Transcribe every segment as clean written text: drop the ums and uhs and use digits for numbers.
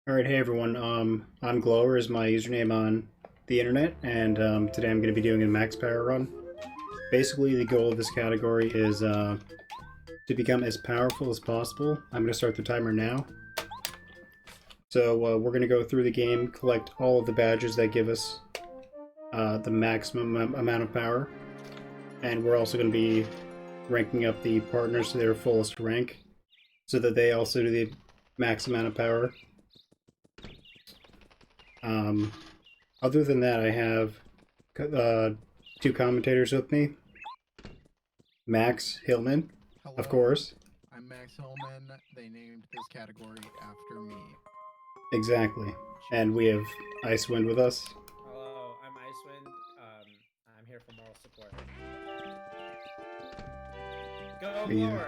All right, hey everyone. Imglower is my username on the internet, and today I'm going to be doing a max power run. Basically, the goal of this category is to become as powerful as possible. I'm going to start the timer now. So we're going to go through the game, collect all of the badges that give us the maximum amount of power, and we're also going to be ranking up the partners to their fullest rank, so that they also do the max amount of power. Um, Other than that, I have two commentators with me. Max Hillman, of Hello, course. I'm Max Hillman. They named this category after me. Exactly. Cheers. And we have Icewind with us. Hello, I'm Icewind. I'm here for moral support. Go Yeah.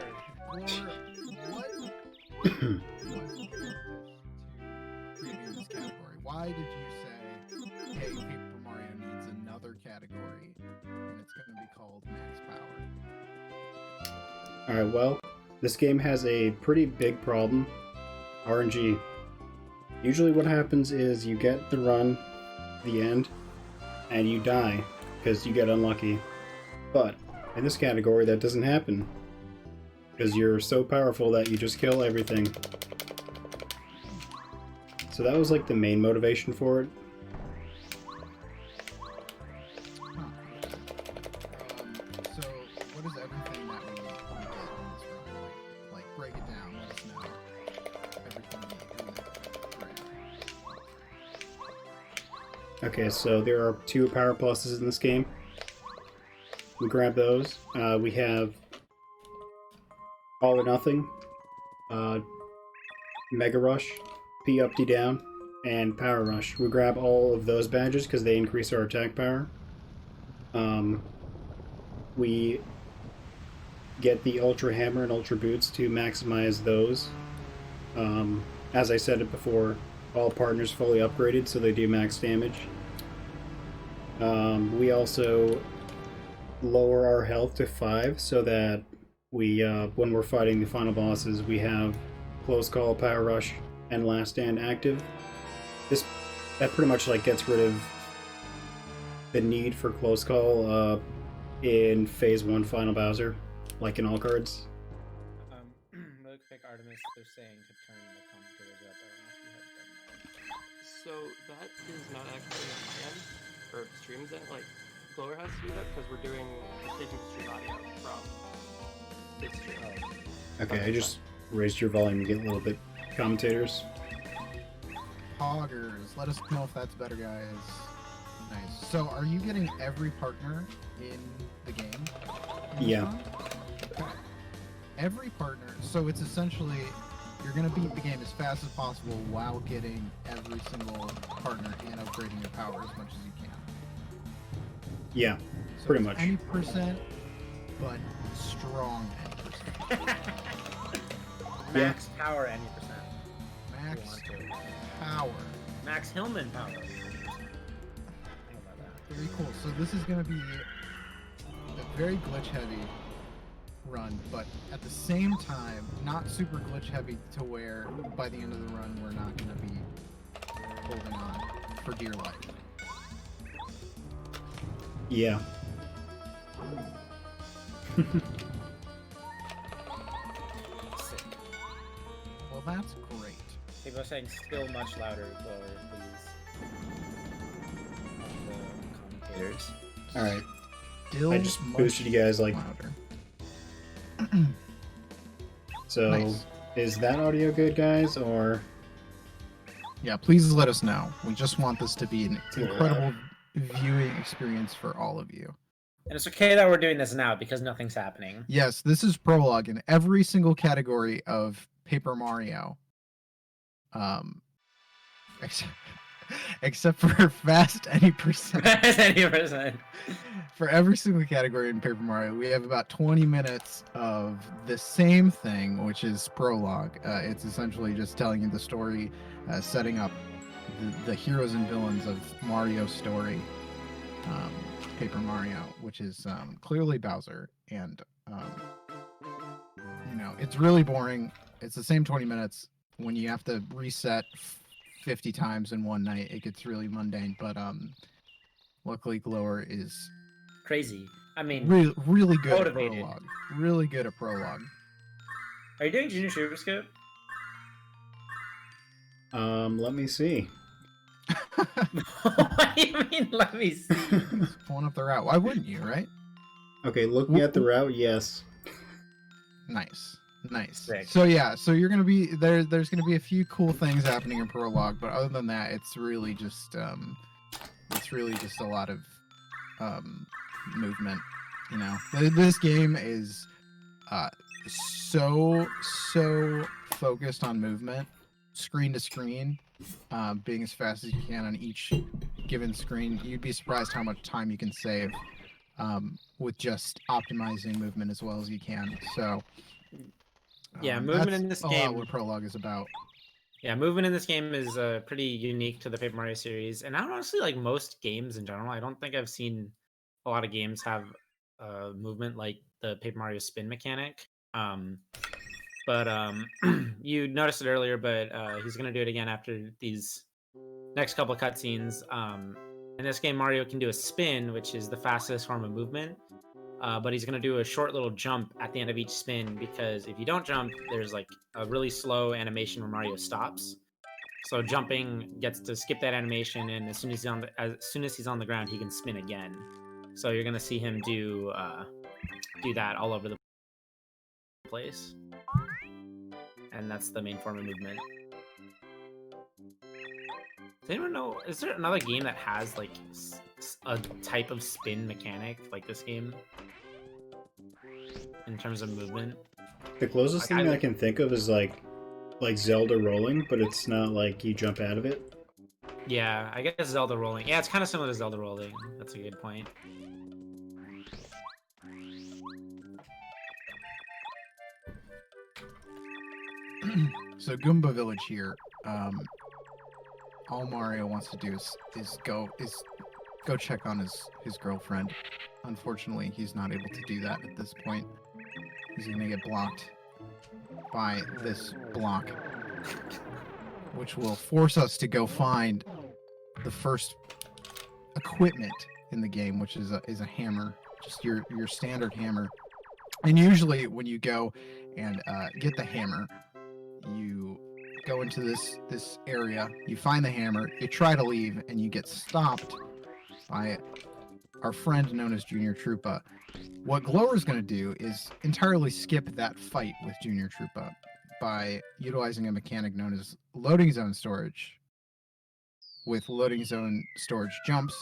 Lord! Before what was to preview this category? Why did you say, hey, Paper Mario needs another category, and it's going to be called Max Power? Alright, well, this game has a pretty big problem. RNG. Usually what happens is you get the run, the end, and you die, because you get unlucky. But in this category, that doesn't happen. Because you're so powerful that you just kill everything. So that was like the main motivation for it. Huh. So what is everything that we get on this run? Like, break it down. Let us know everything we need in that. Okay, so there are two power pluses in this game. We grab those. We have All or Nothing, Mega Rush, P up, D down, and Power Rush. We grab all of those badges because they increase our attack power. We get the Ultra Hammer and Ultra Boots to maximize those. As I said it before, all partners fully upgraded, so they do max damage. We also lower our health to 5 so that we, when we're fighting the final bosses, we have Close Call, Power Rush, and Last Stand active. That pretty much like gets rid of the need for Close Call in Phase 1 Final Bowser, like in all cards. Really quick, Artemis, they're saying to turn the commentators up. I don't know if you have done So that is not actually on my end, or streams end. Like, Glower has to do that because we're doing taking stream audio from this stream. that. Okay, I just raised your volume to get a little bit commentators. Poggers, let us know if that's better, guys. Nice. So, are you getting every partner in the game? Yeah. Okay. Every partner. So it's essentially you're gonna beat the game as fast as possible while getting every single partner and upgrading your power as much as you can. Yeah, So pretty it's much. any percent, but strong 10%. Max power any percent. Max If you want to. power. Max Hillman power. Think about that. Very cool. So this is going to be a very glitch heavy run, but at the same time, not super glitch heavy to where by the end of the run we're not going to be holding on for dear life. Yeah. Sick. Well, that's great. People are saying still much louder, Glower, please. The commentators. Alright. Still I just much boosted you guys like louder. so. Nice. Is that audio good, guys, or Yeah, please let us know. We just want this to be an incredible viewing experience for all of you. And it's okay that we're doing this now because nothing's happening. Yes, this is Prologue in every single category of Paper Mario. Except, except for fast any percent. Any percent. For every single category in Paper Mario, we have about 20 minutes of the same thing, which is Prologue. It's essentially just telling you the story, setting up the heroes and villains of Mario's story. Paper Mario, which is clearly Bowser, and it's really boring. It's the same 20 minutes when you have to reset 50 times in one night, it gets really mundane. But luckily, Glower is Crazy. I mean, really good at motivated. Prologue. Really good at Prologue. Are you doing Junior Super Scope? Let me see. What do you mean? Let me see. He's pulling up the route. Why wouldn't you, right? Okay, looking at the route, yes. Nice. Sick. So yeah, so you're gonna be there. There's gonna be a few cool things happening in Prologue, but other than that, it's really just a lot of movement. You know, this game is so focused on movement, screen to screen, being as fast as you can on each given screen. You'd be surprised how much time you can save with just optimizing movement as well as you can. So Yeah, movement in this a game. lot what Prologue is about. Yeah, movement in this game is pretty unique to the Paper Mario series, and I don't honestly like most games in general. I don't think I've seen a lot of games have movement like the Paper Mario spin mechanic. But you noticed it earlier, but he's gonna do it again after these next couple of cutscenes. In this game, Mario can do a spin, which is the fastest form of movement. But he's going to do a short little jump at the end of each spin, because if you don't jump, there's like a really slow animation where Mario stops. So jumping gets to skip that animation, and as soon as he's on the ground, he can spin again. So you're going to see him do that all over the place, and that's the main form of movement. Does anyone know? Is there another game that has like a type of spin mechanic like this game? In terms of movement, The closest thing I can think of is like Zelda rolling, but it's not like you jump out of it. yeah, I guess Zelda rolling. Yeah, it's kind of similar to Zelda rolling. That's a good point. So Goomba Village here. All Mario wants to do is go check on his girlfriend. Unfortunately, he's not able to do that at this point. He's gonna get blocked by this block, which will force us to go find the first equipment in the game, which is a hammer, just your standard hammer. And usually, when you go and get the hammer, you go into this area, you find the hammer, you try to leave, and you get stopped by our friend known as Junior Troopa. What Glower's going to do is entirely skip that fight with Junior Troopa by utilizing a mechanic known as loading zone storage. With loading zone storage jumps,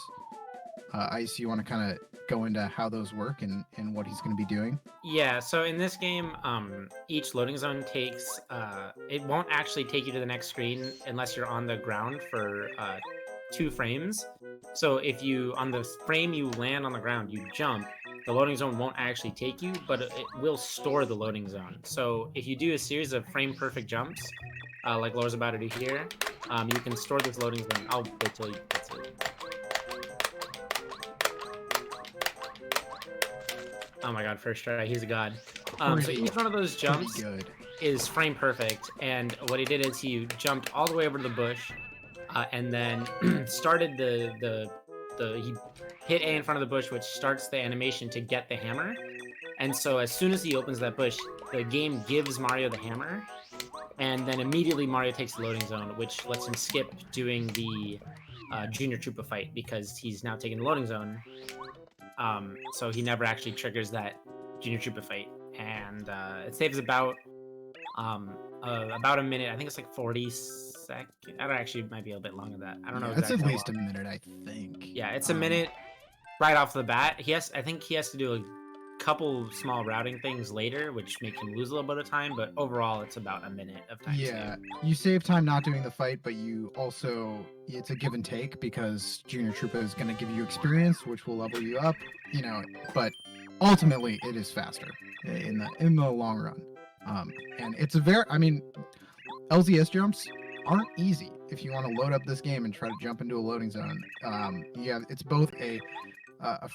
Ice, you want to kind of go into how those work and what he's going to be doing? Yeah, so in this game, each loading zone takes, it won't actually take you to the next screen unless you're on the ground for 2 frames. So if you, on the frame you land on the ground, you jump, the loading zone won't actually take you, but it will store the loading zone. So if you do a series of frame perfect jumps, like Laura's about to do here, you can store this loading zone. I'll wait till you get to it. Oh my god, first try, he's a god. So each one of those jumps is frame perfect, and what he did is he jumped all the way over to the bush, and then started he hit A in front of the bush, which starts the animation to get the hammer. And so as soon as he opens that bush, the game gives Mario the hammer, and then immediately Mario takes the loading zone, which lets him skip doing the Junior Troopa fight, because he's now taking the loading zone. So he never actually triggers that Junior Troopa fight, and it saves about a minute. I think it's like 40 seconds. I don't actually, it might be a bit longer than that. I don't know. It's at least a minute, I think. Yeah, it's a minute right off the bat. I think he has to do a couple small routing things later, which make him lose a little bit of time. But overall, it's about a minute of time. Yeah, you save time not doing the fight, but you also, it's a give and take, because Junior Troopa is going to give you experience, which will level you up. You know, but ultimately, it is faster in the long run. And it's LZS jumps aren't easy if you want to load up this game and try to jump into a loading zone. It's both a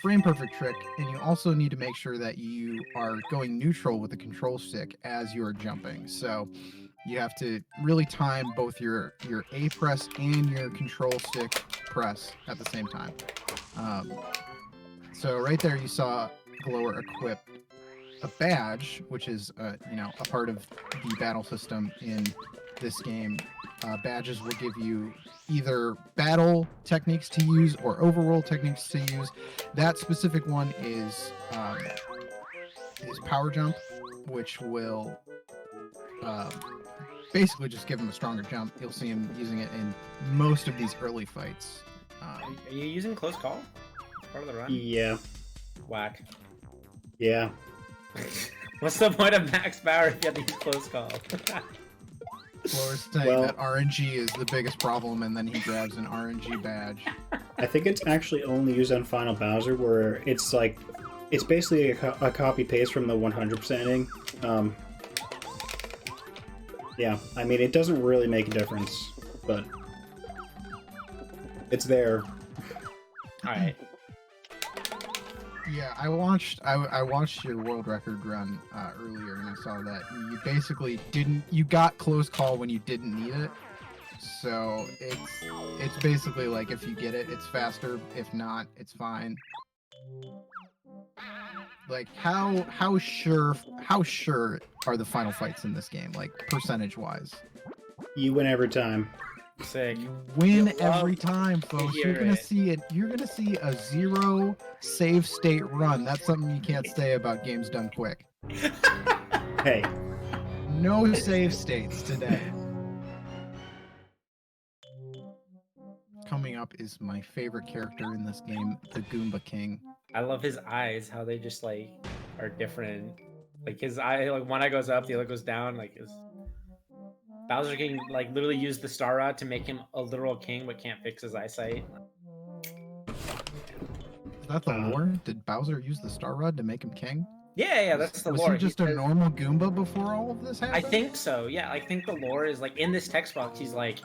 frame perfect trick, and you also need to make sure that you are going neutral with the control stick as you are jumping. So You have to really time both your A press and your control stick press at the same time. So right there, you saw Glower equip a badge, which is a part of the battle system in this game. Badges will give you either battle techniques to use or overroll techniques to use. That specific one is power jump, which will basically just give him a stronger jump. You'll see him using it in most of these early fights. Are you using close call? Part of the run? Yeah. Whack. Yeah. What's the point of max power if you have to use close call? Floor's saying that RNG is the biggest problem, and then he grabs an RNG badge. I think it's actually only used on Final Bowser, where it's like, it's basically a copy paste from the 100% ending. Yeah, I mean, it doesn't really make a difference, but it's there. Alright. Yeah, I watched your world record run earlier, and I saw that you basically you got close call when you didn't need it. So it's basically like if you get it, it's faster. If not, it's fine. Like how sure are the final fights in this game, like percentage wise? You win every time. Sick. You win You'll every love time, to folks. hear You're gonna it. see it. You're gonna see a 0 save state run. That's something you can't say about games done quick. Hey, No save states today. Coming up is my favorite character in this game, the Goomba King. I love his eyes, how they just like are different. Like his eye, like one eye goes up, the other goes down. Like his Bowser can like literally use the Star Rod to make him a literal king, but can't fix his eyesight. Is that the lore? Did Bowser use the Star Rod to make him king? Yeah, that's the Was lore. he just a normal Goomba before all of this I happened? think so. Yeah, I think the lore is like in this text box. He's like,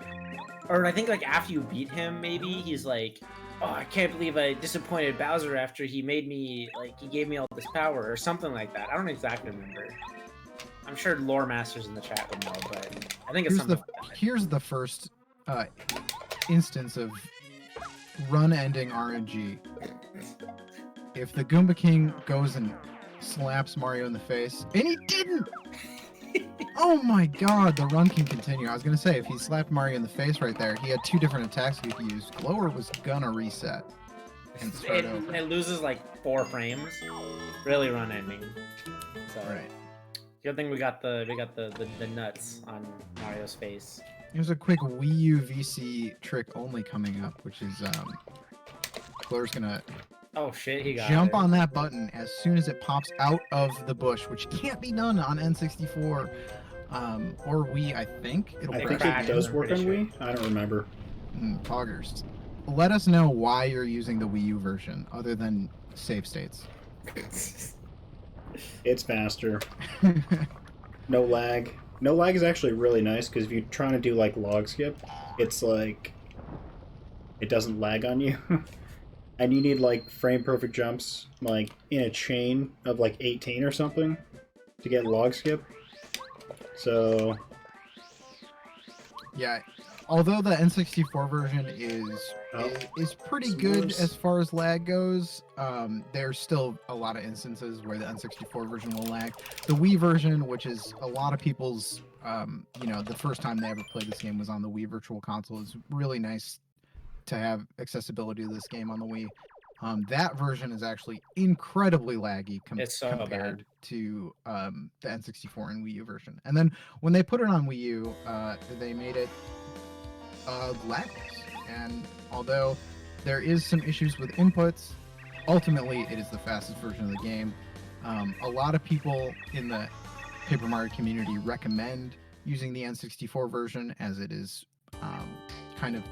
or I think like after you beat him, maybe he's like, oh, I can't believe I disappointed Bowser after he made me like he gave me all this power or something like that. I don't exactly remember. I'm sure lore masters in the chat would know, but I think it's something like that. Here's the first instance of run-ending RNG. If the Goomba King goes and slaps Mario in the face, and he didn't! Oh my god, the run can continue. I was gonna say, if he slapped Mario in the face right there, he had two different attacks he could use. Glower was gonna reset and start over. It loses like 4 frames. Really run ending. So Right. good thing we got the nuts on Mario's face. Here's a quick Wii U VC trick only coming up, which is Glower's gonna Oh shit, he got jump it. on that button as soon as it pops out of the bush, which can't be done on N64 or Wii, I think. It'll I break think crash, it does I'm work on pretty Wii. I don't remember. Poggers. Let us know why you're using the Wii U version, other than save states. It's faster. No lag. No lag is actually really nice, because if you're trying to do like log skip, it's like it doesn't lag on you. And you need like frame perfect jumps like in a chain of like 18 or something to get log skip. So Yeah, although the N64 version is pretty good as far as lag goes, there's still a lot of instances where the N64 version will lag. The Wii version, which is a lot of people's, the first time they ever played this game was on the Wii Virtual Console, is really nice to have accessibility to this game on the Wii. That version is actually incredibly laggy It's so compared bad. to the N64 and Wii U version. And then when they put it on Wii U, they made it lagless. And although there is some issues with inputs, ultimately it is the fastest version of the game. A lot of people in the Paper Mario community recommend using the N64 version, as it is kind of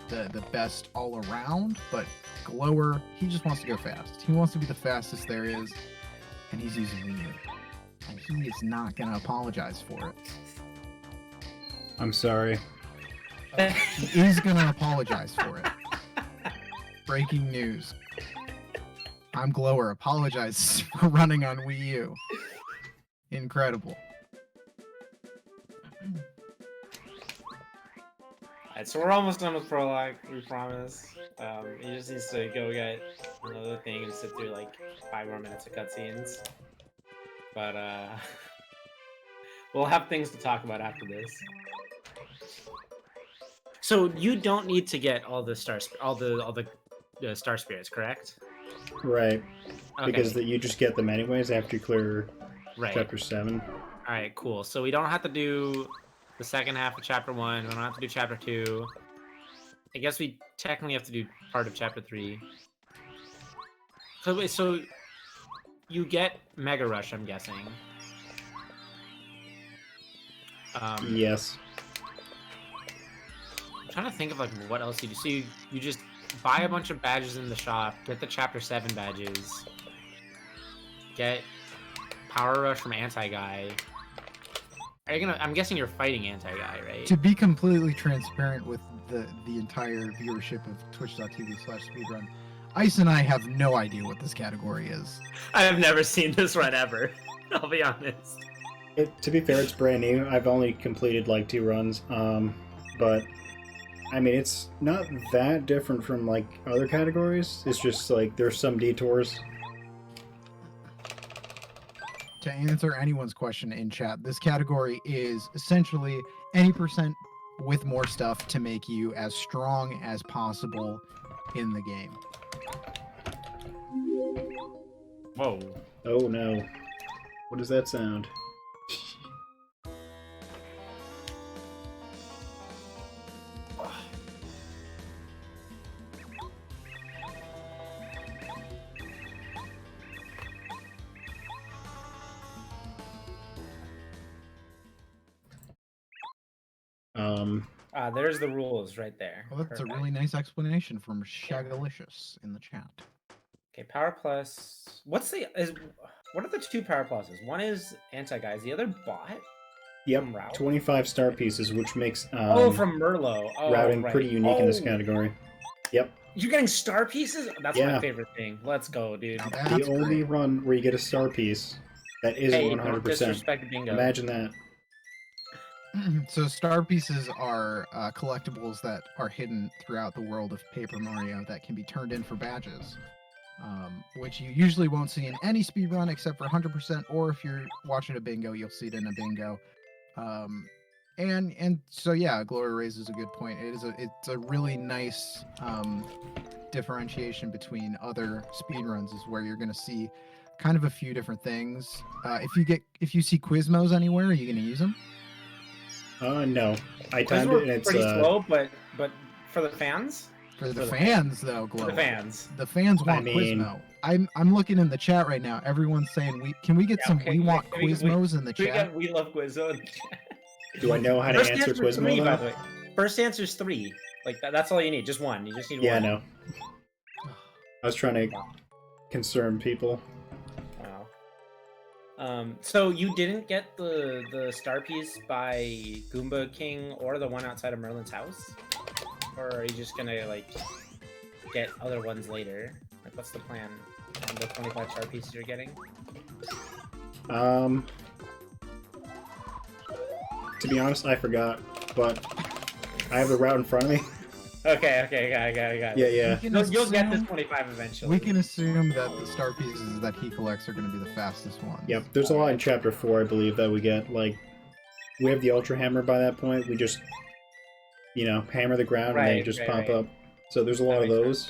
the best all around, but Glower, he just wants to go fast. He wants to be the fastest there is, and he's using Wii U. And he is not going to apologize for it. I'm sorry. He is going to apologize for it. Breaking news. I'm Glower apologizes for running on Wii U. Incredible. Alright, so we're almost done with Prologue, we promise. He just needs to go get another thing and sit through like 5 more minutes of cutscenes. But we'll have things to talk about after this. So you don't need to get all the star spirits, correct? Right. Okay. Because you just get them anyways after you clear Right. chapter 7. Alright, cool. So we don't have to do the second half of chapter 1. We don't have to do chapter 2. I guess we technically have to do part of chapter 3. So wait, so you get Mega Rush, I'm guessing. Yes. I'm trying to think of like what else you do. So you just buy a bunch of badges in the shop, get the chapter 7 badges, get Power Rush from Anti-Guy. Are you gonna? I'm guessing you're fighting Anti-Guy, right? To be completely transparent with the entire viewership of twitch.tv/speedrun, Ice and I have no idea what this category is. I have never seen this run ever. I'll be honest. To be fair, it's brand new. I've only completed like 2 runs. But I mean, it's not that different from like other categories. It's just like there's some detours. To answer anyone's question in chat, this category is essentially any percent with more stuff to make you as strong as possible in the game. Whoa. Oh no. What does that sound? There's the rules right there. Well, that's Perfect. a really nice explanation from Shagalicious in the chat. Okay, Power Plus. What are the 2 Power Pluses? One is Anti-Guy. Is the other bot? Yep, From Route? 25 star pieces, which makes from Merlot. Oh, routing right. pretty unique in this category. Yep. You're getting star pieces? That's Yeah. my favorite thing. Let's go, dude. Now The that's only great. run where you get a star piece that isn't Hey, don't 100%. disrespect Bingo. Imagine that. So star pieces are collectibles that are hidden throughout the world of Paper Mario that can be turned in for badges, which you usually won't see in any speedrun except for 100%, or if you're watching a bingo, you'll see it in a bingo. And so yeah, Gloria raises a good point. It's a really nice differentiation between other speedruns, is where you're going to see kind of a few different things. If you see Quizmos anywhere, are you going to use them? No. I Those timed were it and it's pretty slow, but for the fans? For the fans, though, For Glow. the fans. The fans want I mean- Quizmo. I'm looking in the chat right now. Everyone's saying can we get Yeah, some okay, we want can we- Quizmos in the chat? We love Quizzo in the chat. Do I know how to First answer answer's 3, Quizmo by though? the way. First answer's 3. Like that's all you need. Just one. You just need Yeah, I one. know. I was trying to concern people. Wow. So you didn't get the star piece by Goomba King or the one outside of Merlin's house? Or are you just gonna like get other ones later? Like what's the plan on the 25 star pieces you're getting? To be honest, I forgot, but I have the route in front of me. Okay, got it. Yeah. You'll get this 25 eventually. We can assume that the star pieces that he collects are going to be the fastest ones. Yep, there's a lot in chapter 4, I believe, that we get. Like, we have the Ultra Hammer by that point. We just, hammer the ground and they just pop up. So there's a lot of those.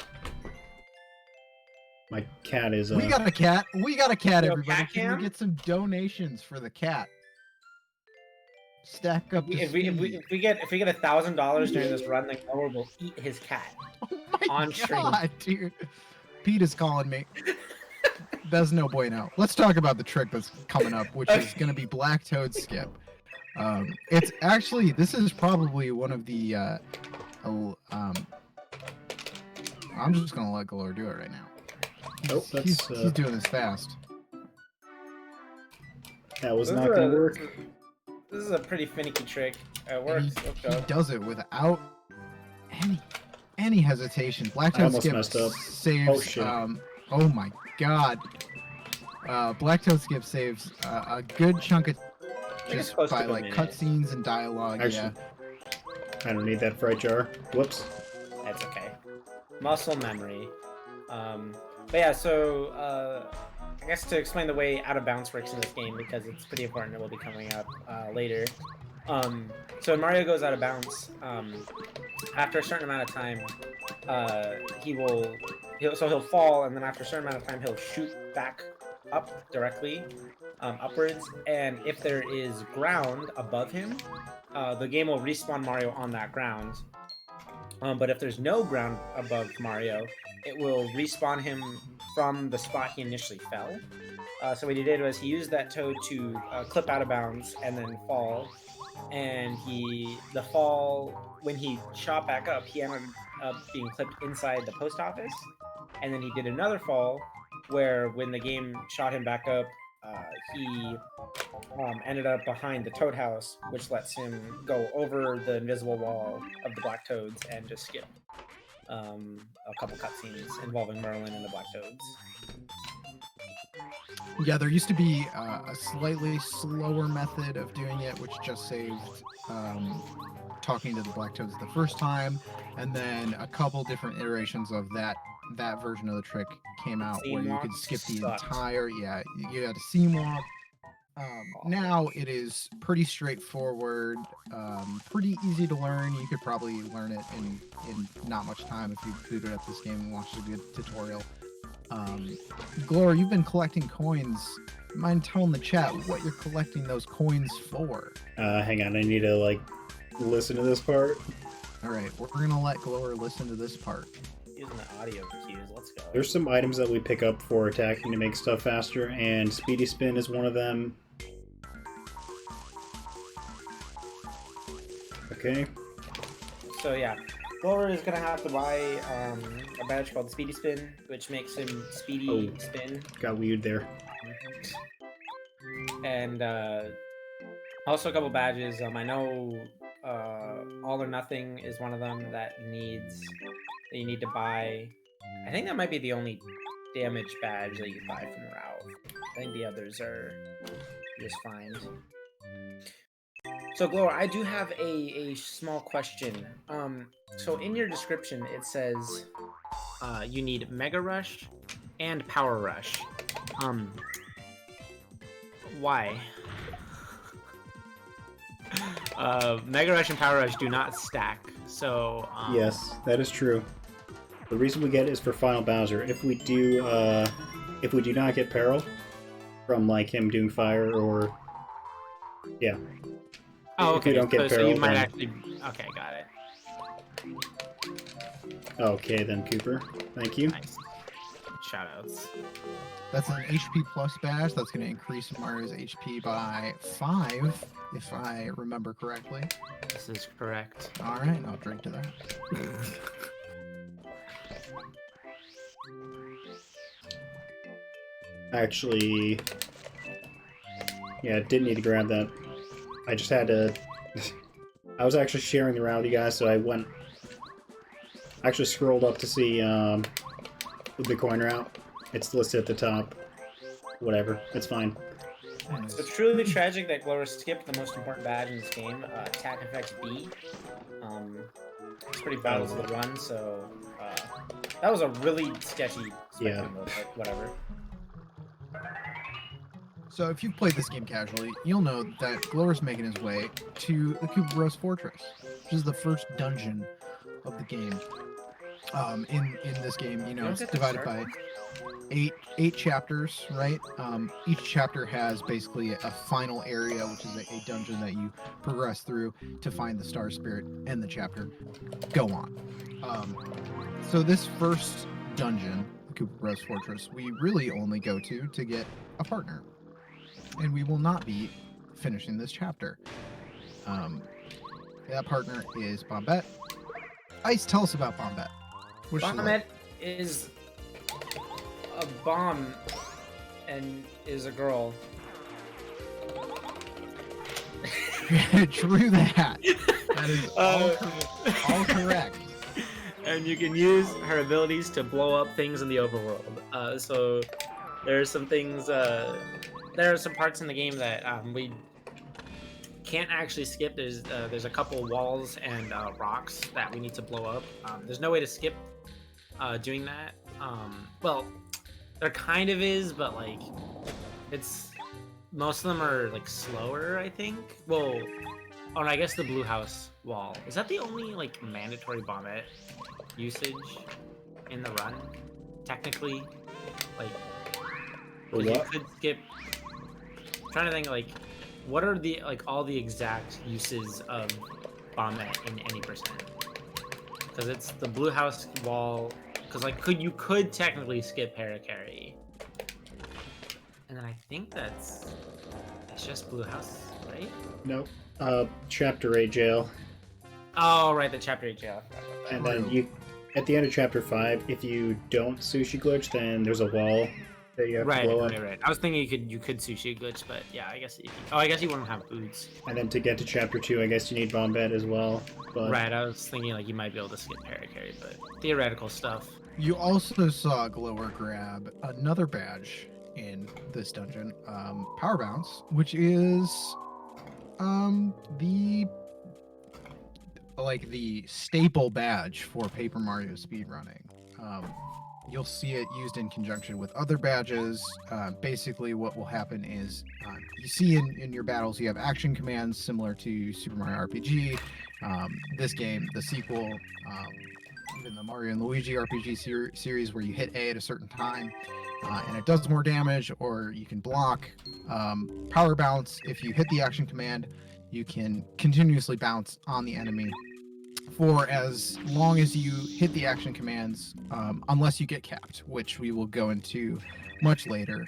My cat is. We got a cat. Everybody. cat Can cam? we get some donations for the cat? Stack up the If we get $1,000 during this run, then Glower will eat his cat. Oh my on stream. God, dude. Pete is calling me. That's no bueno. Let's talk about the trick that's coming up, which is going to be Black Toad Skip. It's actually, this is probably one of the, I'm just going to let Glower do it right now. He's doing this fast. That was not going to work. This is a pretty finicky trick. It works. He does it without any hesitation. Black Toad almost Skip messed up. saves. Oh, shit. Oh my God. Black Toad Skip saves a good chunk of think it's just close to by a like minute. cutscenes and dialogue. Actually, I don't need that fright jar. Whoops. That's okay. Muscle memory. But yeah, so I guess to explain the way out of bounds works in this game, because it's pretty important, it will be coming up later. So when Mario goes out of bounds, after a certain amount of time, he'll fall, and then after a certain amount of time, he'll shoot back up directly, upwards. And if there is ground above him, the game will respawn Mario on that ground. But if there's no ground above Mario, it will respawn him from the spot he initially fell. So what he did was he used that toad to clip out of bounds and then fall. And the fall, when he shot back up, he ended up being clipped inside the post office. And then he did another fall where when the game shot him back up, he ended up behind the Toad House, which lets him go over the invisible wall of the Black Toads and just skip a couple cutscenes involving Merlin and the Black Toads. Yeah, there used to be a slightly slower method of doing it, which just saved talking to the Black Toads the first time, and then a couple different iterations of that version of the trick came out where you could skip the entire. Yeah, you had a seam walk. Now it is pretty straightforward, pretty easy to learn. You could probably learn it in not much time if you booted up this game and watched a good tutorial. Glower, you've been collecting coins. Mind telling the chat what you're collecting those coins for? Hang on, I need to, like, listen to this part. Alright, we're gonna let Glower listen to this part. Using the audio cues, let's go. There's some items that we pick up for attacking to make stuff faster, and Speedy Spin is one of them. Okay. So yeah, Glower is gonna have to buy a badge called Speedy Spin, which makes him Speedy Spin. Got weird there. And also a couple badges. I know All or Nothing is one of them that you need to buy. I think that might be the only damage badge that you buy from Ralph. I think the others are just find. So Glower, I do have a small question. So in your description it says you need Mega Rush and Power Rush. Why? Mega Rush and Power Rush do not stack, so Yes, that is true. The reason we get it is for Final Bowser. If we do not get Peril from, like, him doing fire or yeah. Oh, okay. If you don't get so Peril, you might then... actually. Okay, got it. Okay, then Cooper. Thank you. Nice. Shoutouts. That's an HP plus badge. That's going to increase Mario's HP by 5, if I remember correctly. This is correct. All right, I'll drink to that. Actually, yeah, didn't need to grab that. I just had to... I was actually sharing around with you guys, so I actually scrolled up to see the coin route. It's listed at the top. Whatever, it's fine. So it's truly tragic that Glower skipped the most important badge in this game, Attack Effects B. It's pretty vital to the run, so that was a really sketchy spectrum mode, but whatever. So if you've played this game casually, you'll know that Glower's making his way to the Koopa Bros Fortress, which is the first dungeon of the game. In this game, you know, it's divided by eight chapters, right? Each chapter has basically a final area, which is a dungeon that you progress through to find the Star Spirit and the chapter go on. So this first dungeon, the Koopa Bros Fortress, we really only go to get a partner. And we will not be finishing this chapter. That partner is Bombette. Ice, tell us about Bombette. Bombette is a bomb and is a girl. True that. That is all correct. And you can use her abilities to blow up things in the overworld. So there are some things... there are some parts in the game that we can't actually skip. There's a couple walls and rocks that we need to blow up. There's no way to skip doing that. Well, there kind of is, but like it's most of them are like slower, I think. Well, oh, and I guess the blue house wall, is that the only like mandatory bombette usage in the run? Technically, like, For 'cause you what? could skip. I'm trying to think like, what are the like all the exact uses of bombette in any percent? Because it's the blue house wall. Because like, you could technically skip paracarry, and then I think that's just blue house, right? Nope. Chapter 8 jail. Oh, right, the chapter 8 jail. I forgot about that. And then at the end of chapter 5, if you don't sushi glitch, then there's a wall that you have to blow up. Right. I was thinking you could sushi glitch, but yeah, I guess I guess you wouldn't have boots. And then to get to chapter 2, I guess you need bombette as well. But Right, I was thinking like you might be able to skip paracarry, but theoretical stuff. You also saw Glower grab another badge in this dungeon, Power Bounce, which is the staple badge for Paper Mario speedrunning. You'll see it used in conjunction with other badges. Basically, what will happen is you see in your battles you have action commands similar to Super Mario RPG. This game, the sequel, even the Mario and Luigi RPG series, where you hit A at a certain time and it does more damage, or you can block. Power Bounce, if you hit the action command, you can continuously bounce on the enemy for as long as you hit the action commands, unless you get capped, which we will go into much later.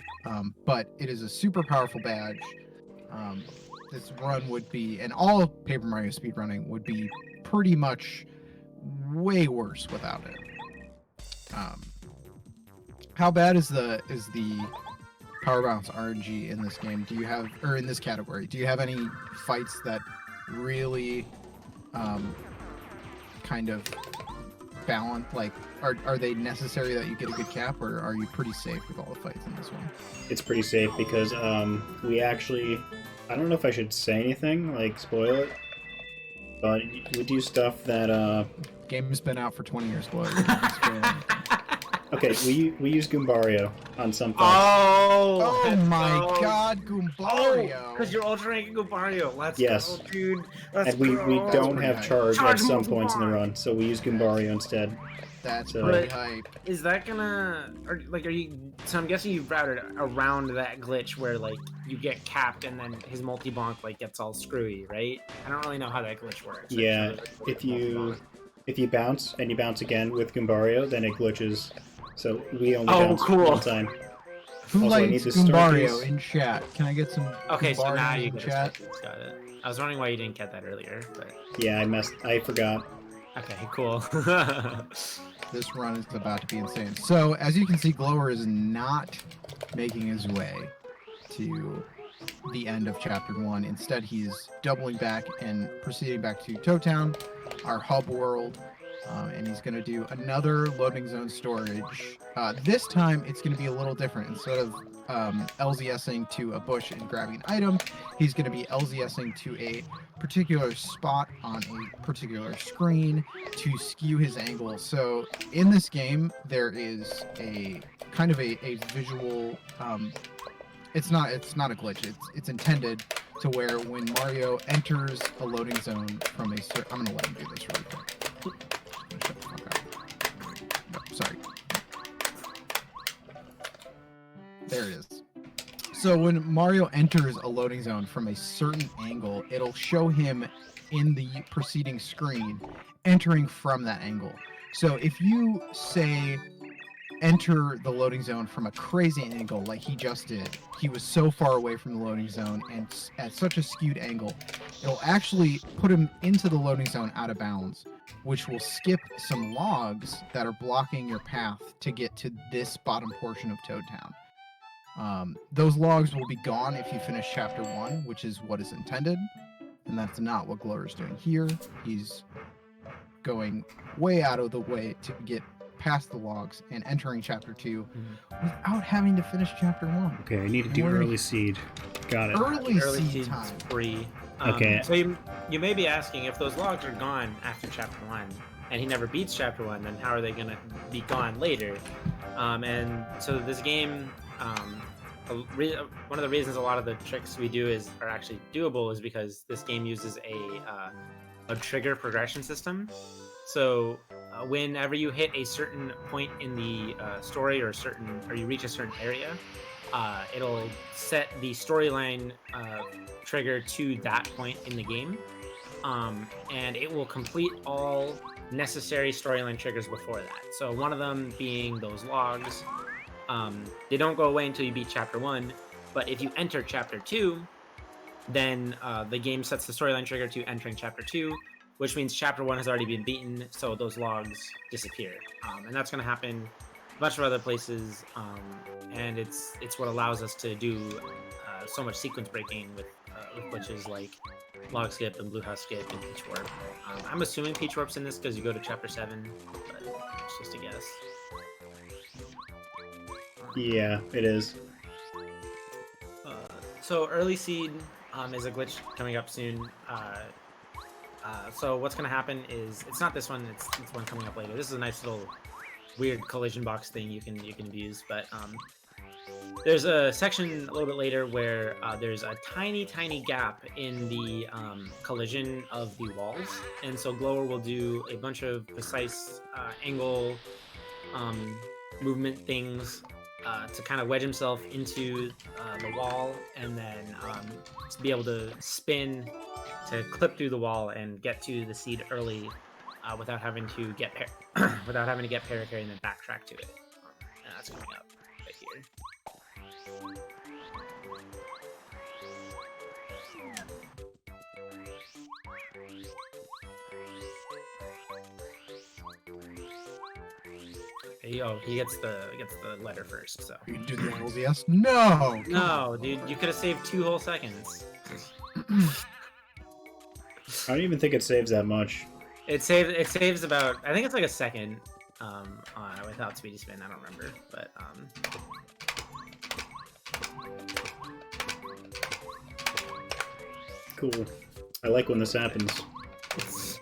But it is a super powerful badge. This run would be, and all Paper Mario speedrunning would be pretty much way worse without it. How bad is the Power Bounce RNG in this game? Do you have, or in this category, do you have any fights that really kind of balance, like, are they necessary that you get a good cap, or are you pretty safe with all the fights in this one? it's pretty safe because we actually, I don't know if I should say anything, like spoil it, but we do stuff that Game's been out for 20 years, Glory. okay, we use Goombario on some fights. Oh my god, Goombario! Because you're ultra ranking Goombario. Let's Yes. go, dude. Let's And we go. don't pretty have high. charge Charge at some move points in the on. run, so we use Goombario instead. That's So- pretty But- hype. Is that gonna, are you? So I'm guessing you've routed around that glitch where like you get capped and then his multi bonk like gets all screwy, right? I don't really know how that glitch works. I'm Yeah, sure there's, like, if multi-bonk. you bounce and you bounce again with Goombario, then it glitches. So we only Oh, bounce cool. one time. Who Also, I need likes the store Goombario keys. in chat? Can I get some Okay, so now Goombario you in get chat? it. Got it. I was wondering why you didn't get that earlier, but Yeah, I forgot. okay, cool. This run is about to be insane. So, as you can see, Glower is not making his way to the end of Chapter 1. Instead, he's doubling back and proceeding back to Toad Town, our hub world, and he's going to do another loading zone storage. This time, it's going to be a little different. Instead of LZSing to a bush and grabbing an item, he's going to be LZSing to a particular spot on a particular screen to skew his angle. So in this game, there is a kind of a visual. It's not a glitch. It's intended to where when Mario enters a loading zone from a certain. I'm gonna let him do this really quick. Shut the fuck up. No, sorry. There it is. So when Mario enters a loading zone from a certain angle, it'll show him in the preceding screen entering from that angle. So if you say enter the loading zone from a crazy angle like he just did, he was so far away from the loading zone and at such a skewed angle, it'll actually put him into the loading zone out of bounds, which will skip some logs that are blocking your path to get to this bottom portion of Toad Town. Those logs will be gone if you finish Chapter 1, which is what is intended, and that's not what Glower's doing here. He's going way out of the way to get past the logs and entering chapter 2 without having to finish chapter 1. Okay, I need to do We're gonna- early seed. Got it. Early seed seed's time. free. Okay. So you may be asking, if those logs are gone after chapter 1 and he never beats chapter 1, then how are they going to be gone later? And so this game, one of the reasons a lot of the tricks we do are actually doable is because this game uses a trigger progression system. So whenever you hit a certain point in the story or you reach a certain area, it'll set the storyline trigger to that point in the game, and it will complete all necessary storyline triggers before that. So one of them being those logs. They don't go away until you beat chapter 1, but if you enter chapter 2, then the game sets the storyline trigger to entering chapter 2, which means chapter 1 has already been beaten, so those logs disappear. And that's going to happen a bunch of other places, and it's what allows us to do so much sequence breaking with glitches like log skip and blue house skip and peach warp. I'm assuming peach warp's in this because you go to chapter 7, but it's just a guess. Yeah, it is. So early seed is a glitch coming up soon. So what's going to happen is, it's not this one, it's one coming up later. This is a nice little weird collision box thing you can abuse, but there's a section a little bit later where there's a tiny gap in the collision of the walls, and so Glower will do a bunch of precise angle movement things to kind of wedge himself into the wall, and then to be able to spin to clip through the wall and get to the seed early without having to get paracarry and then backtrack to it. And that's coming up right here. He gets the letter first. So You do the LDS? No. no, dude, you could have saved 2 whole seconds. I don't even think it saves that much. It saves about, I think it's like a second without speedy spin. I don't remember, but Cool. I like when this happens. it's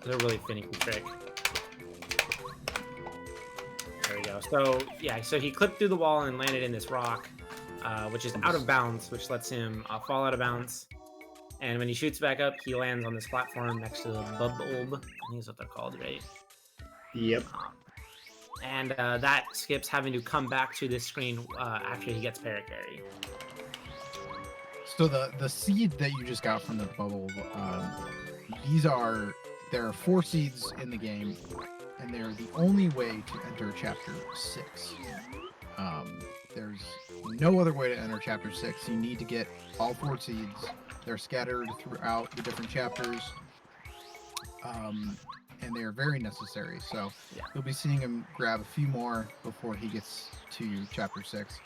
a really finicky trick. There we go. So yeah, so he clipped through the wall and landed in this rock, which is out of bounds, which lets him fall out of bounds. And when he shoots back up, he lands on this platform next to the bubble. I think that's what they're called, right? Yep. And that skips having to come back to this screen after he gets paracarry. So the seed that you just got from the bubble, there are 4 seeds in the game, and they're the only way to enter chapter 6. There's no other way to enter chapter 6. You need to get all 4 seeds. They're scattered throughout the different chapters, and they're very necessary. So Yeah. you'll be seeing him grab a few more before he gets to chapter 6.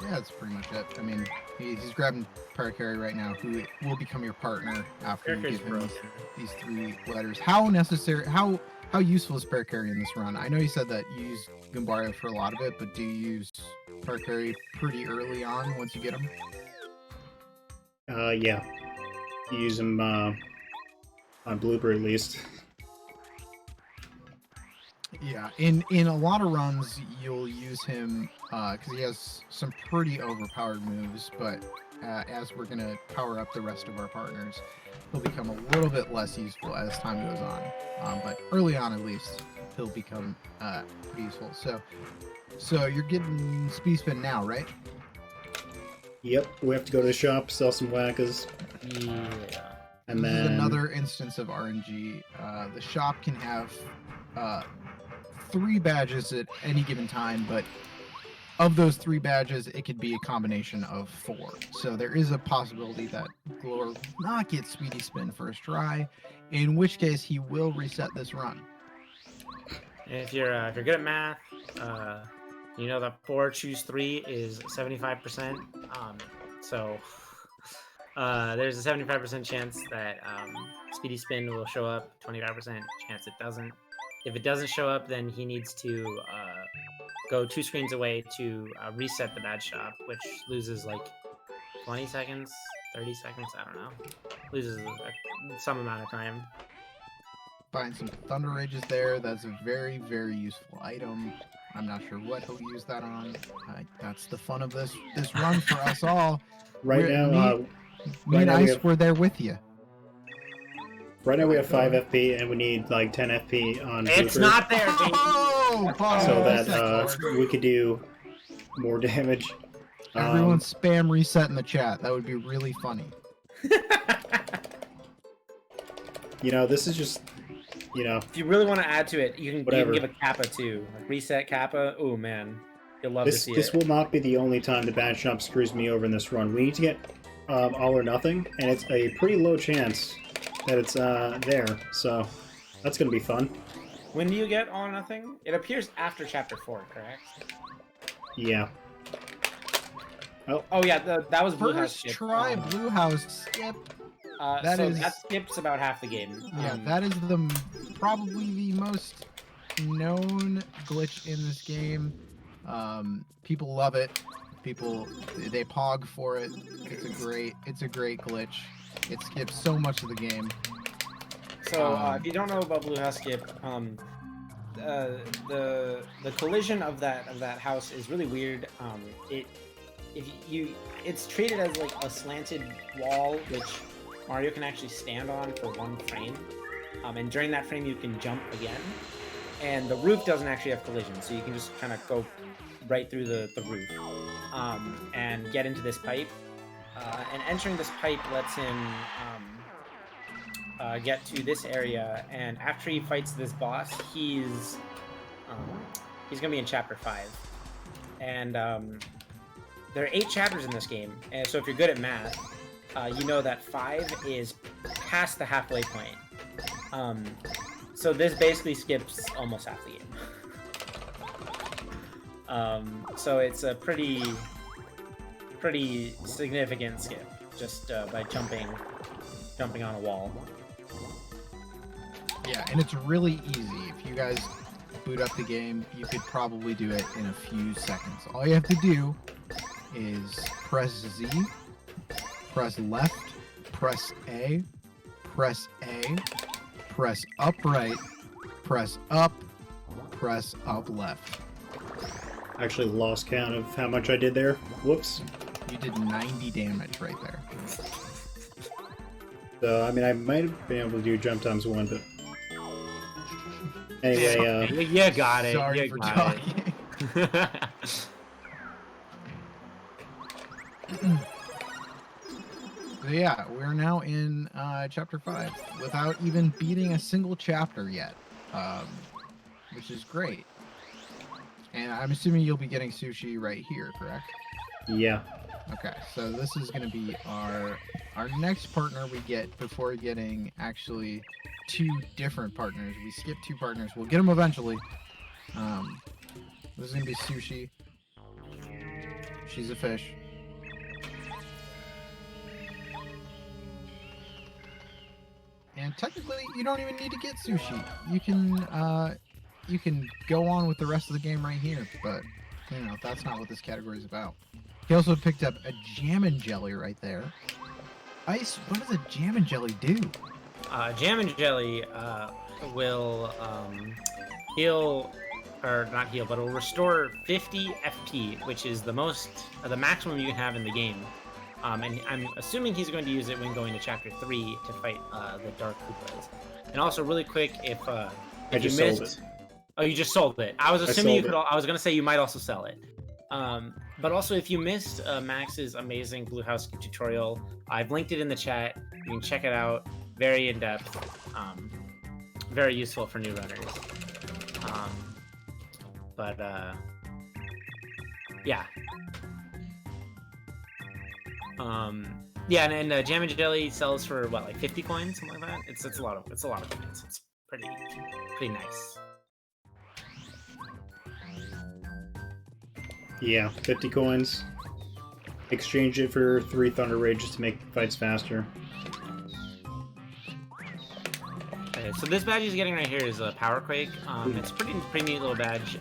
Yeah, that's pretty much it. I mean, he's grabbing paracarry right now, who will become your partner after you Paracarry's give him broken. these 3 letters. How necessary? How useful is paracarry in this run? I know you said that you use Goombario for a lot of it, but do you use paracarry pretty early on once you get him? Yeah. You use them on Blooper at least. Yeah, in a lot of runs, you'll use him because he has some pretty overpowered moves, but as we're going to power up the rest of our partners, he'll become a little bit less useful as time goes on. But early on, at least, he'll become pretty useful. So you're getting speed spin now, right? Yep. We have to go to the shop, sell some whackers, Yeah. and This then is another instance of RNG. The shop can have 3 badges at any given time, but of those 3 badges, it could be a combination of 4. So there is a possibility that Glower will not get Speedy Spin first try, in which case he will reset this run. If you're good at math, you know that 4 choose 3 is 75%. So There's a 75% chance that Speedy Spin will show up, 25% chance it doesn't. If it doesn't show up, then he needs to go 2 screens away to reset the bad shop, which loses like 20 seconds, 30 seconds, I don't know. Loses some amount of time. Find some Thunder Rages there. That's a very, very useful item. I'm not sure what he'll use that on. That's the fun of this run for us all. Right now, me right and now we Ice have- were there with you. right now we have 5 FP, and we need like 10 FP on. It's Booper, not there, James. so that we could do more damage. Everyone spam reset in the chat. That would be really funny. You know, this is just, you know, If you really want to add to it, you can Whatever. give a Kappa too. Like reset Kappa. Oh man, you'll love to this see this it. will not be the only time the bad shop screws me over in this run. We need to get all or nothing, and it's a pretty low chance that it's there. So that's gonna be fun. When do you get all or nothing? It appears after chapter 4, correct? Yeah. Oh yeah, that was Blue House First skip. try Blue House skip. That so is- that skips about half the game. Yeah, that is probably the most known glitch in this game. People love it. People they pog for it. It's a great glitch. It skips so much of the game. So if you don't know about Blue House skip, the collision of that house is really weird. It's treated as like a slanted wall, which Mario can actually stand on for 1 frame, and during that frame you can jump again. And the roof doesn't actually have collision, so you can just kind of go right through the roof and get into this pipe. And entering this pipe lets him get to this area, and after he fights this boss, he's gonna be in chapter 5. And there are 8 chapters in this game, and so if you're good at math, you know that 5 is past the halfway point. So this basically skips almost half the game. So it's a pretty significant skip, just by jumping on a wall. Yeah, and it's really easy. If you guys boot up the game, you could probably do it in a few seconds. All you have to do is press Z, press left, press A, press A, press up right, press up left. Actually lost count of how much I did there. Whoops. You did 90 damage right there. So I mean, I might have been able to do jump times 1, but anyway, You got it. Sorry You for got talking. it. So yeah, we're now in chapter 5 without even beating a single chapter yet, which is great. And I'm assuming you'll be getting sushi right here, correct? yeah. Okay, so this is going to be our next partner we get before getting actually 2 different partners. We skip 2 partners. We'll get them eventually. This is going to be Sushi. She's a fish. And technically, you don't even need to get Sushi. You can go on with the rest of the game right here, but you know that's not what this category is about. He also picked up a Jam and Jelly right there. Ice, what does a Jam and Jelly do? Jam and Jelly will heal, or not heal, but it will restore 50 FP, which is the maximum you can have in the game. And I'm assuming he's going to use it when going to chapter 3 to fight the Dark Koopas. And also, really quick, if you just missed, sold it. Oh, you just sold it. I was assuming you sold could. it. I was gonna say you might also sell it. But also, if you missed Max's amazing Blue House tutorial, I've linked it in the chat. You can check it out. Very in depth. Very useful for new runners. Yeah. Yeah, and Jam and Jelly sells for what, like 50 coins, something like that. It's a lot of coins. It's pretty nice. Yeah, 50 coins. exchange it for 3 Thunder Rages to make fights faster. Okay, so this badge he's getting right here is a Power Quake. It's a pretty neat little badge.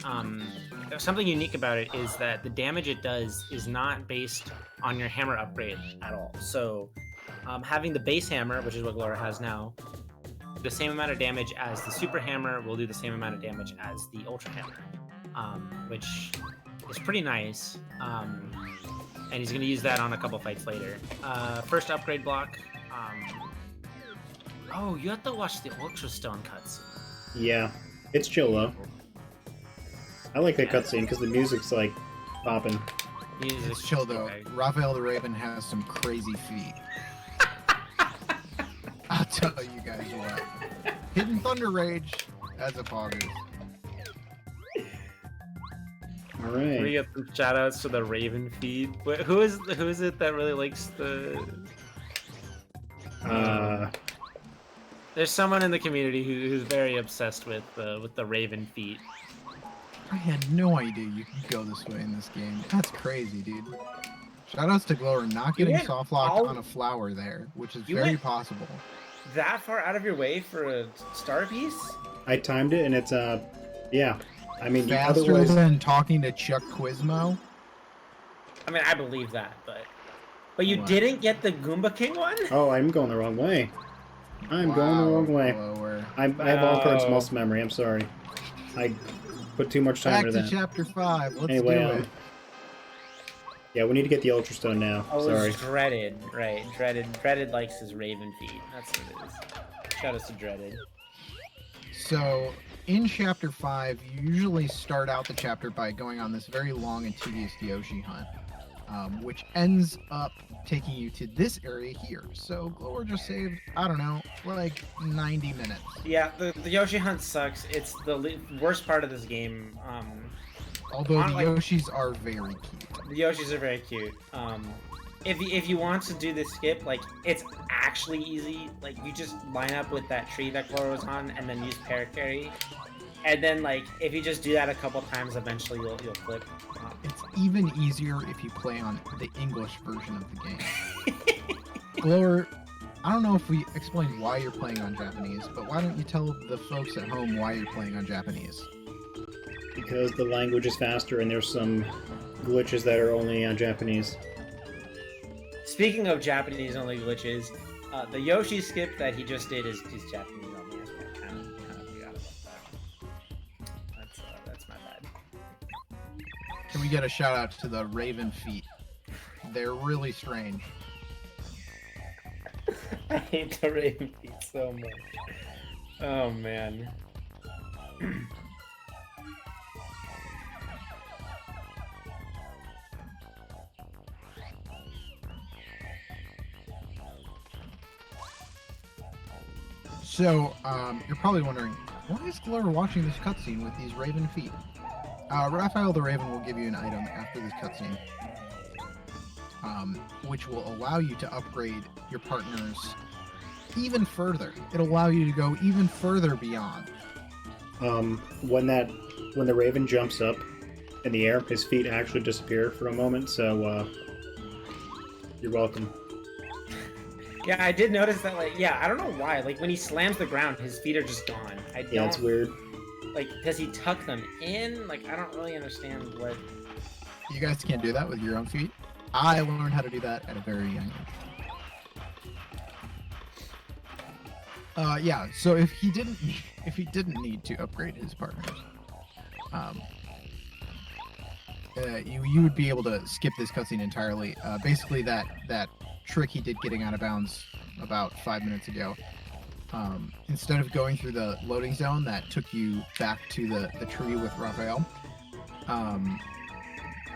Something unique about it is that the damage it does is not based on your hammer upgrade at all. So having the base hammer, which is what Glower has now, the same amount of damage as the super hammer will do the same amount of damage as the ultra hammer, which is pretty nice. And he's going to use that on a couple fights later. First upgrade block. Oh, you have to watch the Ultra Stone cutscene. Yeah, it's chill though. I like that cutscene because the music's like popping. It's chill though. Okay. Raphael the Raven has some crazy feet. I'll tell you guys what. Hidden Thunder Rage as a poggers. All We right. get some shout outs to the Raven feed. Wait, who is it that really likes the... There's someone in the community who's very obsessed with the Raven feet. I had no idea you could go this way in this game. That's crazy, dude. Shoutouts to Glower not getting went soft locked all- on a flower there, which is You very went- possible. That far out of your way for a star piece? I timed it and it's yeah. I mean, Faster otherwise, than talking to Chuck Quizmo. I mean, I believe that, but you What? didn't get the Goomba King one? oh, I'm going the wrong way. I'm going the wrong way. Glower. I have all parts No. muscle memory. I'm sorry. I put too much time Back into to that. chapter 5. Let's Anyway, do it. yeah, we need to get the Ultra Stone now. Oh, Sorry. it's Dreaded, right? Dreaded likes his Raven feet. That's what it is. Shout out to Dreaded. So, in chapter 5, you usually start out the chapter by going on this very long and tedious Yoshi hunt, which ends up taking you to this area here. So, Glower just saved, I don't know, like 90 minutes. Yeah, the Yoshi hunt sucks. It's the worst part of this game. Although the like- Yoshis are very cute. The Yoshis are very cute. If you want to do the skip, like, it's actually easy. Like, you just line up with that tree that Glower was on, and then use Paracarry. And then, like, if you just do that a couple times, eventually you'll flip. It's even easier if you play on the English version of the game. Glower, I don't know if we explained why you're playing on Japanese, but why don't you tell the folks at home why you're playing on Japanese? Because the language is faster and there's some glitches that are only on Japanese. Speaking of Japanese only glitches, the Yoshi skip that he just did is Japanese only. I kind of forgot about that. That's my bad. Can we get a shout out to the Raven feet? They're really strange. I hate the Raven feet so much. Oh man. So, you're probably wondering, why is Glower watching this cutscene with these Raven feet? Raphael the Raven will give you an item after this cutscene, which will allow you to upgrade your partners even further. It'll allow you to go even further beyond. When the Raven jumps up in the air, his feet actually disappear for a moment, so you're welcome. Yeah, I did notice that. Like, yeah, I don't know why. Like, when he slams the ground, his feet are just gone. Yeah, it's weird. Like, does he tuck them in? Like, I don't really understand what. You guys can't do that with your own feet. I learned how to do that at a very young age. Yeah. So if he didn't need to upgrade his partners, you would be able to skip this cutscene entirely. Basically, that trick he did getting out of bounds about 5 minutes ago. Instead of going through the loading zone that took you back to the tree with Raphael,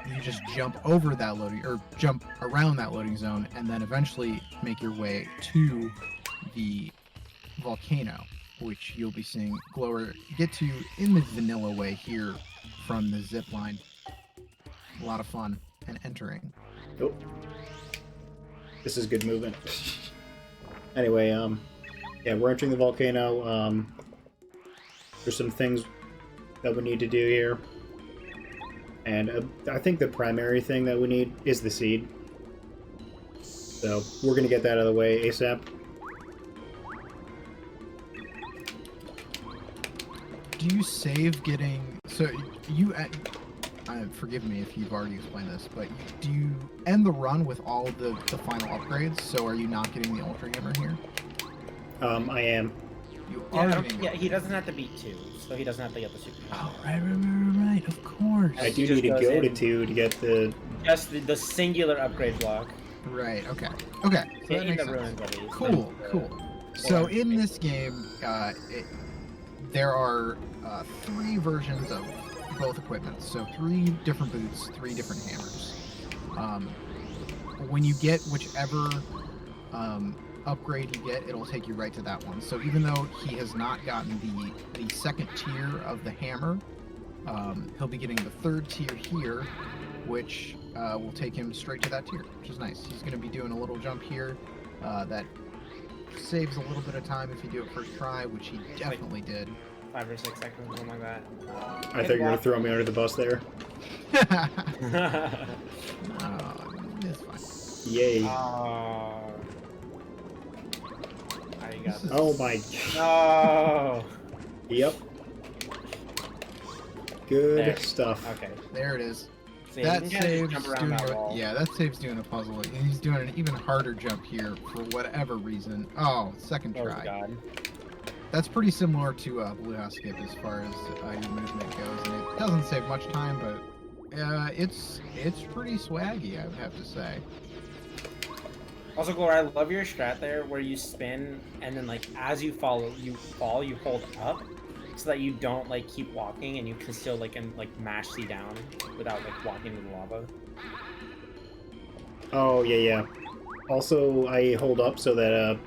you just jump over that loading, or jump around that loading zone, and then eventually make your way to the volcano, which you'll be seeing Glower get to in the vanilla way here from the zip line. A lot of fun and entering. Oh. This is good movement. Anyway, yeah, we're entering the volcano. There's some things that we need to do here. And I think the primary thing that we need is the seed. So we're gonna get that out of the way ASAP. Do you save getting... So you... forgive me if you've already explained this, but do you end the run with all the final upgrades? So are you not getting the Ultra Hammer here? I am. You Yeah, are I don't- getting yeah, he doesn't have to beat 2, so he doesn't have to get the super. Oh, right, of course. I do He just need to goes go to in. 2 to get the... Just the singular upgrade block. Right, okay. Okay, so that In makes the sense. ruins, at least. Cool, Uh, cool. So or- in this game, there are 3 versions of both equipment. So 3 different boots, 3 different hammers. When you get whichever upgrade you get, it'll take you right to that one. So even though he has not gotten the second tier of the hammer, he'll be getting the 3rd tier here, which will take him straight to that tier, which is nice. He's going to be doing a little jump here that saves a little bit of time if you do it first try, which he definitely did. 5 or 6 seconds, something like that. I thought you were gonna throw me under the bus there. No, it's fine. Yay. Oh. I got this. Oh my... No. Yep. Good There. stuff. Okay. There it is. So yeah, That you can kinda just saves jump around doing that a, wall. yeah, that saves doing a puzzle, and he's doing an even harder jump here for whatever reason. Oh, second Oh try. god. That's pretty similar to Blue House Skip as far as your movement goes, and it doesn't save much time, but it's pretty swaggy, I would have to say. Also, Gloria, I love your strat there where you spin and then like as you fall, you hold up so that you don't like keep walking and you can still like mash C down without like walking into the lava. Oh, yeah. Also, I hold up so that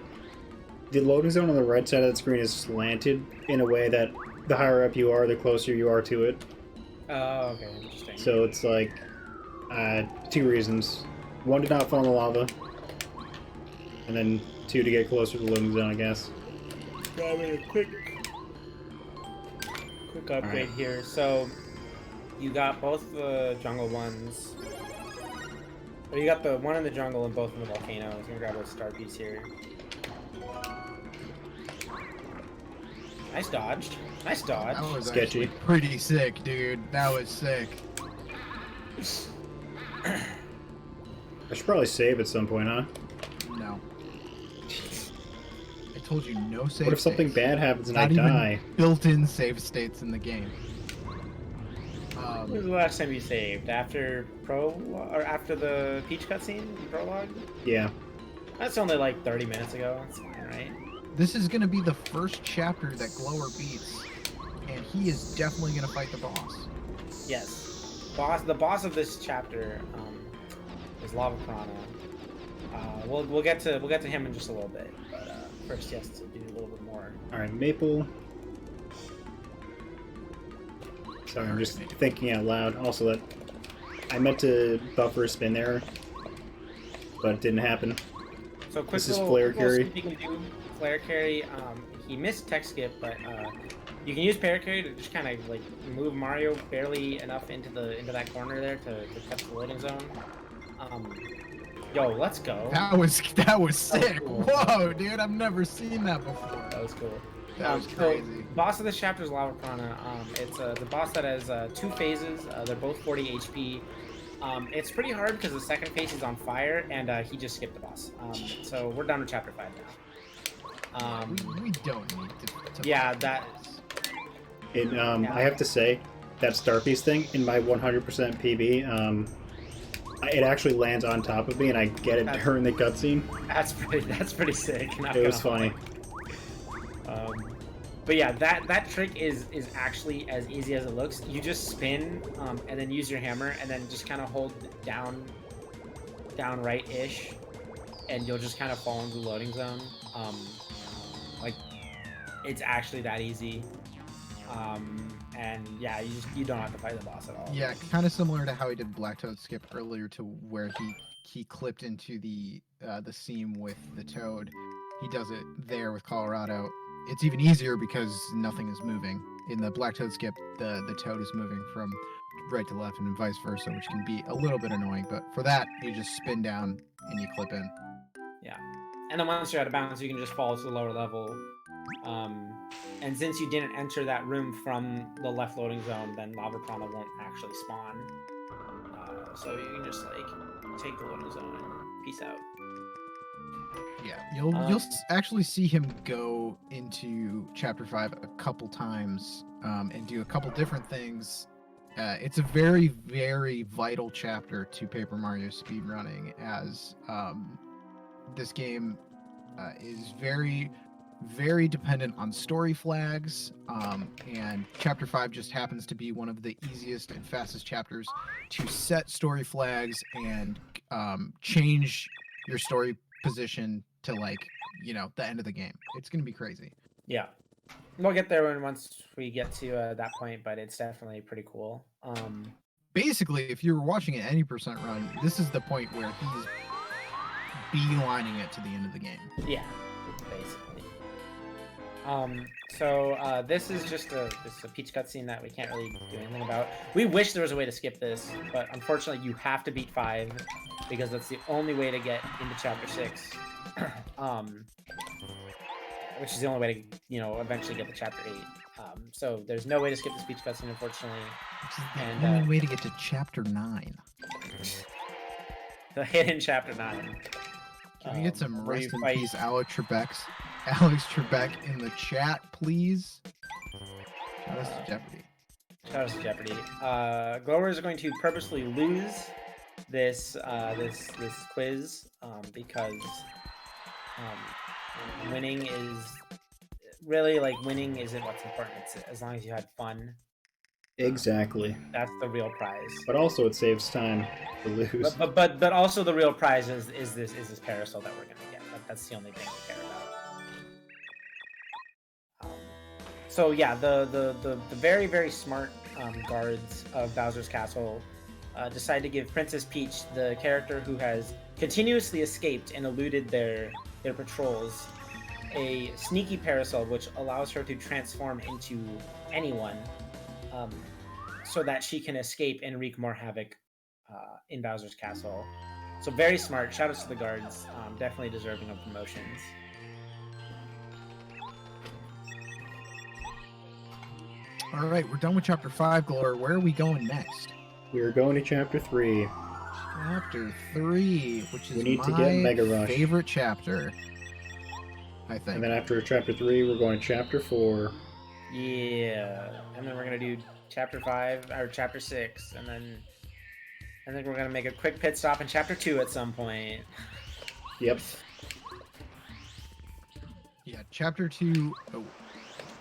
the loading zone on the right side of the screen is slanted in a way that the higher up you are, the closer you are to it. Oh, okay, interesting. So it's like 2 reasons. 1, to not fall in the lava. And then 2, to get closer to the loading zone, I guess. Got a quick upgrade here. So you got both the jungle ones. Or you got the one in the jungle and both in the volcano. I'm gonna grab a star piece here. Nice dodge. Nice dodge. That was Sketchy. actually pretty sick, dude. That was sick. I should probably save at some point, huh? No. I told you no save What if something states. bad happens and I Not even die? built-in save states in the game. When was the last time you saved? After after the Peach cutscene in Prologue? Yeah. That's only like 30 minutes ago. That's fine, right? This is going to be the first chapter that Glower beats, and he is definitely going to fight the boss. Yes. The boss of this chapter is Lava Piranha. We'll get to him in just a little bit, but first he has to do a little bit more. Alright, Maple. Sorry, I'm just thinking out loud. Also, that I meant to buffer a spin there, but it didn't happen. So quick This is little, flare quick little carry. skip you can do. Flare carry. He missed tech skip, but you can use parry carry to just kind of like move Mario barely enough into that corner there to catch the loading zone. Yo, let's go. That was sick. cool. Whoa, dude, I've never seen that before. That was cool. That was crazy. Boss of this chapter is Lava Piranha. It's the boss that has 2 phases. They're both 40 HP. It's pretty hard because the second phase is on fire, and he just skipped the boss. So we're down to chapter 5 now. We don't need to Yeah, fight that- this. And I have to say, that star piece thing in my 100% PB, it actually lands on top of me, and I get it during the cutscene. That's pretty sick. Not It was gonna funny. lie. But yeah, that trick is actually as easy as it looks. You just spin and then use your hammer and then just kind of hold down right-ish, and you'll just kind of fall into the loading zone. Like it's actually that easy. And yeah, you don't have to fight the boss at all. Yeah, kind of similar to how he did Black Toad Skip earlier, to where he clipped into the seam with the Toad. He does it there with Colorado. It's even easier because nothing is moving. In the Black Toad Skip, the Toad is moving from right to left and vice versa, which can be a little bit annoying. But for that, you just spin down and you clip in. And then once you're out of bounds, you can just fall to the lower level. And since you didn't enter that room from the left loading zone, then Lava Piranha won't actually spawn. So you can just like take the loading zone and peace out. Yeah, you'll actually see him go into Chapter 5 a couple times and do a couple different things. It's a very, very vital chapter to Paper Mario speedrunning, as this game is very, very dependent on story flags, and Chapter 5 just happens to be one of the easiest and fastest chapters to set story flags and change your story position to, like, you know, the end of the game. It's gonna be crazy. Yeah, we'll get there once we get to that point, but it's definitely pretty cool. Basically, if you were watching an any percent run, this is the point where he's beelining it to the end of the game. Yeah, basically. So this is just a Peach cutscene that we can't really do anything about. We wish there was a way to skip this, but unfortunately you have to beat 5 because that's the only way to get into Chapter 6. Which is the only way to, you know, eventually get to Chapter 8. So there's no way to skip this Peach cutscene, unfortunately. Which is the only way to get to Chapter 9. The hidden Chapter 9. Can we get some where rest you in fight- peace, Alex Trebek in the chat, please? Shout out to Jeopardy. Shout out to Jeopardy. Glower is going to purposely lose this this quiz because winning is really, like, winning isn't what's important. It's as long as you had fun. Exactly. That's the real prize. But also it saves time to lose. But also the real prize is this parasol that we're gonna get. That's the only thing we care about. So yeah, the very, very smart guards of Bowser's Castle decide to give Princess Peach, the character who has continuously escaped and eluded their patrols, a sneaky parasol which allows her to transform into anyone, so that she can escape and wreak more havoc in Bowser's Castle. So very smart. Shout outs to the guards. Definitely deserving of promotions. All right, we're done with Chapter 5, Glower. Where are we going next? We are going to Chapter 3. Chapter 3, which is We need my to get Mega Rush. favorite chapter, I think. And then after Chapter 3, we're going to Chapter 4. Yeah, and then we're gonna do Chapter 5 or Chapter 6, and then we're gonna make a quick pit stop in Chapter 2 at some point. Yep. Yeah, Chapter 2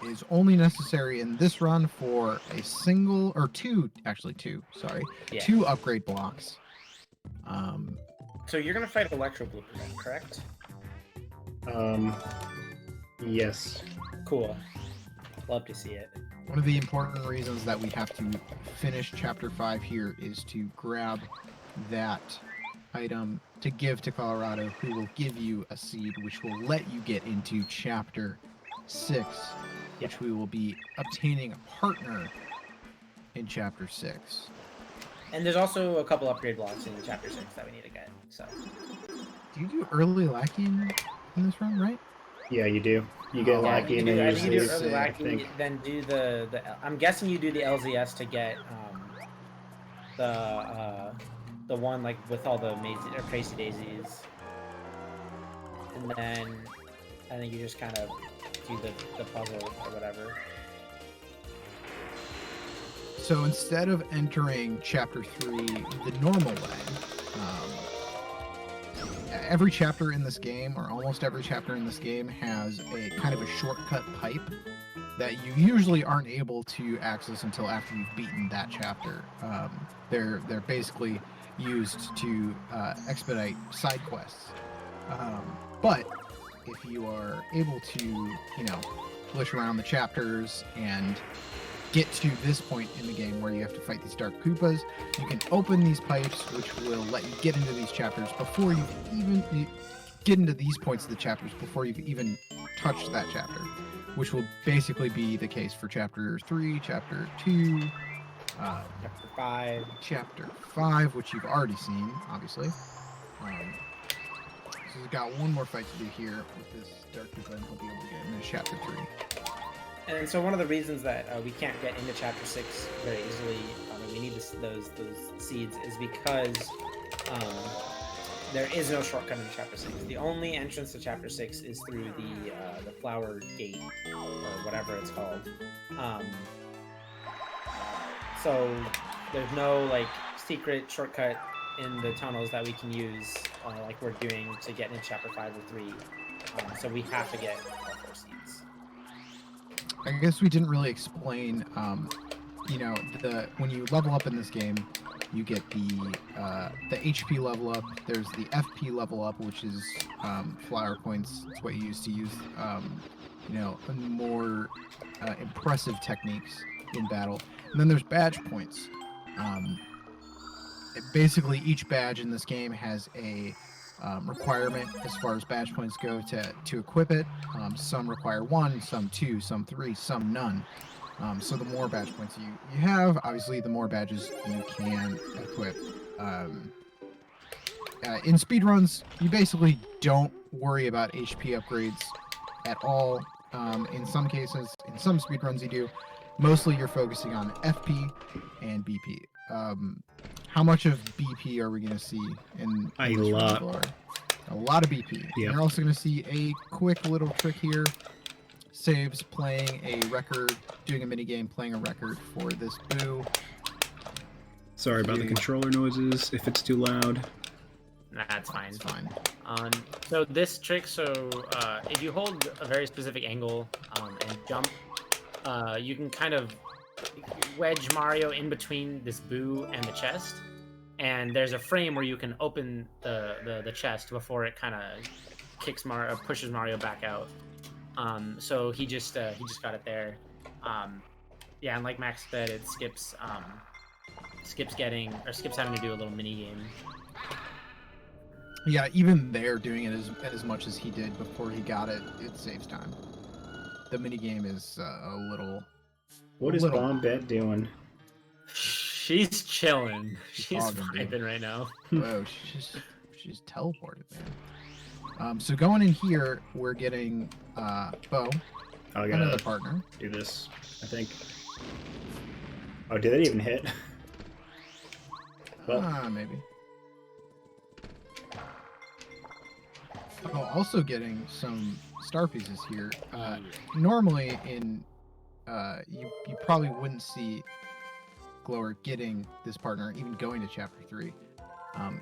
is only necessary in this run for a single, or two, Yeah. 2 upgrade blocks. So you're gonna fight Electro Blooper then, correct? Yes. Cool. Love to see it. One of the important reasons that we have to finish Chapter 5 here is to grab that item to give to Colorado, who will give you a seed, which will let you get into Chapter 6, which we will be obtaining a partner in Chapter 6. And there's also a couple upgrade blocks in Chapter 6 that we need to get. So Do you do early lacking in this run, right? Yeah, you do. You get Yeah, lucky you and do, then I you think you do lose. early I lacking, think. then do the I'm guessing you do the LZS to get the one like with all the crazy daisies, and then I think you just kind of do the puzzle or whatever. So instead of entering Chapter 3 the normal way, every chapter in this game, or almost every chapter in this game, has a kind of a shortcut pipe that you usually aren't able to access until after you've beaten that chapter. They're basically used to expedite side quests. But if you are able to, you know, glitch around the chapters and get to this point in the game where you have to fight these Dark Koopas, you can open these pipes, which will let you get into these chapters before you even get into these points of the chapters before you've even touched that chapter, which will basically be the case for Chapter 3, Chapter 2, Chapter 5. Chapter 5, which you've already seen, obviously. So we've got one more fight to do here with this Dark Goomba, and he'll be able to get into Chapter 3. And so one of the reasons that we can't get into Chapter 6 very easily, and we need those seeds, is because there is no shortcut into Chapter 6. The only entrance to Chapter 6 is through the Flower Gate, or whatever it's called. So there's no like secret shortcut in the tunnels that we can use, like we're doing to get into Chapter 5 or 3. So we have to get all 4 seeds. I guess we didn't really explain, when you level up in this game, you get the HP level up. There's the FP level up, which is flower points. It's what you use to use, more impressive techniques in battle. And then there's badge points. Basically, each badge in this game has a requirement as far as badge points go to equip it. Some require 1, some 2, some 3, some none. So the more badge points you have, obviously, the more badges you can equip. In speedruns, you basically don't worry about HP upgrades at all. In some cases, in some speedruns you do. Mostly you're focusing on FP and BP. How much of BP are we going to see in A this lot. run? A lot of BP. Yep. You're also going to see a quick little trick here. Saves playing a record, doing a mini game, playing a record for this boo. Sorry about the controller noises, if it's too loud. That's fine. It's fine. So this trick, if you hold a very specific angle and jump, you can kind of wedge Mario in between this boo and the chest, and there's a frame where you can open the chest before it kind of pushes Mario back out. So he just got it there. Yeah, and like Max said, it skips having to do a little mini game. Yeah, even there, doing it as much as he did before he got it, it saves time. The minigame is a little... What is Bombette doing? She's chilling. She's hogging, dude. vibing right now. Whoa, she's teleported, man. So going in here, we're getting Bo, I another gotta partner. do this, I think. Oh, did that even hit? Well, Maybe. Oh, also getting some star pieces here. Normally in you probably wouldn't see Glower getting this partner, even going to Chapter 3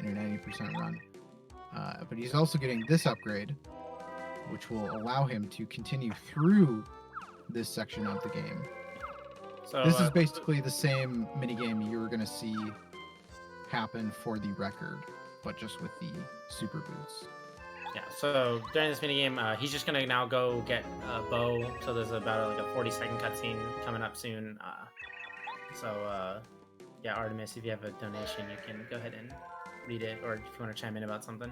in an 80% run. But he's also getting this upgrade, which will allow him to continue through this section of the game. So This is basically the same minigame you were going to see happen for the record, but just with the super boots. Yeah, so during this minigame, he's just gonna now go get Bo. So there's about like a 40-second cutscene coming up soon. Yeah, Artemis, if you have a donation, you can go ahead and read it, or if you want to chime in about something.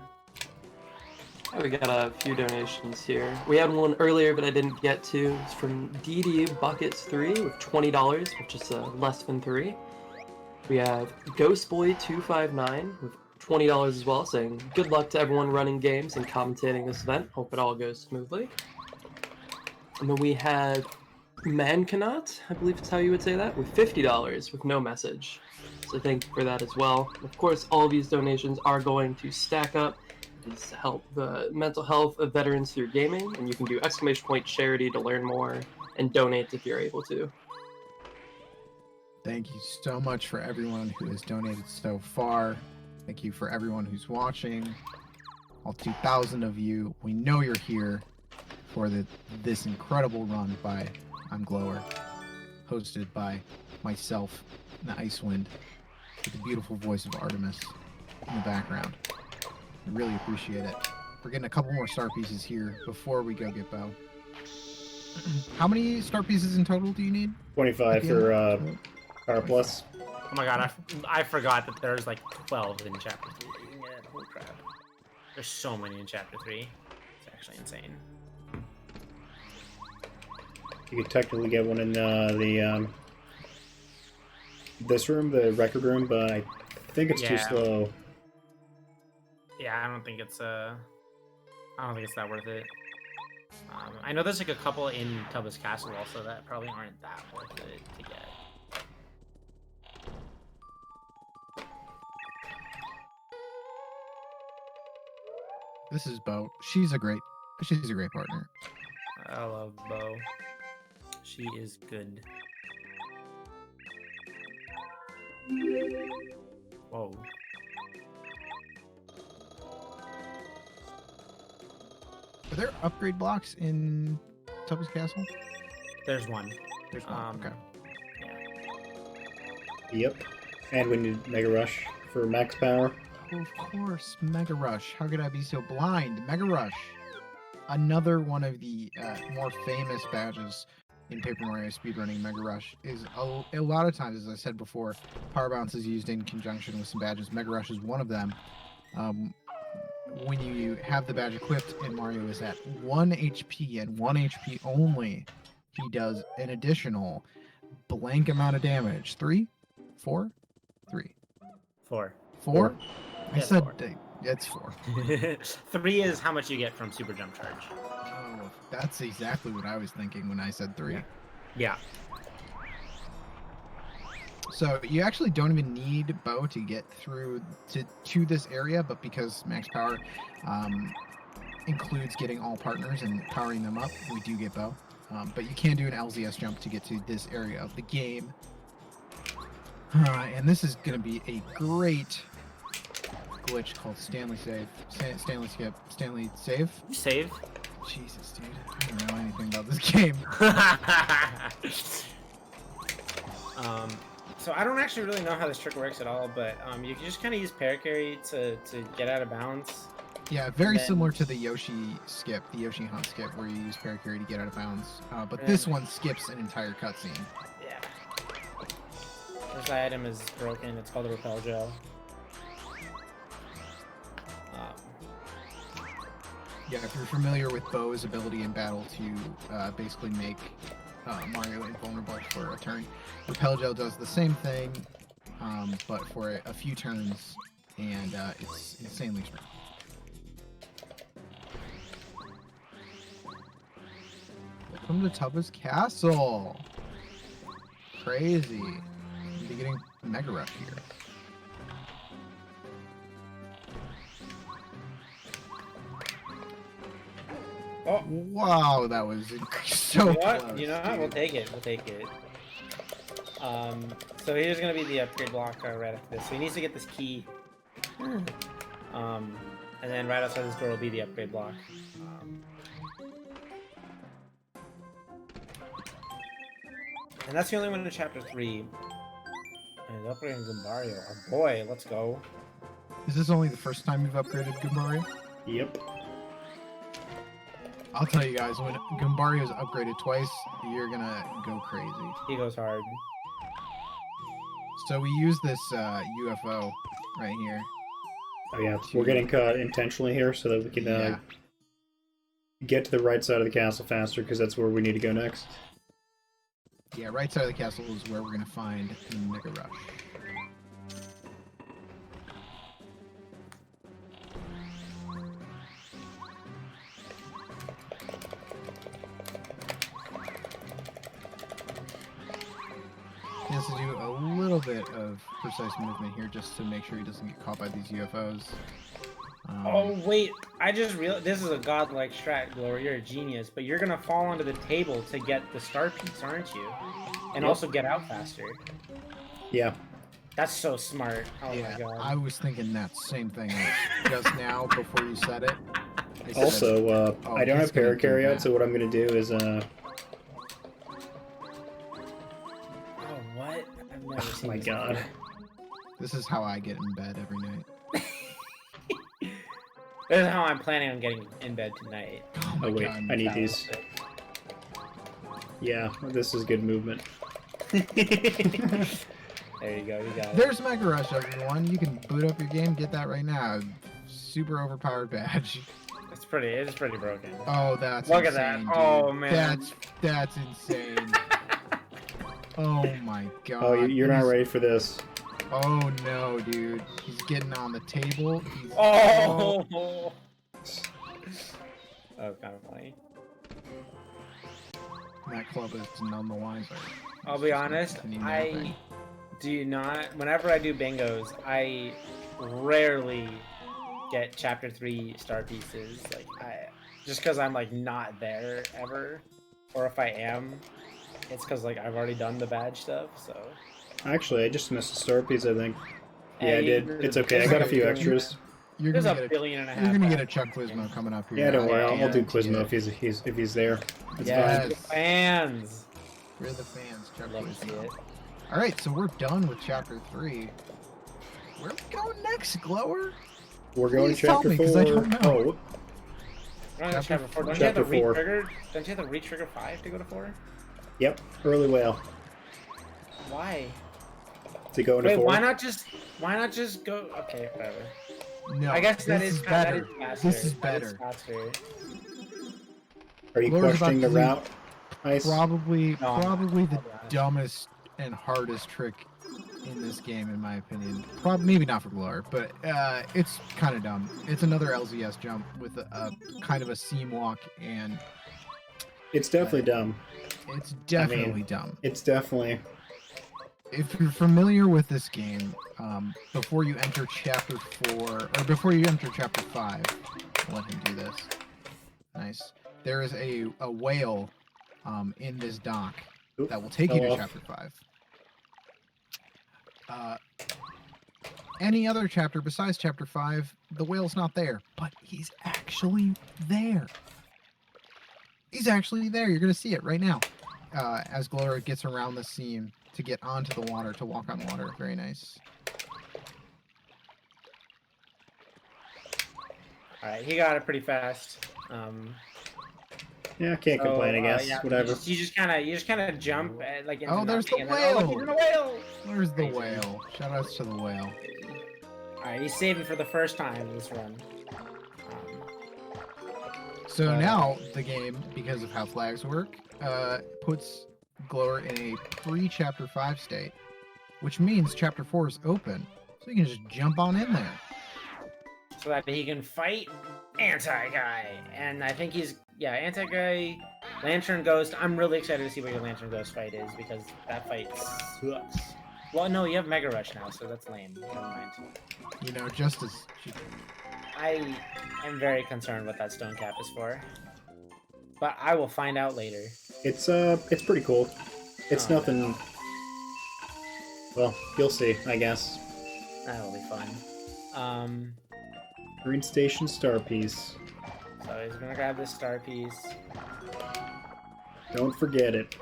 We got a few donations here. We had one earlier, but I didn't get to. It's from DD Buckets 3 with $20, which is less than 3. We have Ghostboy259 with $20 as well, saying good luck to everyone running games and commentating this event. Hope it all goes smoothly. And then we have Mankanot, I believe it's how you would say that, with $50 with no message. So thank you for that as well. Of course, all of these donations are going to stack up. It's to help the mental health of veterans through gaming, and you can do ! charity to learn more and donate if you're able to. Thank you so much for everyone who has donated so far. Thank you for everyone who's watching. All 2,000 of you. We know you're here for this incredible run by Imglower, hosted by myself and the Icewind, with the beautiful voice of Artemis in the background. I really appreciate it. We're getting a couple more star pieces here before we go get Bo. How many star pieces in total do you need? 25 for Power Plus. Oh my god, I forgot that there's like 12 in Chapter 3 that you can get. Holy crap. There's so many in Chapter 3. It's actually insane. You could technically get one in this room, the record room, but I think it's too slow. Yeah, I don't think it's I don't think it's that worth it. I know there's like a couple in Tubba's Castle also that probably aren't that worth it to get. This is Bo. She's a great partner. I love Bo. She is good. Whoa. Are there upgrade blocks in Tubba's Castle? There's one. There's one. Okay. Yep. And we need Mega Rush for max power. Oh, of course, Mega Rush. How could I be so blind? Mega Rush. Another one of the more famous badges in Paper Mario speedrunning. Mega Rush is a lot of times, as I said before, Power Bounce is used in conjunction with some badges. Mega Rush is one of them. When you have the badge equipped and Mario is at 1 HP and 1 HP only, he does an additional blank amount of damage. 3? 4? 3. 4. 4? I said 4. It's 4. 3 is how much you get from Super Jump Charge. Oh, that's exactly what I was thinking when I said 3. Yeah. So you actually don't even need Bo to get through to this area, but because Max Power includes getting all partners and powering them up, we do get Bo. But you can do an LZS jump to get to this area of the game. And this is going to be a great glitch called Stanley Save. Stanley Skip. Stanley Save? Save? Jesus, dude. I don't know anything about this game. So I don't actually really know how this trick works at all, but you can just kind of use Paracarry to get out of bounds. Yeah, very similar to the Yoshi skip, the Yoshi Hunt skip, where you use Paracarry to get out of bounds. But this one skips an entire cutscene. Yeah. This item is broken. It's called a Repel Gel. Yeah, if you're familiar with Bo's ability in battle to basically make Mario invulnerable for a turn, Repel Gel does the same thing, but for a few turns, and it's insanely strong. Welcome to Tubba's Castle. Crazy. I'm getting Mega Rush here. Oh, wow, that was so close. You know what? We'll take it. We'll take it. So here's gonna be the upgrade block right after this. So he needs to get this key. And then right outside this door will be the upgrade block. And that's the only one in Chapter 3. And upgrading Goombario. Oh boy, let's go. Is this only the first time you've upgraded Goombario? Yep. I'll tell you guys, when Goombario's upgraded twice, you're gonna go crazy. He goes hard. So we use this UFO right here. Oh yeah, we're getting caught intentionally here so that we can get to the right side of the castle faster, because that's where we need to go next. Yeah, right side of the castle is where we're gonna find Mega Rush. He has to do a little bit of precise movement here just to make sure he doesn't get caught by these UFOs. Oh wait, I just realized this is a godlike strat, Glower. You're a genius, but you're gonna fall onto the table to get the star piece, aren't you? And also get out faster. Yeah. That's so smart. Oh my god. I was thinking that same thing just now before you said it. Also, I don't have Paracarry out, so what I'm gonna do is What? I've never oh seen my this god. before. This is how I get in bed every night. This is how I'm planning on getting in bed tonight. Oh wait, God, I need these. Yeah, this is good movement. There you go, you got it. There's Mega Rush, everyone. You can boot up your game, get that right now. Super overpowered badge. It's pretty broken. Oh, that's Look insane, at that. dude. Oh man. That's insane. Oh my god. Oh, you're not ready for this. Oh no, dude. He's getting on the table. Oh! Oh, kind of funny. That club is none the wiser. I'll It's be just gonna honest, continue I napping. do not. Whenever I do bingos, I rarely get chapter 3 star pieces. Like just because I'm like not there ever, or if I am, it's because like I've already done the badge stuff. So Actually, I just missed a star piece, I think. Yeah, I Hey, did. It's okay. I there's got a like few billion- extras. You're There's gonna a get billion and a half. You're gonna get a badges Chuck in this Quizmo game. coming up here. Yeah, don't worry. Yeah, I'll do guarantee Quizmo it. if he's there. It's Yes. fine. The fans. We're the fans, Chuck Love to see Quizmo. it. All right, so we're done with chapter 3. Where are we going next, Glower? We're going Please to tell chapter me, 4. 'cause I don't know. Oh, We're on Chapter chapter 4. Don't Chapter you have to 4. re-trigger? Don't you have to re-trigger 5 to go to 4? yep. Early whale Why? to go into Wait, 4. why not just go? Okay, whatever. No, I guess that this is better. faster. This is That better. faster. Are you Glower's questioning the about to do route? Ice? Probably No, I'm not. probably the I'll be honest. dumbest and hardest trick in this game, in my opinion. Maybe not for Glower, but it's kind of dumb. It's another LZS jump with a kind of a seam walk, and It's definitely dumb. it's definitely dumb. It's definitely. If you're familiar with this game, before you enter chapter 4, or before you enter chapter 5, I'll let him do this. Nice. There is a whale in this dock Oop, that will take you fell to off. chapter 5. Any other chapter besides chapter 5, the whale's not there, but he's actually there. He's actually there. You're going to see it right now. As Glower gets around the seam to get onto the water, to walk on water. Very nice. Alright, he got it pretty fast. Yeah, I can't complain. I guess. Yeah, Whatever. You just kind of jump like into Oh, there's the nothing, and then, oh, look, whale! he's in a whale! Where's the Crazy. whale? Shoutouts to the whale. Alright, he's saving for the first time this run. So now the game, because of how flags work, puts Glower in a pre-chapter 5 state, which means chapter 4 is open, so you can just jump on in there. So that he can fight Anti-Guy. And I think he's, yeah, Anti-Guy, Lantern Ghost. I'm really excited to see what your Lantern Ghost fight is, because that fight sucks. Well, no, you have Mega Rush now, so that's lame. Never mind. You know, just as... I am very concerned what that stone cap is for. But I will find out later. It's pretty cool. It's Oh, nothing. no. Well, you'll see. I guess. That'll be fun. Green Station Star Piece. So he's gonna grab this star piece. Don't forget it.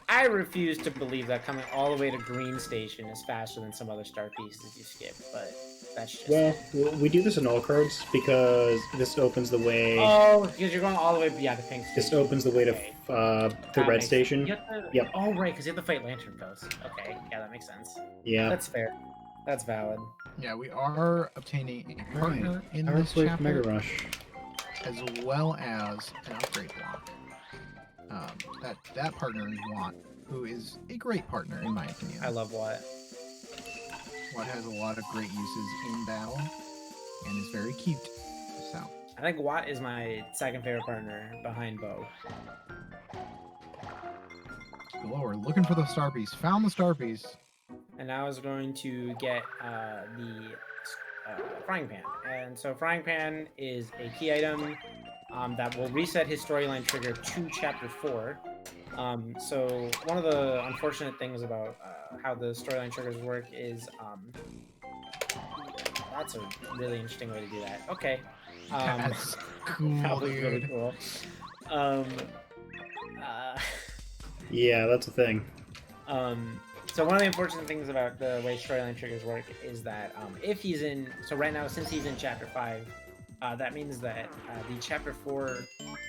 I refuse to believe that coming all the way to Green Station is faster than some other star pieces you skip, but that's just... Well, we do this in all cards because this opens the way. Oh, because you're going all the way, yeah, to Pink Station. This opens the way to Okay. the That Red makes- Station. you have to- Yep. Oh, right, because you have to fight Lantern Ghost. Okay, yeah, that makes sense. Yeah. That's fair. That's valid. Yeah, we are obtaining a partner in Power this Flake chapter, Mega Rush. as well as an upgrade block. That partner is Watt, who is a great partner in my opinion. I love Watt. Watt has a lot of great uses in battle, and is very cute. So, I think Watt is my second favorite partner behind Bo. Glower, looking for the star piece. Found the star piece. And now I was going to get the frying pan. And so frying pan is a key item that will reset his storyline trigger to chapter 4. So one of the unfortunate things about how the storyline triggers work is that's a really interesting way to do that. Okay. That's cool, That was really dude. cool. Yeah, that's a thing. So one of the unfortunate things about the way storyline triggers work is that if he's in, so right now since he's in chapter 5, that means that the chapter 4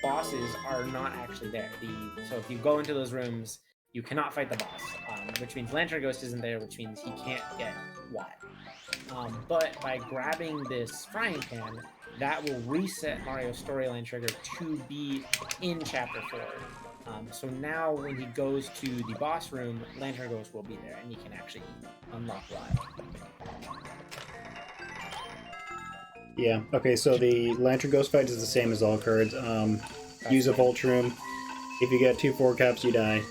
bosses are not actually there. So if you go into those rooms, you cannot fight the boss, which means Lantern Ghost isn't there, which means he can't get Watt. But by grabbing this frying pan, that will reset Mario's storyline trigger to be in chapter 4. So now when he goes to the boss room, Lantern Ghost will be there, and he can actually unlock Watt. Yeah. Okay, so the Lantern Ghost fight is the same as all cards. Use a Volt Shroom. If you get 2 4 caps, you die.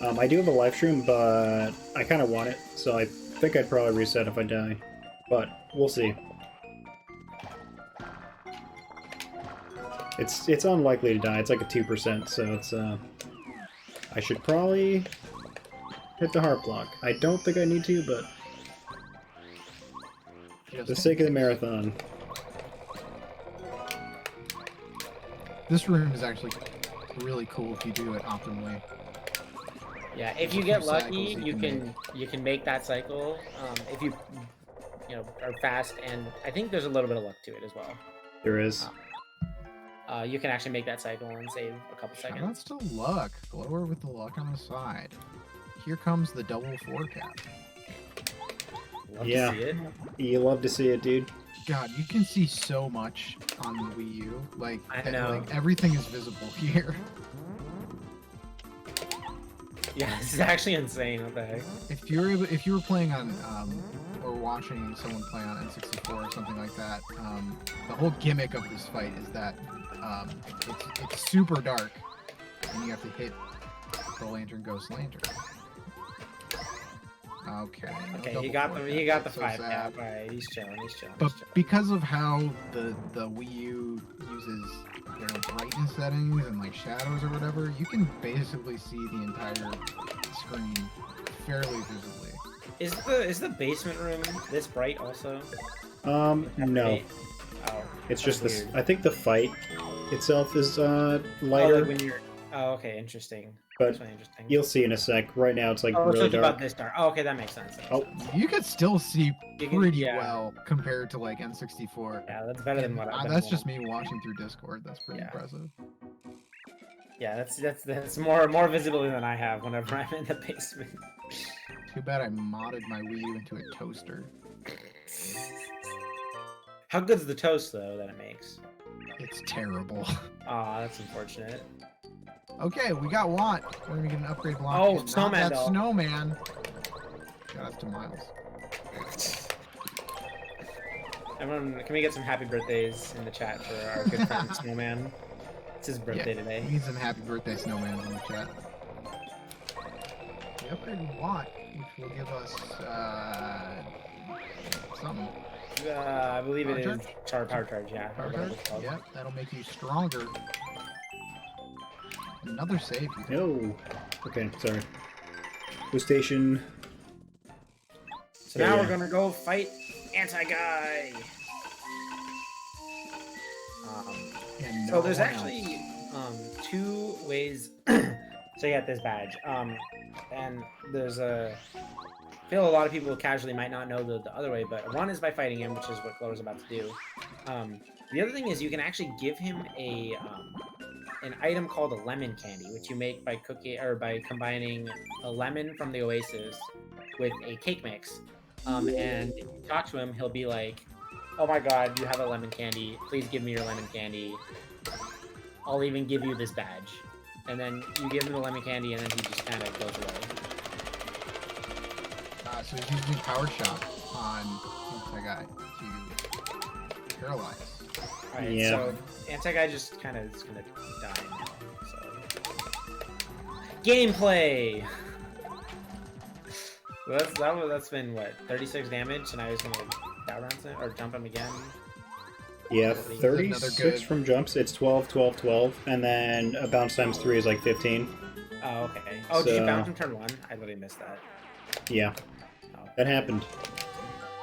I do have a Life Shroom, but I kind of want it, so I think I'd probably reset if I die. But we'll see. It's unlikely to die. It's like a 2%, so it's I should probably hit the heart block. I don't think I need to, but for the sake of the marathon. This room is actually really cool if you do it optimally. Yeah, if you get lucky, Cycles you can make that cycle. If you are fast, and I think there's a little bit of luck to it as well. There is. You can actually make that cycle and save a couple seconds. That's still luck. Glower with the luck on the side. Here comes the double 4 cap. Love Yeah. to see it. You love to see it, dude. God, you can see so much on the Wii U. Like, I know. like everything is visible here. Yeah, this is actually insane. What the heck? If you were playing on or watching someone play on N64 or something like that, the whole gimmick of this fight is that it's super dark, and you have to hit the Lantern Ghost Lantern. Okay. no Okay, double he got 4 the cap. he got the That's so 5 sad. cap. All right, he's chilling. He's chilling. But He's chilling. because of how the Wii U uses brightness settings and like shadows or whatever, you can basically see the entire screen fairly visibly. Is the basement room this bright also? No. Wait. Oh, It's that's just this. weird. I think the fight itself is Oh, lighter, like when you're. Oh, okay, interesting. but That's really interesting. you'll see in a sec. Right now, it's like Oh, we're really talking about dark. this dark. Oh, okay, that makes sense. Oh, You could still see You can- pretty yeah. well compared to like N64. Yeah, that's better than what I've That's just me watching through Discord. That's pretty Yeah. impressive. Yeah, that's more visibility than I have whenever I'm in the basement. Too bad I modded my Wii U into a toaster. How good's the toast though that it makes? It's terrible. Aw, that's unfortunate. Okay, we got Want. We're gonna get an upgrade block. Oh, and not Snowman that doll. snowman. Shout out to Miles. Everyone, can we get some happy birthdays in the chat for our good friend Snowman? It's his birthday We today. need some happy birthday snowmans in the chat. We upgraded Want, which will give us something. I believe it Power is power charge, yeah. or Power whatever charge? it's called. Yep, that'll make you stronger. Another save. You think? no. Okay, sorry. Blue station. So now Yeah. we're gonna go fight Anti-Guy. And So there's no one actually 2 ways to get this badge. And there's I feel a lot of people casually might not know the other way, but one is by fighting him, which is what Glower's about to do. The other thing is you can actually give him an item called a lemon candy, which you make by combining a lemon from the Oasis with a cake mix. And if you talk to him, he'll be like, "Oh my God, you have a lemon candy! Please give me your lemon candy. I'll even give you this badge." And then you give him the lemon candy, and then he just kind of goes away. So he's using Power Shot on Anti-Guy to paralyze. All right, Yeah. so Anti-Guy just kind of is gonna die now. So gameplay. So that's been what 36 damage, and I was gonna down round him or jump him again. Yeah, Another 36 good- from jumps. It's 12, 12, 12, and then a bounce times 3 is like 15. Oh, okay. Oh, did you So- bounce him turn 1? I literally missed that. Yeah, Oh, that happened.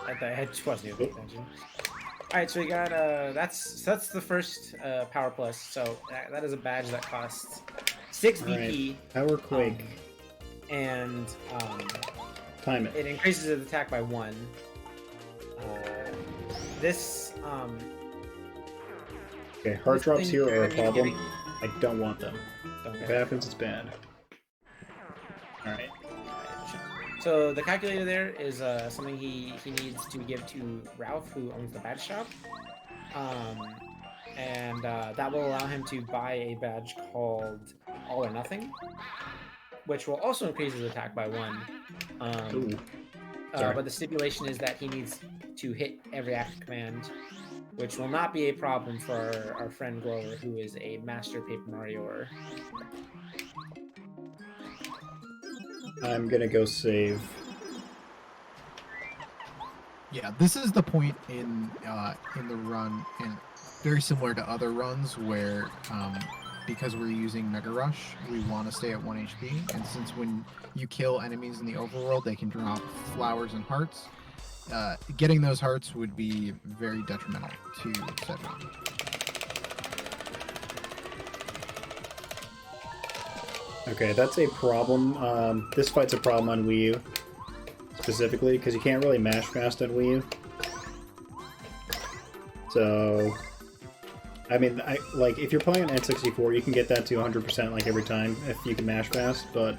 I just wasn't even paying attention. All right, so we got that's the first power plus. So that is a badge that costs 6 BP, Power Quake. and Time it. it increases his attack by 1. This Okay, heart this drops thing here are a kinda problem. giving- I don't want them. Okay. If it happens, it's bad. Alright. So the calculator there is something he needs to give to Ralph, who owns the badge shop, and that will allow him to buy a badge called All or Nothing, which will also increase his attack by 1. Ooh. Sorry. But the stipulation is that he needs to hit every active command which will not be a problem for our friend Glower, who is a master Paper Mario. I'm gonna go save. Yeah, this is the point in the run, and very similar to other runs where because we're using Mega Rush, we want to stay at 1 HP, and since when you kill enemies in the overworld, they can drop flowers and hearts. Getting those hearts would be very detrimental to said run. Okay, that's a problem. This fight's a problem on Wii U, specifically, because you can't really mash fast on Wii U. So, I mean, like, if you're playing on N64, you can get that to 100% like every time if you can mash fast, but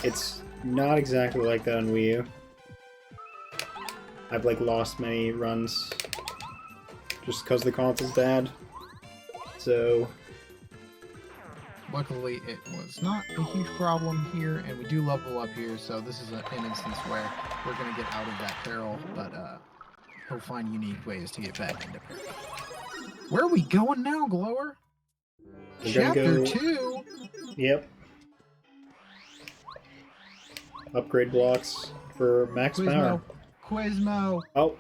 it's not exactly like that on Wii U. I've, like, lost many runs just because the console's bad. So... Luckily, it was not a huge problem here, and we do level up here, so this is an instance where we're going to get out of that peril, but we'll find unique ways to get back into peril. Where are we going now, Glower? We're Chapter gonna go... 2? Yep. Upgrade blocks for max power. Quizmo! Oh.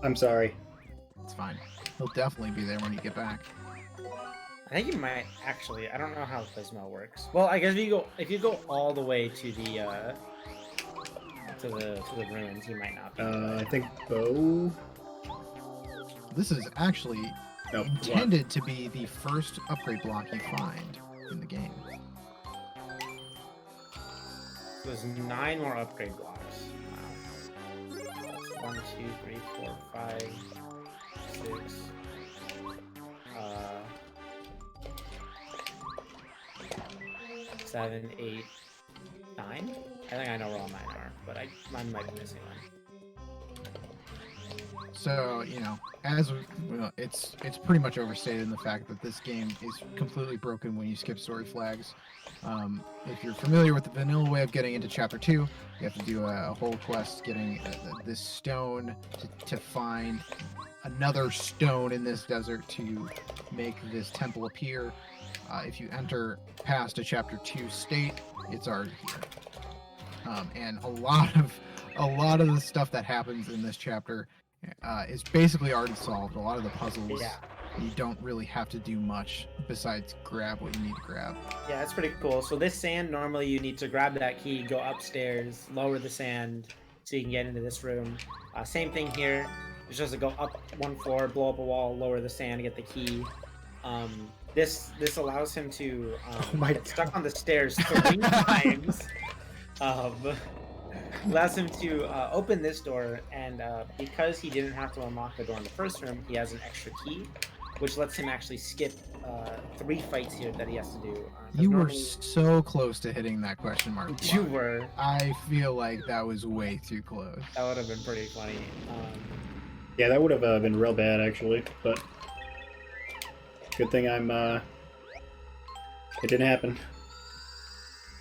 I'm sorry. It's fine. He'll definitely be there when you get back. I think you might actually. I don't know how Quizmo works. Well, I guess if you go all the way to the ruins, you might not be. I think Bo. This is actually Nope. intended to be the first upgrade block you find in the game. There's 9 more upgrade blocks. Wow. That's 1, 2, 3, 4, 5, 6. 7, 8, 9. I think I know where all 9 are, but mine might be missing one. So, you know, it's pretty much overstated in the fact that this game is completely broken when you skip story flags. If you're familiar with the vanilla way of getting into Chapter 2, you have to do a whole quest getting this stone to find another stone in this desert to make this temple appear. If you enter past a Chapter 2 state, it's already here. And a lot of the stuff that happens in this chapter is basically already solved. A lot of the puzzles, you don't really have to do much besides grab what you need to grab. Yeah, that's pretty cool. So this sand, normally you need to grab that key, go upstairs, lower the sand, so you can get into this room. Same thing here. It's just to go up 1 floor, blow up a wall, lower the sand, get the key. This allows him to get stuck on the stairs 3 times. Allows him to open this door, and because he didn't have to unlock the door in the first room, he has an extra key, which lets him actually skip 3 fights here that he has to do. You were so close to hitting that question mark. You were. I feel like that was way too close. That would have been pretty funny. Yeah, that would have been real bad, actually, but good thing it didn't happen.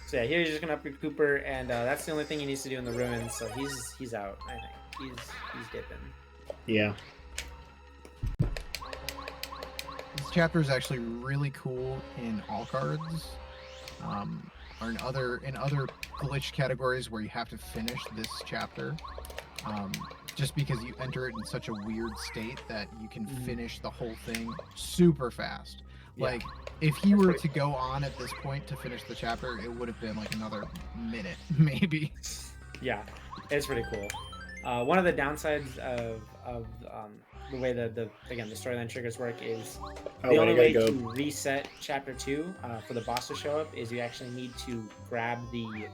So yeah, here he's just gonna upgrade Cooper, and that's the only thing he needs to do in the ruins. So he's out. I think he's dipping. Yeah. This chapter is actually really cool in all cards, or in other glitch categories where you have to finish this chapter. Just because you enter it in such a weird state that you can finish the whole thing super fast. Yeah. Like, if he were to go on at this point to finish the chapter, it would have been like another minute, maybe. Yeah, it's pretty cool. One of the downsides of the way the storyline triggers work is the only way to reset Chapter 2 for the boss to show up is you actually need to grab the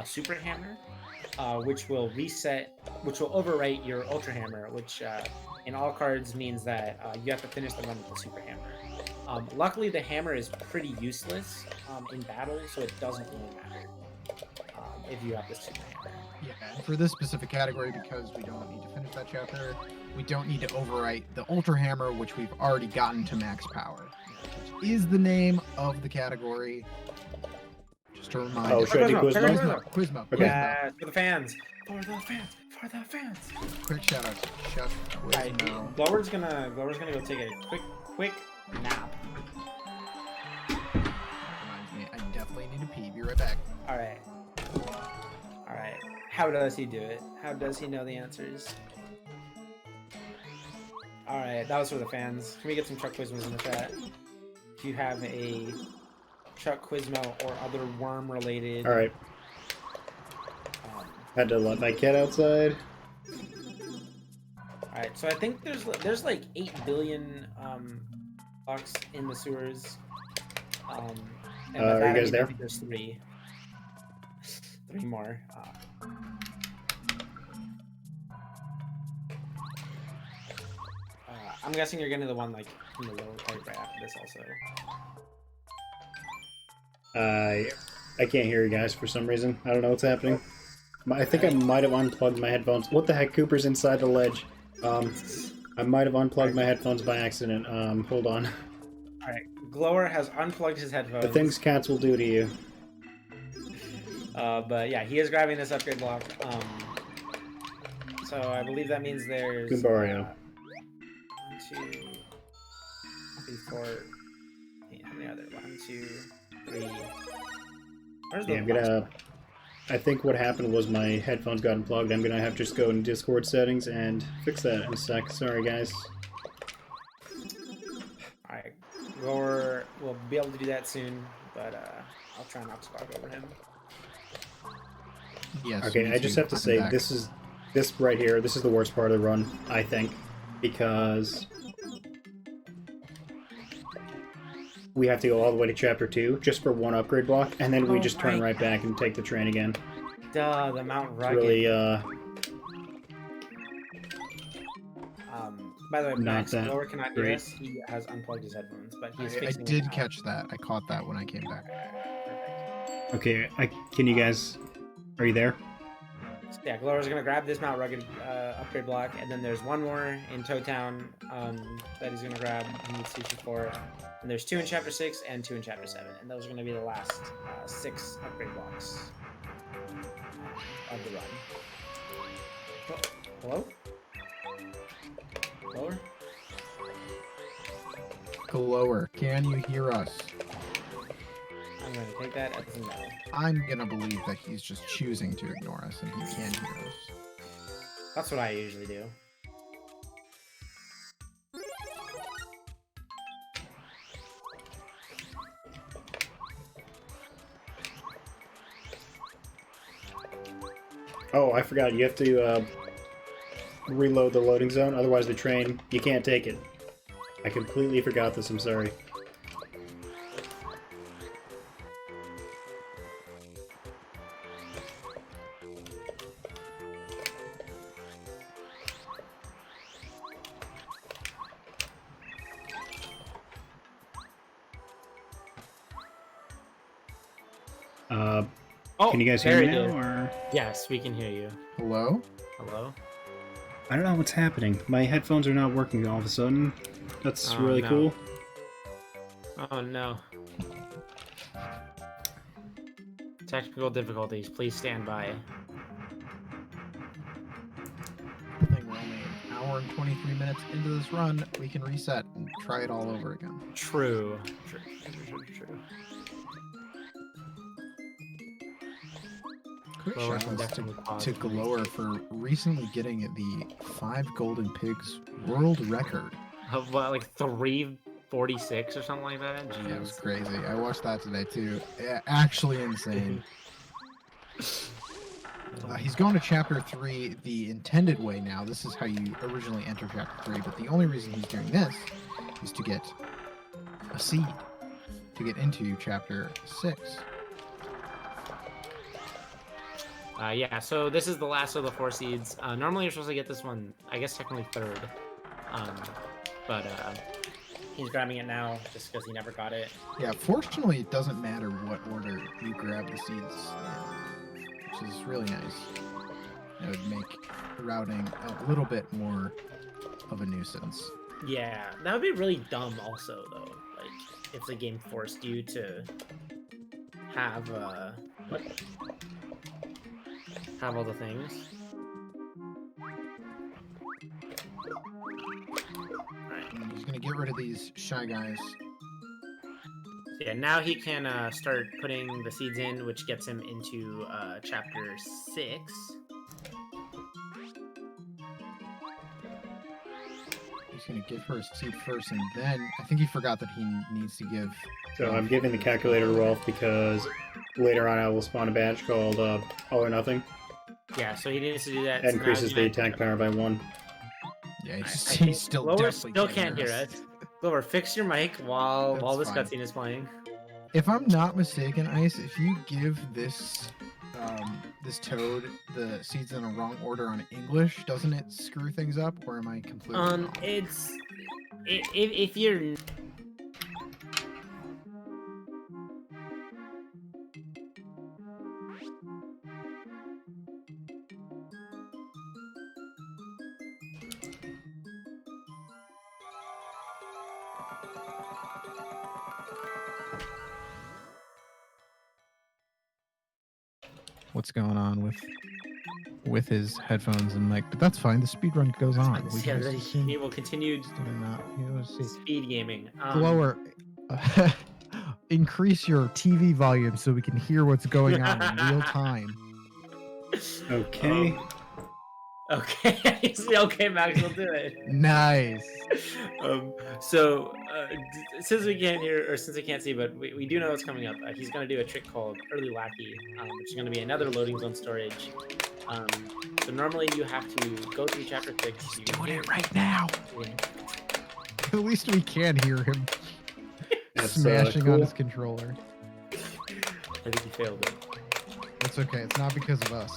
Super Hammer, which will overwrite your Ultra Hammer, which in all cards means that you have to finish the run with the Super Hammer. Luckily, the hammer is pretty useless in battle, so it doesn't really matter if you have the Super Hammer. Yeah, and for this specific category, because we don't need to finish that chapter, we don't need to overwrite the Ultra Hammer, which we've already gotten to max power, which is the name of the category. Just to remind should I do Quizmo? Quizmo. Okay. Yeah, for the fans. For the fans. For are the fans? Quick shout out to Chuck Alright, Quizmo. Glower's gonna go take a quick nap. Reminds me, I definitely need to pee. Be right back. Alright. Alright. How does he do it? How does he know the answers? Alright, that was for the fans. Can we get some Chuck Quizmos in the chat? If you have a Chuck Quizmo or other worm related. All right. Had to let my cat outside. Alright, so I think there's like 8 billion blocks in the sewers. And Are by you that, guys I there? think there's 3 more. I'm guessing you're getting the one like in the lower part right after this also. I can't hear you guys for some reason. I don't know what's happening. I think I might have unplugged my headphones. What the heck? Cooper's inside the ledge. I might have unplugged my headphones by accident. Hold on. Alright, Glower has unplugged his headphones. The things cats will do to you. But yeah, he is grabbing this upgrade block. So I believe that means there's... Goombario. 1, 2, 3, 4... How many are there? 1, 2, 3... Where's the Yeah, I'm gonna... I think what happened was my headphones got unplugged. I'm gonna have to just go in Discord settings and fix that in a sec. Sorry, guys. Alright, Glower will be able to do that soon, but I'll try not to talk over him. Yes. Okay, I just have to say, this right here, this is the worst part of the run, I think, because we have to go all the way to Chapter 2 just for one upgrade block, and then we just turn right back and take the train again. Duh, the Mount Rugged. Really, by the way, not Max, that Glower cannot hear great. us. He has unplugged his headphones, but he's I fixing it did now. catch that. I caught that when I came back. Perfect. okay, can you guys, are you there? So yeah, Glower's gonna grab this Mount Rugged upgrade block, and then there's one more in Toad Town that he's gonna grab. He needs sushi for, and there's 2 in Chapter 6 and 2 in Chapter 7, and those are gonna be the last 6 upgrade blocks of the run. Oh, hello? Glower? Glower, can you hear us? I'm gonna take that as a no. I'm gonna believe that he's just choosing to ignore us and he can hear us. That's what I usually do. Oh, I forgot, you have to, reload the loading zone, otherwise the train, you can't take it. I completely forgot this, I'm sorry. Can you guys hear me now, or...? Yes, we can hear you. Hello? Hello? I don't know what's happening. My headphones are not working all of a sudden. That's Oh, really no. cool. Oh no. Technical difficulties. Please stand by. I think we're only an hour and 23 minutes into this run. We can reset and try it all over again. True. Quick Glower shout can outs definitely pause. to Glower for recently getting the 5 Golden Pigs world record. What, like 346 or something like that? Jeez. Yeah, it was crazy. I watched that today too. Yeah, actually insane. He's going to Chapter 3 the intended way now. This is how you originally enter Chapter 3, but the only reason he's doing this is to get a seed to get into Chapter 6. Yeah, so this is the last of the 4 seeds. Normally you're supposed to get this one, I guess technically 3rd. But he's grabbing it now just because he never got it. Yeah, fortunately, it doesn't matter what order you grab the seeds in, which is really nice. It would make routing a little bit more of a nuisance. Yeah, that would be really dumb also, though. Like, if the game forced you to have, have all the things. get rid of these shy guys. So yeah, now he can start putting the seeds in, which gets him into chapter 6. He's gonna give her a seed first, and then I think he forgot that he needs to give. So I'm giving the calculator to Rolf because later on I will spawn a badge called All or Nothing. Yeah, so he needs to do that. That So now increases he's the gonna- attack power by 1. Yeah, I he's think still Glower definitely still can't hear us. Glower, fix your mic while this That's cutscene is playing. If I'm not mistaken, Ice, if you give this this toad the seeds in a wrong order on English, doesn't it screw things up, or am I completely wrong? It's if you're What's going on with his headphones and mic? But that's fine. The speed run goes on. We yeah, can just assume he will continue he's doing that. You know, see. speed gaming. Glower, increase your TV volume so we can hear what's going on in real time. Okay. Okay, okay, Max, we'll do it. Nice. So since we can't hear, or since I can't see, but we do know what's coming up. He's going to do a trick called Early Lackey, which is going to be another loading zone storage. So normally you have to go through chapter 6. He's doing it right now. Yeah. At least we can hear him That's, smashing cool. on his controller. I think he failed it. It's okay. It's not because of us.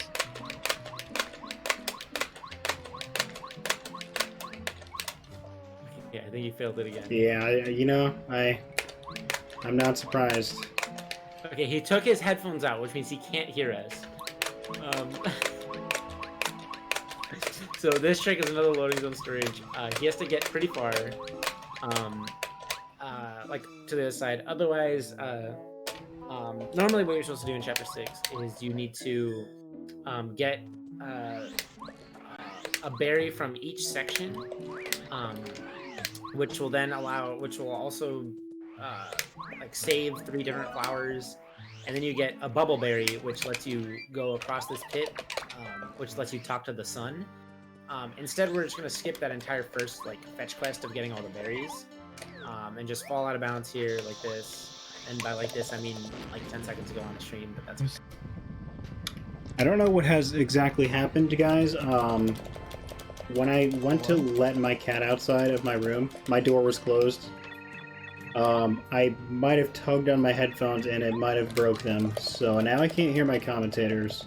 Yeah, I think he failed it again. Yeah, I'm not surprised. Okay, he took his headphones out, which means he can't hear us. So this trick is another loading zone storage. He has to get pretty far, like to the other side. Otherwise, normally what you're supposed to do in chapter 6 is you need to get a berry from each section, which will also like save 3 different flowers, and then you get a bubble berry, which lets you go across this pit, which lets you talk to the sun. Instead, we're just gonna skip that entire first fetch quest of getting all the berries, and just fall out of bounds here like this. And by like this, I mean like 10 seconds ago on the stream, but that's. I don't know what has exactly happened, guys. When I went to let my cat outside of my room, my door was closed. I might have tugged on my headphones and it might have broke them, so now I can't hear my commentators.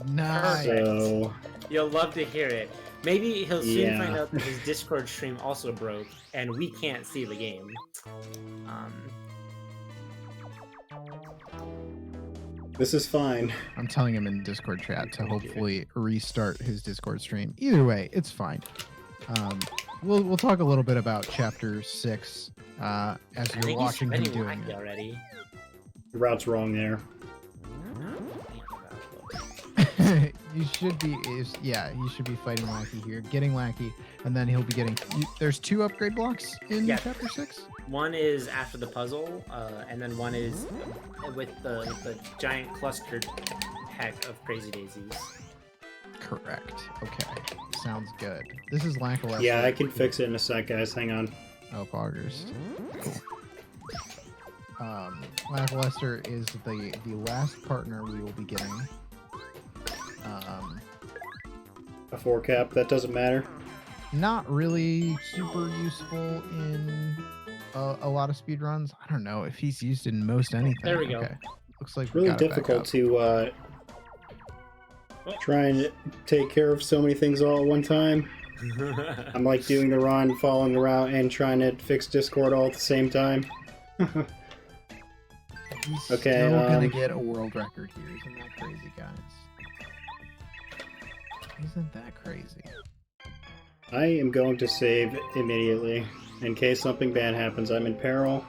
Nice. So You'll love to hear it. Maybe he'll soon Yeah. find out that his Discord stream also broke, and we can't see the game. this is fine. I'm telling him in Discord chat to hopefully restart his Discord stream. Either way, it's fine. We'll talk a little bit about chapter 6 as I you're think watching he's him spinning doing wacky it. already. The route's wrong there. You should be fighting Lackey here, getting Lackey, and then he'll be getting. There's 2 upgrade blocks in Yeah. chapter 6. One is after the puzzle, and then one is with the giant clustered heck of crazy daisies. Correct. Okay. Sounds good. This is Lackluster. Yeah, I can fix it in a sec, guys. Hang on. Oh, August. Cool. Lackluster is the last partner we will be getting. A 4 cap, that doesn't matter. Not really super useful in a lot of speedruns. I don't know if he's used in most anything. There we go. Okay. Looks like It's we really got it back difficult up. to try and take care of so many things all at one time. I'm like doing the run, following the route, and trying to fix Discord all at the same time. He's Okay, still gonna get a world record here. Isn't that crazy, guys? Isn't that crazy? I am going to save immediately. In case something bad happens, I'm in peril.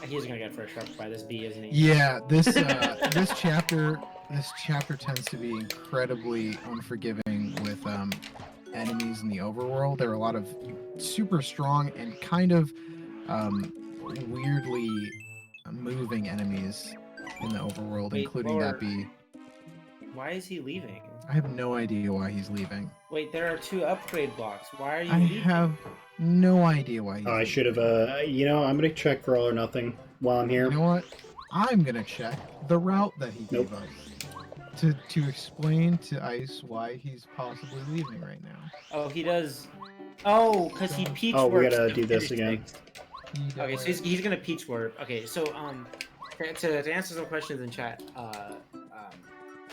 He's gonna get first sharp by this bee, isn't he? Yeah, this chapter tends to be incredibly unforgiving with enemies in the overworld. There are a lot of super strong and kind of weirdly moving enemies in the overworld, Wait, including Lower, that bee. why is he leaving? I have no idea why he's leaving. Wait, there are 2 upgrade blocks. Why are you I leaving? have no idea why he's I leaving. should have, I'm gonna check for all or nothing while I'm here. You know what? I'm gonna check the route that he Nope. gave us to explain to Ice why he's possibly leaving right now. Oh, he does. Oh, because he peach Oh, we warps gotta to do this finish again. things. Okay, so he's gonna peach warp. Okay, so to answer some questions in chat,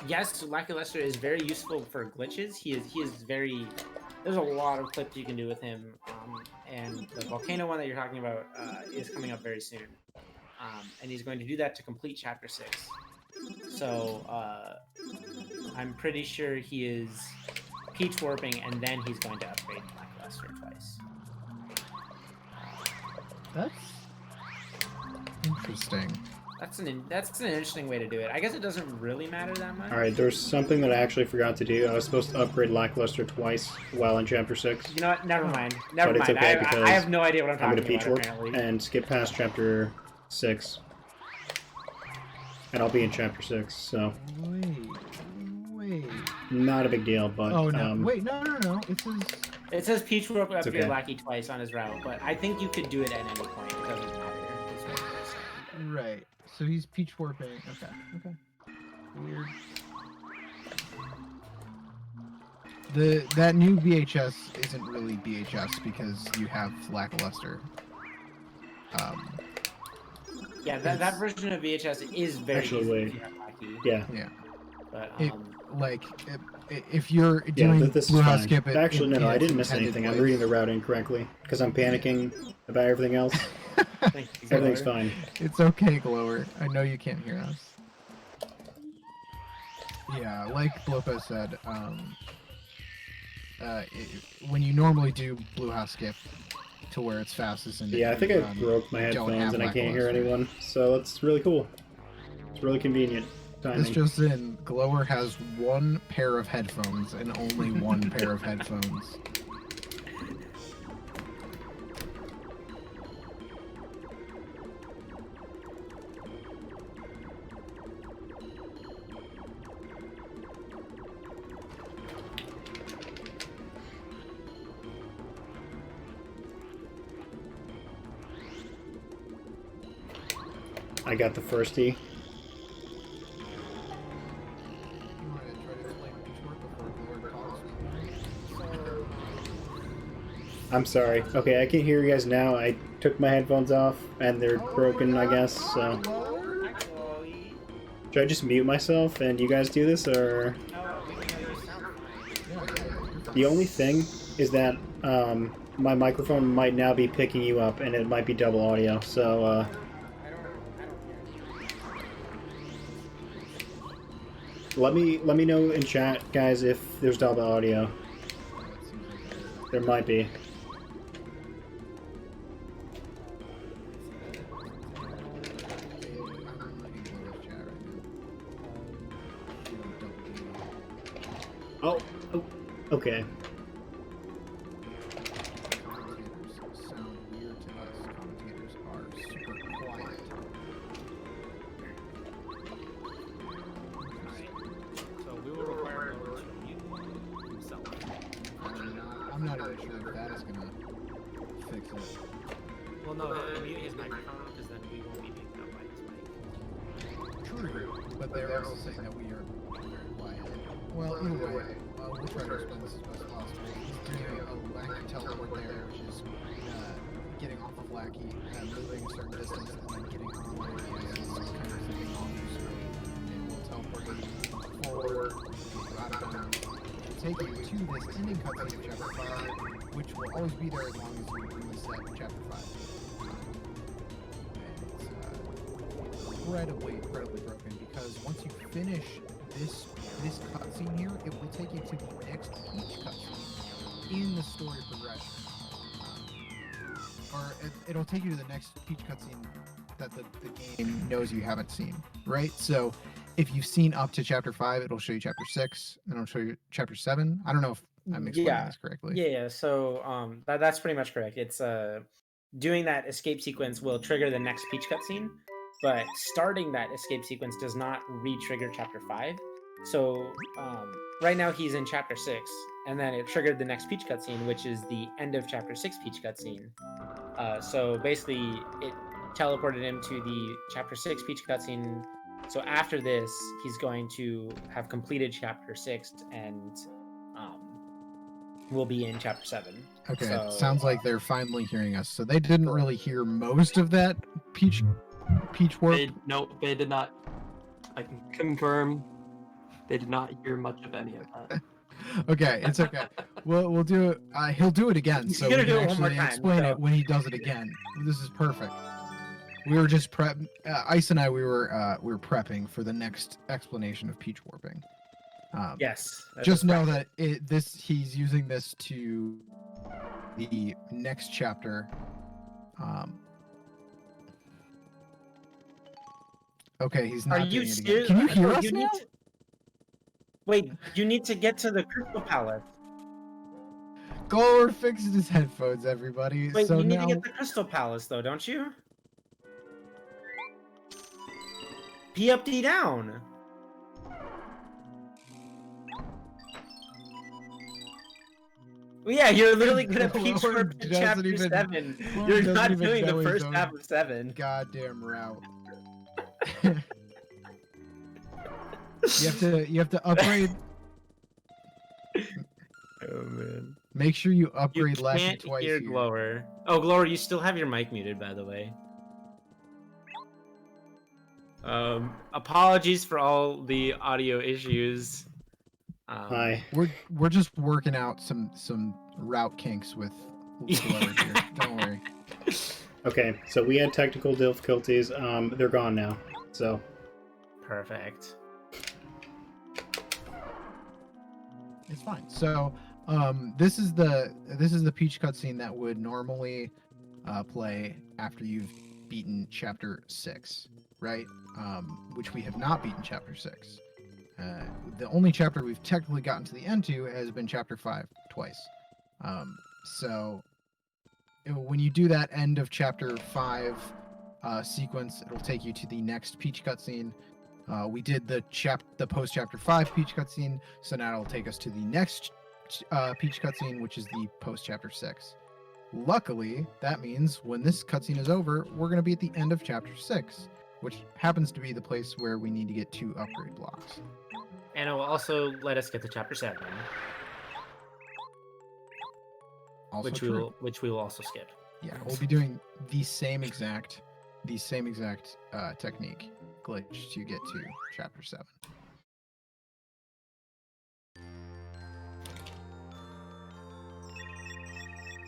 yes, Lackluster is very useful for glitches. He is very. There's a lot of clips you can do with him, and the volcano one that you're talking about is coming up very soon, and he's going to do that to complete chapter 6. So I'm pretty sure he is peach warping, and then he's going to upgrade Lackluster twice. That's interesting. That's an interesting way to do it. I guess it doesn't really matter that much. Alright, there's something that I actually forgot to do. I was supposed to upgrade Lackluster twice while in Chapter 6. You know what? Never mind. Never But it's mind. okay because I have no idea what I'm I'm gonna talking peach about. warp Apparently. and skip past Chapter 6. And I'll be in Chapter 6, so Wait. not a big deal, but... Oh no! Wait, no. It says. It says peach warp up okay. your lackey twice on his route, but I think you could do it at any point. It doesn't matter. Is what it is. Right. So he's peach warping. Okay. Weird. That new BHS isn't really BHS because you have Lackluster. Yeah, that version of VHS is very Actually, easy wait. if you have lackey. Yeah. But If you're Yeah, doing this is Blue House fine. Skip, Actually, no, I its didn't miss intended anything. I'm place. reading the route incorrectly because I'm panicking about everything else. Thank you, Everything's Glower. fine. It's okay, Glower. I know you can't hear us. Yeah, like Blopa said, when you normally do Blue House Skip to where it's fastest and Yeah, I think I broke my don't headphones have and I can't hear Lackluster. anyone, so it's really cool. It's really convenient timing. This just in, Glower has one pair of headphones and only one pair of headphones. I got the firstie. I'm sorry. Okay, I can hear you guys now. I took my headphones off and they're broken, I guess, so... Hi, Chloe. Should I just mute myself and you guys do this, or... No, we can hear you sound fine. The only thing is that, my microphone might now be picking you up and it might be double audio, so, I don't hear let me know in chat, guys, if there's double audio. There might be. Oh, okay. Commentators sound weird to us. Commentators are super quiet. So we will require Lower to mute himself. I'm not even sure if that is gonna fix it. Well, no, mute his microphone because then we won't be picked up by his mic. True, but they're also saying that we are very quiet. Well, either way, we'll try to explain this as best as possible. He's doing a Lackey teleport there, which is getting off of Lackey, moving a certain distance, and then getting on Lackey, and it's kind of zipping on your screen. It will teleport you forward, out of bounds, take you to this ending cutscene of Chapter 5, which will always be there as long as you reset Chapter 5. It's incredibly broken because once you finish this cutscene here, it will take you to the next Peach cutscene in the story progression. It'll take you to the next Peach cutscene that the game knows you haven't seen, right? So if you've seen up to Chapter 5, it'll show you Chapter 6, and it'll show you Chapter 7. I don't know if I'm explaining this correctly. Yeah. So that's pretty much correct. It's doing that escape sequence will trigger the next Peach cutscene, but starting that escape sequence does not re-trigger Chapter 5. So right now he's in Chapter 6, and then it triggered the next Peach cutscene, which is the end of Chapter 6 Peach cutscene. So basically, it teleported him to the Chapter 6 Peach cutscene. So after this, he's going to have completed Chapter 6 and will be in Chapter 7. Okay, So, it sounds like they're finally hearing us. So they didn't really hear most of that Peach warp. They did not. I can confirm they did not hear much of any of that. Okay, it's okay. We'll do it. He'll do it again, He's so gonna we can do it one more actually time, explain so- it when he does it again. This is perfect. We were just Ice and I, we were prepping for the next explanation of Peach warping. yes. Just know that he's using this to the next chapter. Okay, he's not Are you doing it again. serious? Can you hear Oh, us you now? need to- Wait, you need to get to the Crystal Palace. Glower fixed his headphones, everybody. Wait, so you need now... to get the Crystal Palace, though, don't you? P up, D down. Well, yeah, you're literally gonna Peach Glower warp to doesn't Chapter even- 7. Glower You're doesn't not even doing know the his first own half of 7. goddamn route. You have to upgrade. Oh man. Make sure you You upgrade Lackey can't twice hear here. Glower. Oh, Glower, you still have your mic muted, by the way. Apologies for all the audio issues. Hi. We're just working out some route kinks with Glower here. Don't worry. Okay, so we had technical difficulties. They're gone now. So Perfect. It's fine. So, this is the Peach cutscene that would normally play after you've beaten Chapter 6, right? Which we have not beaten Chapter 6. The only chapter we've technically gotten to the end to has been Chapter 5 twice. When you do that end of Chapter 5 sequence, it'll take you to the next Peach cutscene. We did the post Chapter 5 Peach cutscene, so now it'll take us to the next Peach cutscene, which is the post Chapter 6. Luckily, that means when this cutscene is over, we're going to be at the end of Chapter 6, which happens to be the place where we need to get 2 upgrade blocks. And it will also let us get to Chapter 7, Also which true. we will also skip. Yeah, we'll be doing the same exact technique glitch to get to Chapter 7.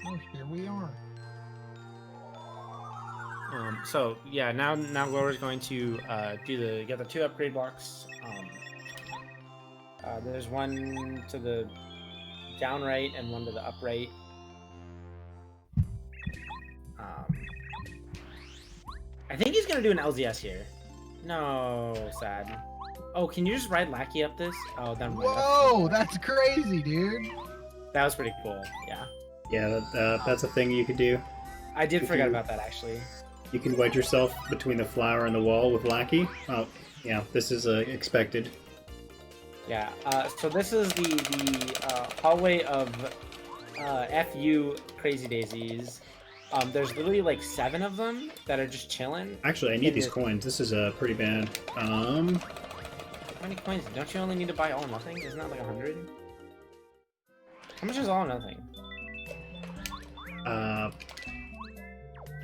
Oh, here we are. So yeah, now Glower's going to get the 2 upgrade blocks. There's one to the down right and one to the up right. I think he's gonna do an LZS here. No, sad. Oh, can you just ride Lackey up this? Oh, then. Whoa, that's crazy, dude. That was pretty cool. Yeah. yeah, that's a thing you could do. I did If forget you- about that actually. You can wedge yourself between the flower and the wall with Lackey. Oh, yeah, this is expected. Yeah. So this is the hallway of FU Crazy Daisies. There's literally like 7 of them that are just chilling. Actually, I need these coins. This is pretty bad. How many coins? Don't you only need to buy all or nothing? Isn't that like 100? How much is all or nothing?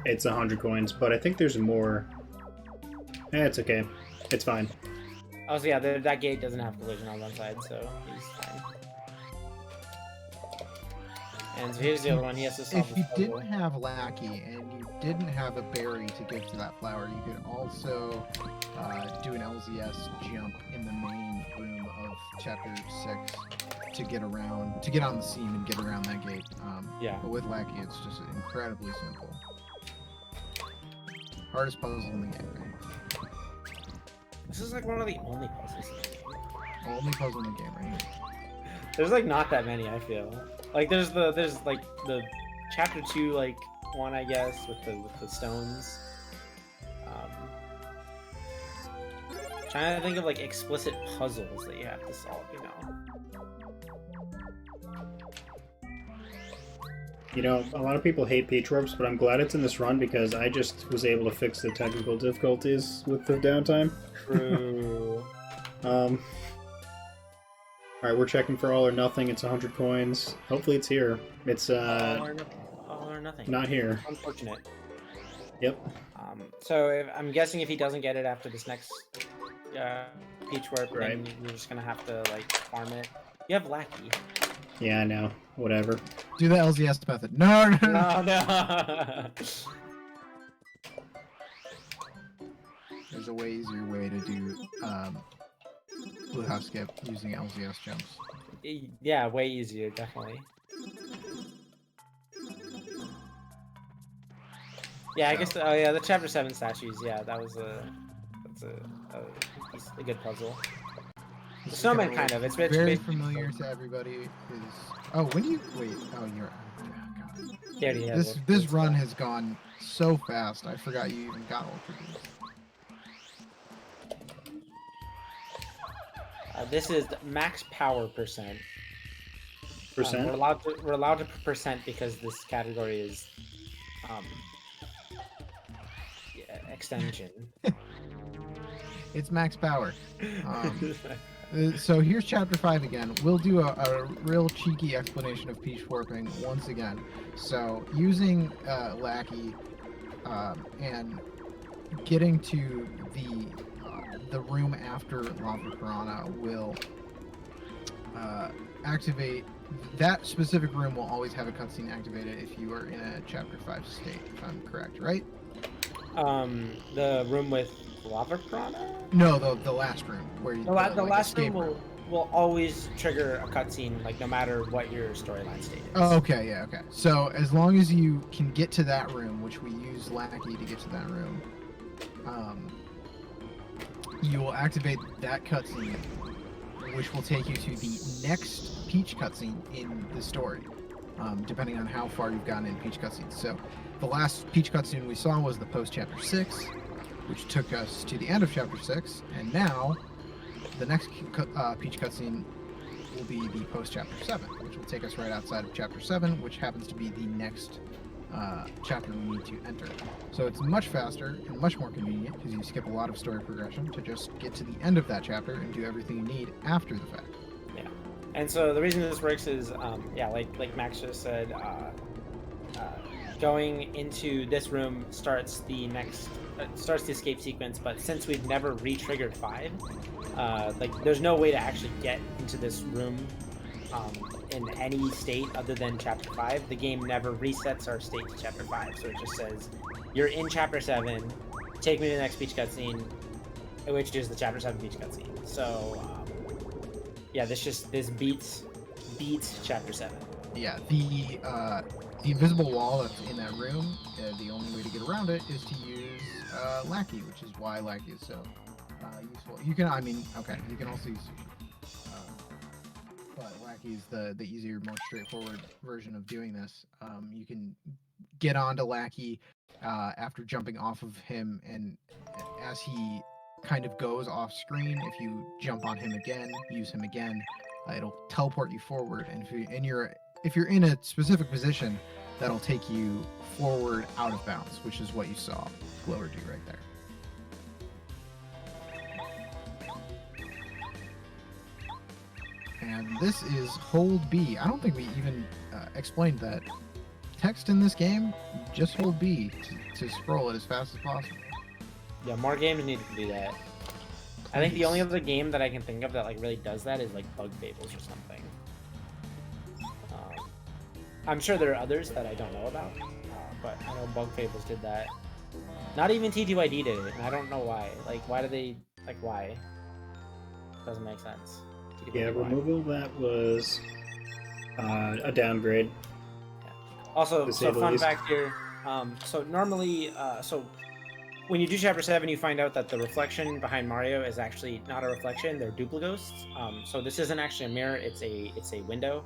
It's 100 coins, but I think there's more. It's okay. It's fine. Oh, so yeah, that gate doesn't have collision on one side, so he's fine. And so here's the other one. He has to solve If you this puzzle. didn't have Lackey and you didn't have a berry to give to that flower, you could also do an LZS jump in the main room of Chapter 6 to get on the seam and get around that gate. Yeah. But with Lackey, it's just incredibly simple. Hardest puzzle in the game, right? This is like one of the only puzzles in the game. Only puzzle in the game, right here. There's like not that many. I feel like there's like the chapter 2 like one, I guess, with the stones. Trying to think of like explicit puzzles that you have to solve, you know. You know, a lot of people hate Peach Warps, but I'm glad it's in this run because I just was able to fix the technical difficulties with the downtime. True. Alright, we're checking for all or nothing. It's 100 coins. Hopefully it's here. It's, All or nothing. not here. Unfortunate. Yep. So I'm guessing if he doesn't get it after this next Peach Warp, Right. then you're just gonna have to like farm it. You have Lackey. Yeah, I know. Whatever. Do the LZS method. No. No. There's a way easier way to do Blue House Skip using LZS jumps. Yeah, way easier, definitely. Yeah, I guess. Oh yeah, the chapter 7 statues. Yeah, that's a good puzzle. The snowman, kind of. It's very familiar to everybody. Is when you wait? Oh, you're. Oh, God. He already has This run has gone so fast. I forgot you even got Ultra Boost. This is max power percent. Percent? We're allowed to percent because this category is extension. It's max power. So here's chapter 5 again. We'll do a real cheeky explanation of Peach Warping once again. So using Lackey and getting to the room after Lava Piranha will activate. That specific room will always have a cutscene activated if you are in a chapter 5 state, if I'm correct, right? The room with Lava Piranha? No, the last room where you The last room escape will always trigger a cutscene, like no matter what your storyline state is. Oh, okay, yeah, okay. So as long as you can get to that room, which we use Lackey to get to that room, you will activate that cutscene, which will take you to the next Peach cutscene in the story, depending on how far you've gotten in Peach cutscenes. So the last Peach cutscene we saw was the post-chapter 6, which took us to the end of chapter 6, and now the next Peach cutscene will be the post-chapter 7, which will take us right outside of chapter 7, which happens to be the next chapter we need to enter. So it's much faster and much more convenient because you skip a lot of story progression to just get to the end of that chapter and do everything you need after the fact. Yeah, and so the reason this works is, like Max just said, going into this room starts the escape sequence. But since we've never re-triggered 5, there's no way to actually get into this room in any state other than chapter 5. The game never resets our state to chapter 5, so it just says you're in chapter 7, take me to the next Peach cutscene, which is the chapter 7 Peach cutscene. So yeah, this beats chapter 7. Yeah, the invisible wall that's in that room, the only way to get around it is to use Lackey, which is why Lackey is so useful. You can also use but Lackey's the easier, more straightforward version of doing this. You can get onto Lackey after jumping off of him, and as he kind of goes off screen, if you jump on him again, use him again, it'll teleport you forward. And if you're in a specific position, that'll take you forward out of bounds, which is what you saw Glower do right there. And this is hold B. I don't think we even explained that. Text in this game, just hold B to scroll it as fast as possible. Yeah, more games need to do that. I think the only other game that I can think of that really does that is Bug Fables or something. I'm sure there are others that I don't know about, but I know Bug Fables did that. Not even TTYD did it, and I don't know why. Why do they... why? Doesn't make sense. Yeah, removal, that was a downgrade. Yeah. Also, so fun fact here, so normally, when you do chapter 7, you find out that the reflection behind Mario is actually not a reflection; they're duplighosts. So this isn't actually a mirror; it's a window.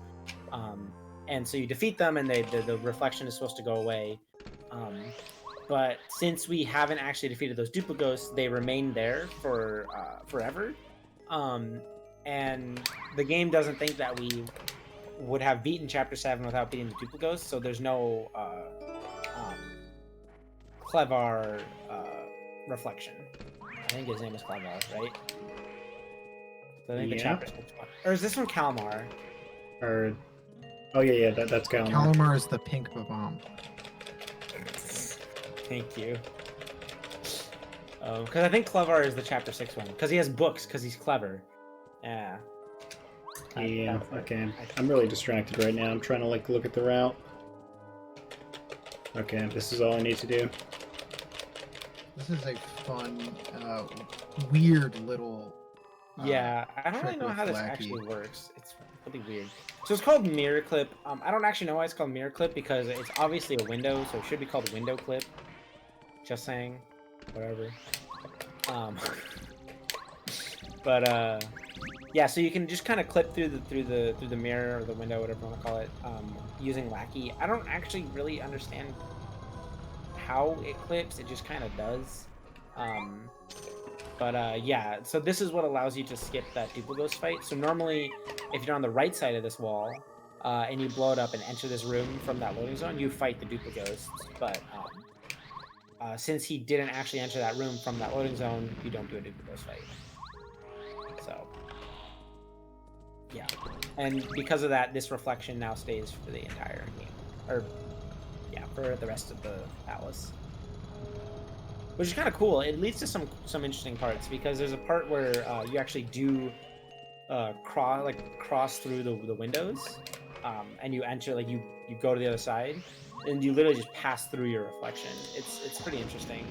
And so you defeat them, and the reflection is supposed to go away. But since we haven't actually defeated those duplighosts, they remain there for forever. And the game doesn't think that we would have beaten chapter 7 without beating the duplighosts, so there's no Clevar reflection. I think his name is Clevar, right? So I think the chapter 6 one. Or is this one Kalmar? Or oh yeah, that's Kalmar. Kalmar is the pink bomb. Thank you. Because I think Clevar is the chapter 6 one. Because he has books, because he's clever. Yeah. Yeah, okay. I'm really distracted right now. I'm trying to like look at the route. Okay, this is all I need to do. This is a fun, weird little. Yeah, I don't really trick know with how this Lackey. actually works. It's really weird. So it's called Mirror Clip. I don't actually know why it's called Mirror Clip because it's obviously a window, so it should be called Window Clip. Just saying. Whatever. But yeah, so you can just kind of clip through the mirror or the window, whatever you want to call it, using Lackey. I don't actually really understand how it clips. It just kind of does. But yeah, so this is what allows you to skip that duplighost fight. So normally, if you're on the right side of this wall and you blow it up and enter this room from that loading zone, you fight the duplighosts. But since he didn't actually enter that room from that loading zone, you don't do a duplighost fight. So yeah, and because of that, this reflection now stays for the entire game, or yeah, for the rest of the Atlas. Which is kind of cool. It leads to some interesting parts because there's a part where you actually do cross through the windows, and you enter you go to the other side, and you literally just pass through your reflection. It's pretty interesting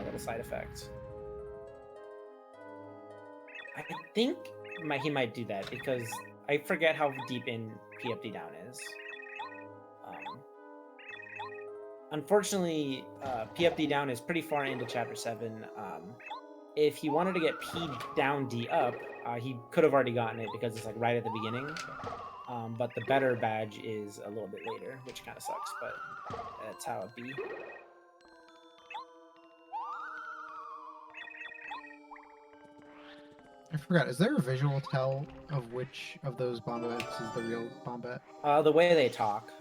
little side effect. I think he might do that because I forget how deep in PFD down is. Unfortunately, PFD down is pretty far into chapter 7. If he wanted to get P down D up, he could have already gotten it because it's like right at the beginning. But the better badge is a little bit later, which kind of sucks, but that's how it be. I forgot. Is there a visual tell of which of those Bombets is the real Bombet? The way they talk.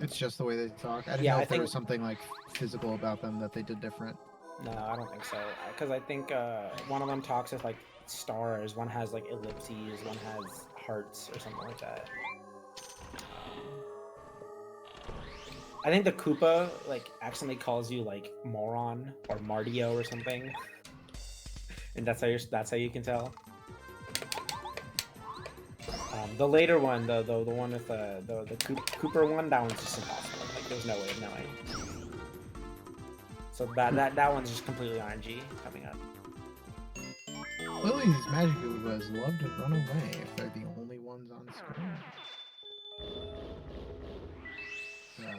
It's just the way they talk. I didn't know if there was something like physical about them that they did different. No, I don't think so. Because I think one of them talks with like stars, one has like ellipses, one has hearts or something like that. I think the Koopa like accidentally calls you like moron or Mardio or something, and that's how you can tell. The later one, the one with the Cooper one, that one's just impossible. Like there's no way of knowing. So that one's just completely RNG coming up. Clearly, these magic Goombas love to run away if they're the only ones on screen.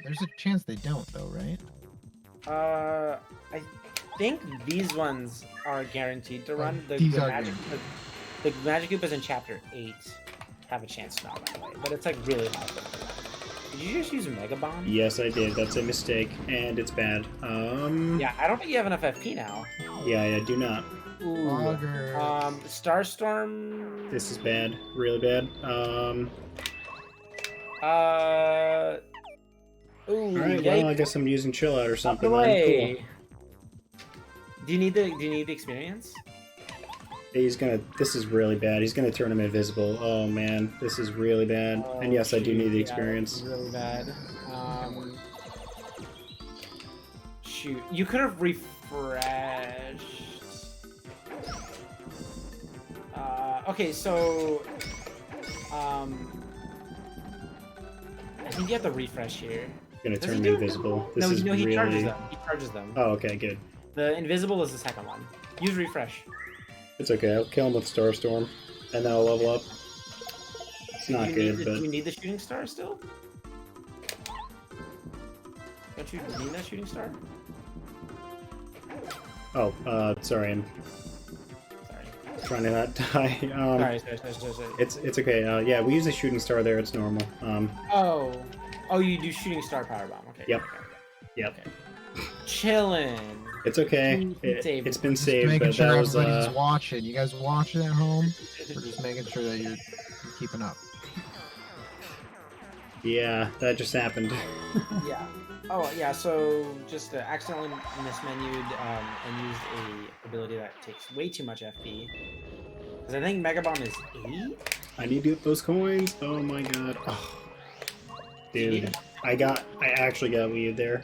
There's a chance they don't, though, right? I think these ones are guaranteed to run. The Magic Koopas in Chapter 8 have a chance to not run away, but it's like really hard. Did you just use Mega Bomb? Yes, I did. That's a mistake, and it's bad. Yeah, I don't think you have enough FP now. Yeah, I do not. Ooh. Starstorm. This is bad. Really bad. Ooh, Alright, yeah, well, I guess I'm using Chill Out or something. Cool. Then. Do you need the experience? This is really bad. He's gonna turn him invisible. Oh man, this is really bad. And yes, I do need the experience. Yeah, really bad. Shoot, you could have refreshed. Okay, so I think you have to refresh here. Gonna turn him invisible. This is he really... charges them. He charges them. Oh, okay, good. The invisible is the second one. Use refresh. It's okay. I'll kill him with Starstorm, and then I'll level up. It's not good, but... Do you need the shooting star still? Don't you need that shooting star? Oh, sorry, I'm Sorry. trying to not die. Sorry. It's okay. Yeah, we use a shooting star there. It's normal. Oh, you do shooting star power bomb. Okay. Yep. Okay. Yep. Okay. Chillin'. It's okay. Saved. It's been Just saved, making but sure that was everybody's watching. You guys watching at home? We're just making sure that you're keeping up. yeah, that just happened. Yeah. Oh, yeah. So just accidentally mismenued and used a ability that takes way too much FP. Because I think Mega Bomb is 8. I need to get those coins. Oh my god. Oh. Dude, I actually got weaved there.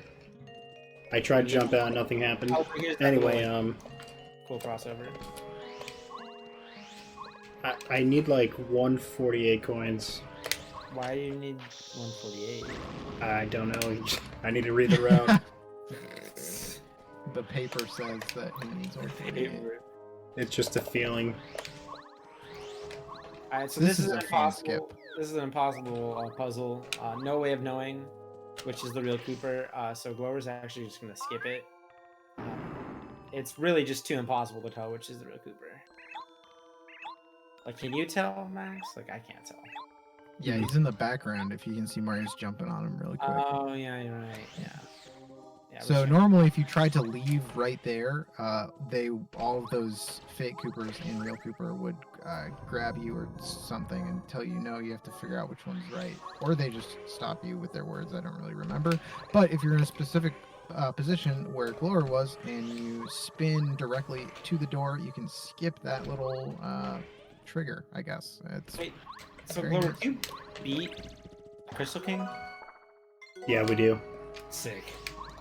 I tried to jump out, nothing happened. Oh, here's that Anyway, cool crossover. I need like 148 coins. Why do you need 148? I don't know. I need to read the route. The paper says that he needs 148. It's just a feeling. Alright, so This this is is a fun impossible. This is an impossible puzzle. No way of knowing which is the real Cooper. So Glower's actually just gonna skip it. It's really just too impossible to tell which is the real Cooper. Like, can you tell, Max? Like, I can't tell. Yeah, he's in the background. If you can see Mario's jumping on him really quick. Oh yeah, you're right. Yeah. So normally, if you try to leave right there, all of those fake Coopers and real Cooper would grab you or something and tell you no, you have to figure out which one's right, or they just stop you with their words. I don't really remember. But if you're in a specific position where Glower was and you spin directly to the door, you can skip that little trigger. I guess it's. Wait, so very Glower, nice. you beat Crystal King? Yeah, we do. Sick.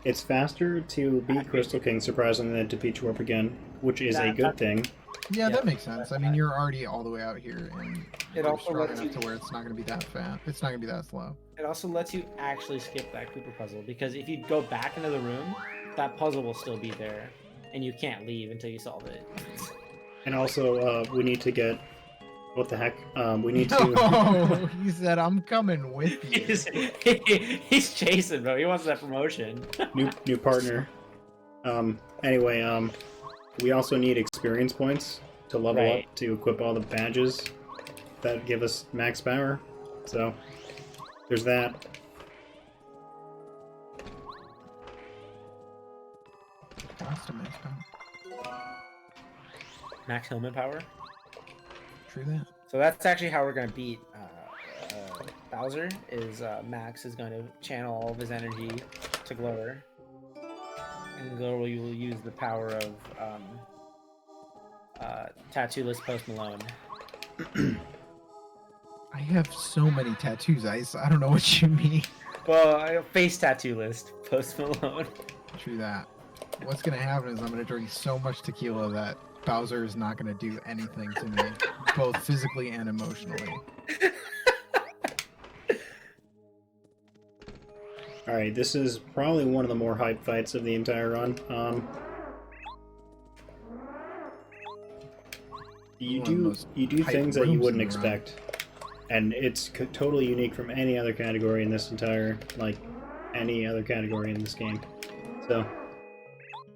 It's faster to beat Crystal King, surprisingly, than to beat Warp again, which is a good thing. Yeah, Yeah. that makes sense. I mean, you're already all the way out here, and It you're also strong lets enough you- to where it's not going to be that fast. It's not going to be that slow. It also lets you actually skip that Cooper puzzle, because if you go back into the room, that puzzle will still be there, and you can't leave until you solve it. And also, we need to get... What the heck? We need to... Oh, he said, "I'm coming with you." He's chasing, bro. He wants that promotion. new partner. Anyway, we also need experience points to level Right. up to equip all the badges that give us max power. So, there's that. That's a max power. Max helmet power. True that. So that's actually how we're gonna beat Bowser. Is Max is going to channel all of his energy to Glower, and Glower will use the power of Tattoo-less Post Malone. I have so many tattoos, Ice. I don't know what you mean. Well, face tattoo list, Post Malone. True that. What's gonna happen is I'm gonna drink so much tequila that Bowser is not gonna do anything to me, both physically and emotionally. Alright, this is probably one of the more hype fights of the entire run. You One of the do most hype things that you rooms in wouldn't the run. expect, and it's totally unique from any other category in this entire, like, any other category in this game. So,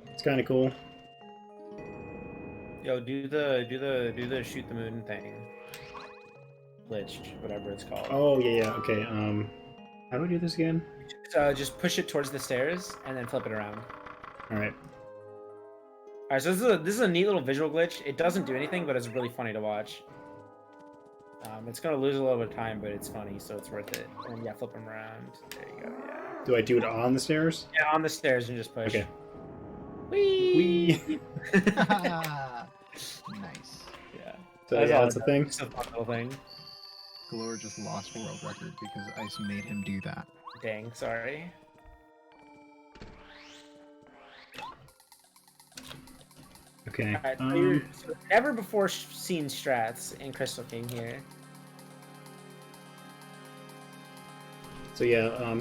it's kind of cool. Yo, do the shoot the moon thing. Glitched, whatever it's called. Oh yeah, okay. How do I do this again? Just push it towards the stairs and then flip it around. All right. Alright, so this is a neat little visual glitch. It doesn't do anything, but it's really funny to watch. It's gonna lose a little bit of time, but it's funny, so it's worth it. And yeah, flip them around. There you go. Yeah. Do I do it on the stairs? Yeah, on the stairs and just push. Okay. Whee! Whee! Nice. Yeah. So yeah, all. that's the thing. It's a fun little thing. Glower just lost world record because Ice made him do that. Dang, sorry. Okay. Alright, so you're so never before seen strats in Crystal King here. So yeah,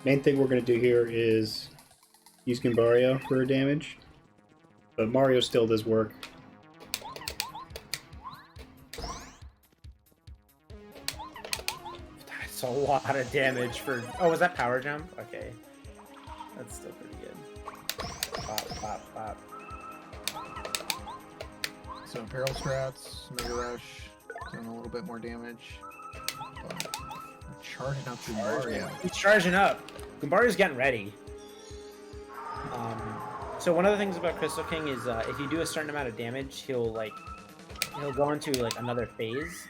main thing we're gonna do here is use Goombario for damage, but Mario still does work. That's a lot of damage for. Oh, was that power jump? Okay, that's still pretty good. Pop, pop, pop. So Peril Strats, Mega Rush, doing a little bit more damage. But we're charging up Goombario. He's charging up. Goombario's getting ready. So one of the things about Crystal King is if you do a certain amount of damage, he'll go into like another phase.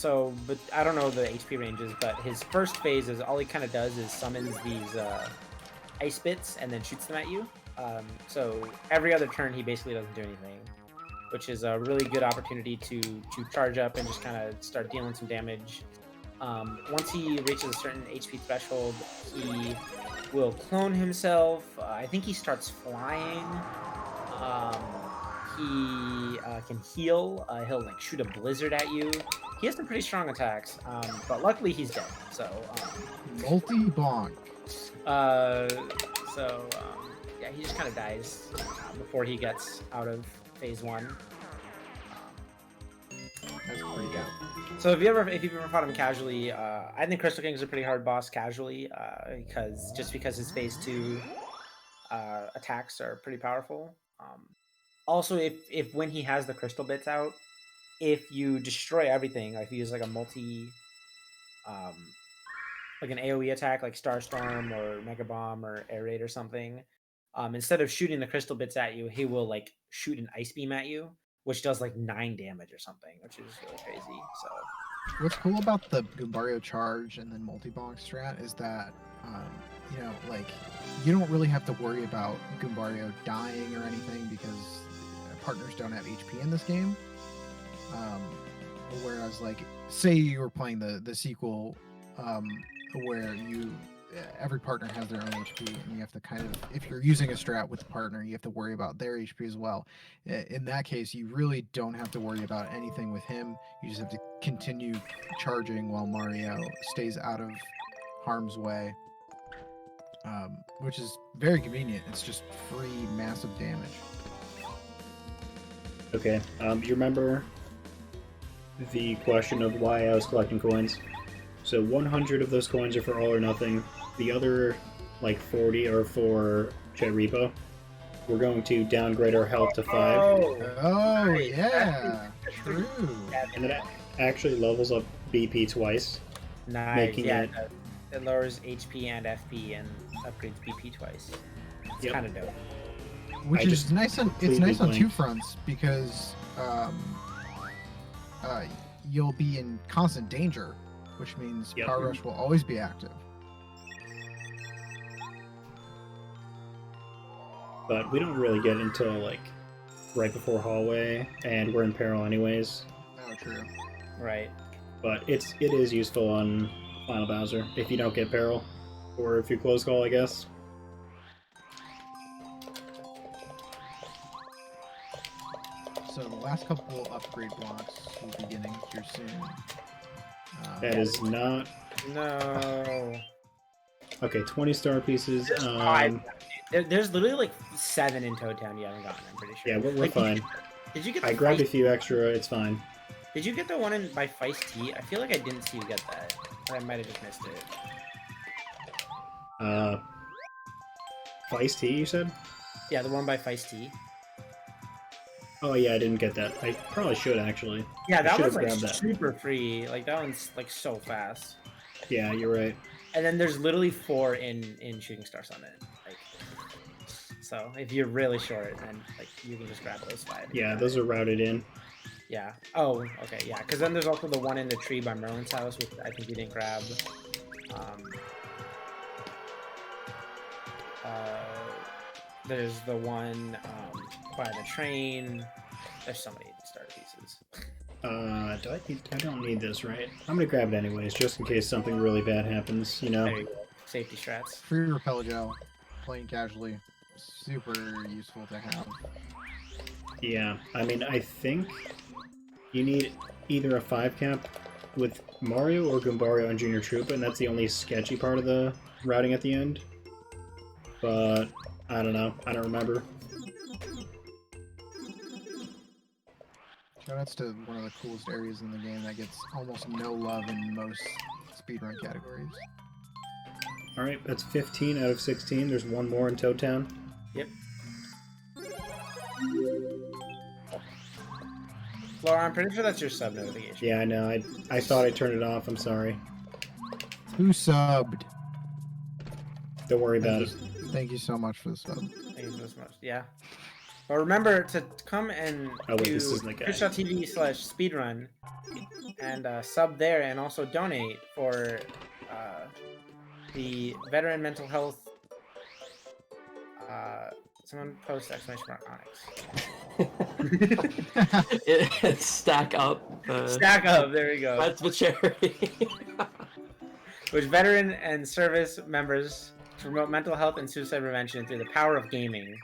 But I don't know the HP ranges, but his first phase is all he kind of does is summons these ice bits and then shoots them at you. So every other turn he basically doesn't do anything, which is a really good opportunity to charge up and just kind of start dealing some damage. Once he reaches a certain HP threshold, he will clone himself. I think he starts flying. He can heal. He'll like shoot a blizzard at you. He has some pretty strong attacks, but luckily he's dead. So Multi-bonk. Yeah, he just kind of dies before he gets out of phase 1. That's pretty dope. So if you've ever fought him casually, I think Crystal King is a pretty hard boss casually, because his phase 2 attacks are pretty powerful. Also, if when he has the crystal bits out, if you destroy everything, like if you use like a like an AoE attack like Starstorm or Mega Bomb or Air Raid or something, instead of shooting the crystal bits at you, he will like shoot an ice beam at you, which does like 9 damage or something, which is really crazy. So what's cool about the Goombario charge and then multi-bonk strat is that like you don't really have to worry about Goombario dying or anything because partners don't have HP in this game. Whereas like say you were playing the sequel where every partner has their own HP and you have to kind of, if you're using a strat with a partner, you have to worry about their HP as well. In that case, you really don't have to worry about anything with him. You just have to continue charging while Mario stays out of harm's way, which is very convenient. It's just free massive damage. Okay, you remember the question of why I was collecting coins? So 100 of those coins are for all or nothing. The other, like 40, are for Jet Repo. We're going to downgrade our health to 5. Oh yeah, true. And then it actually levels up BP twice. nice. Making Yeah, it- it lowers HP and FP and upgrades BP twice. It's Yep. kind of dope. Which I is just nice on completely two blanked. fronts because you'll be in constant danger, which means Yep. Power Rush will always be active. But we don't really get until like right before hallway, and we're in peril anyways. Oh, true. Right. But it is useful on Final Bowser if you don't get peril, or if you close call, I guess. So the last couple upgrade blocks will be beginning here soon. That is not No. okay. 20 star pieces. There's 5. There's literally like 7 in Toad Town you haven't gotten. I'm pretty sure. Yeah, we're Like, fine. Did you get? The I grabbed a Feist- few extra. It's fine. Did you get the one by Feist T? I feel like I didn't see you get that. Or I might have just missed it. Feist Tea, you said? Yeah, the one by Feist T. Oh yeah, I didn't get that. I probably should actually. Yeah, I that should've one's like grabbed that. super free. Like that one's like so fast. Yeah, you're right. And then there's literally 4 in Shooting Star Summit. Like, so if you're really short, then like you can just grab those 5. Yeah, those are routed in. Yeah. Oh, okay. Yeah, because then there's also the one in the tree by Merlin's house, which I think we didn't grab. There's the one by the train. There's so many starter pieces. I don't need this, right? I'm gonna grab it anyways, just in case something really bad happens, you know? There you go. Safety strats. Free repel gel, playing casually, super useful to have. Yeah, I mean, I think you need either a 5 cap with Mario or Goombario and Junior Troopa, and that's the only sketchy part of the routing at the end. But, I don't know. I don't remember. Shoutouts to one of the coolest areas in the game that gets almost no love in most speedrun categories. Alright, that's 15 out of 16. There's one more in Toad Town. Yep. Laura, I'm pretty sure that's your sub notification. Yeah, I know. I thought I turned it off. I'm sorry. Who subbed? Don't worry about it. Thank you so much for the sub. Thank you so much. Yeah. But remember to come and Oh, wait, do this isn't the guy. twitch.tv/speedrun and sub there, and also donate for the veteran mental health. Someone post exclamation mark Onyx. Stack up. Stack up. There we go. That's the charity. Which veteran and service members to promote mental health and suicide prevention through the power of gaming.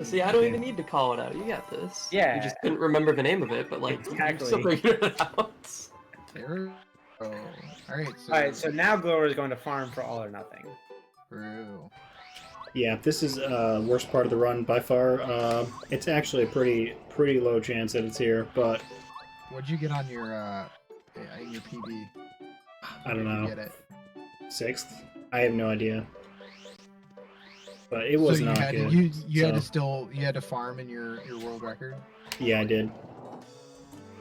See, I don't even need to call it out. You got this. Yeah. You just couldn't remember the name of it, but like, Exactly. you still figured it out. Alright, so now Glower is going to farm for all or nothing. True. Yeah, this is worst part of the run by far. It's actually a pretty low chance that it's here, but What'd you get on your PB? I don't know. Get it. 6th? I have no idea. But it was so you not had good. To, you had so- you had to farm in your world record. Yeah, I did.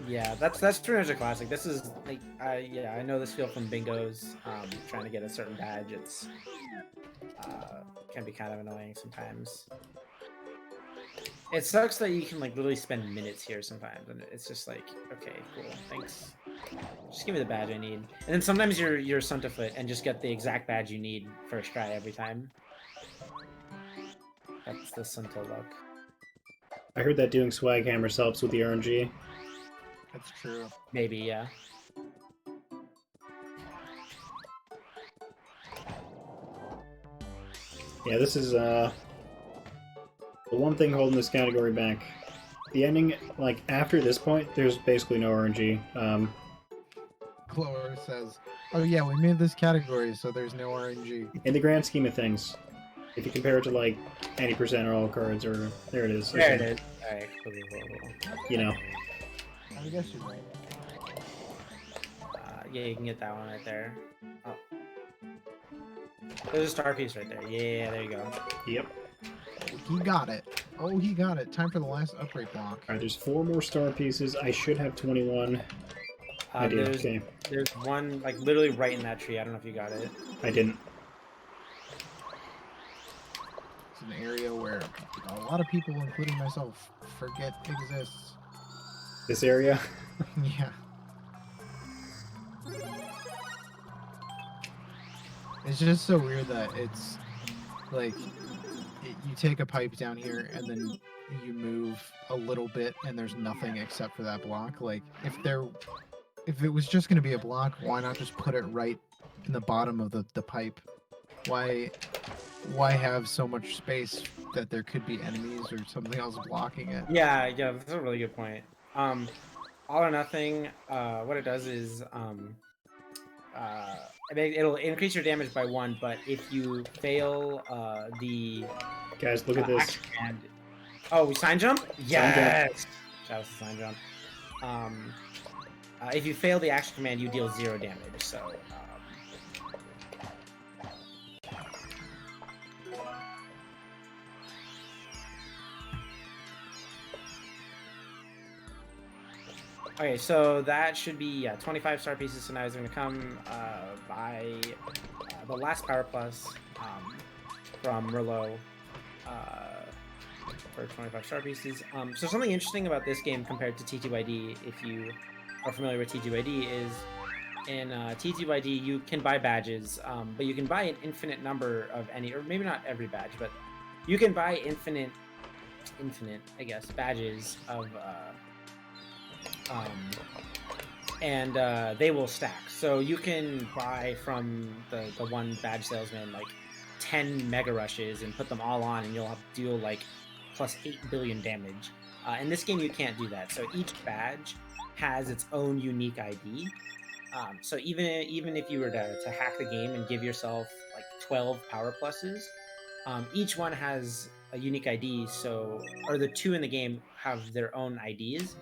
Yeah, that's pretty much a classic. This is like, I know this feel from bingos. Trying to get a certain badge, it's can be kind of annoying sometimes. It sucks that you can like literally spend minutes here sometimes, and it's just like, okay, cool, thanks. Just give me the badge I need. And then sometimes you're Suntafoot and just get the exact badge you need first try every time. That's the Sunta luck. I heard that doing swag hammers helps with the RNG. That's true. Maybe, yeah. Yeah, this is the one thing holding this category back. The ending, like after this point, there's basically no RNG. Glower says, "Oh yeah, we made this category, so there's no RNG." In the grand scheme of things, if you compare it to like 80% or all cards, or there it is. There it is. Alright, cool. You know. I guess you're right. Yeah, you can get that one right there. Oh. There's a star piece right there. Yeah, there you go. Yep. He got it. Oh, he got it. Time for the last upgrade block. Alright, there's 4 more star pieces. I should have 21. I do. Okay. There's one, like, literally right in that tree. I don't know if you got it. I didn't. It's an area where a lot of people, including myself, forget exists. This area? Yeah. It's just so weird that it's like you take a pipe down here and then you move a little bit and there's nothing except for that block. Like if it was just going to be a block, why not just put it right in the bottom of the pipe? Why have so much space that there could be enemies or something else blocking it? Yeah, that's a really good point. All or nothing, what it does is it'll increase your damage by 1, but if you fail the Guys, look at this. action command... Oh, we sign jump? Yes! That was the sign jump. If you fail the action command, you deal 0 damage, so... Okay, so that should be 25 star pieces. So now it's going to come by the last Power Plus from Merlot for 25 star pieces. So something interesting about this game compared to TTYD, if you are familiar with TTYD, is in TTYD you can buy badges, but you can buy an infinite number of any, or maybe not every badge, but you can buy infinite, I guess, badges of... and they will stack. So you can buy from the one badge salesman like 10 Mega Rushes and put them all on, and you'll have to deal like plus 8 billion damage. In this game, you can't do that. So each badge has its own unique ID. So even if you were to hack the game and give yourself like 12 Power Pluses, each one has a unique ID. So, or the 2 in the game have their own IDs.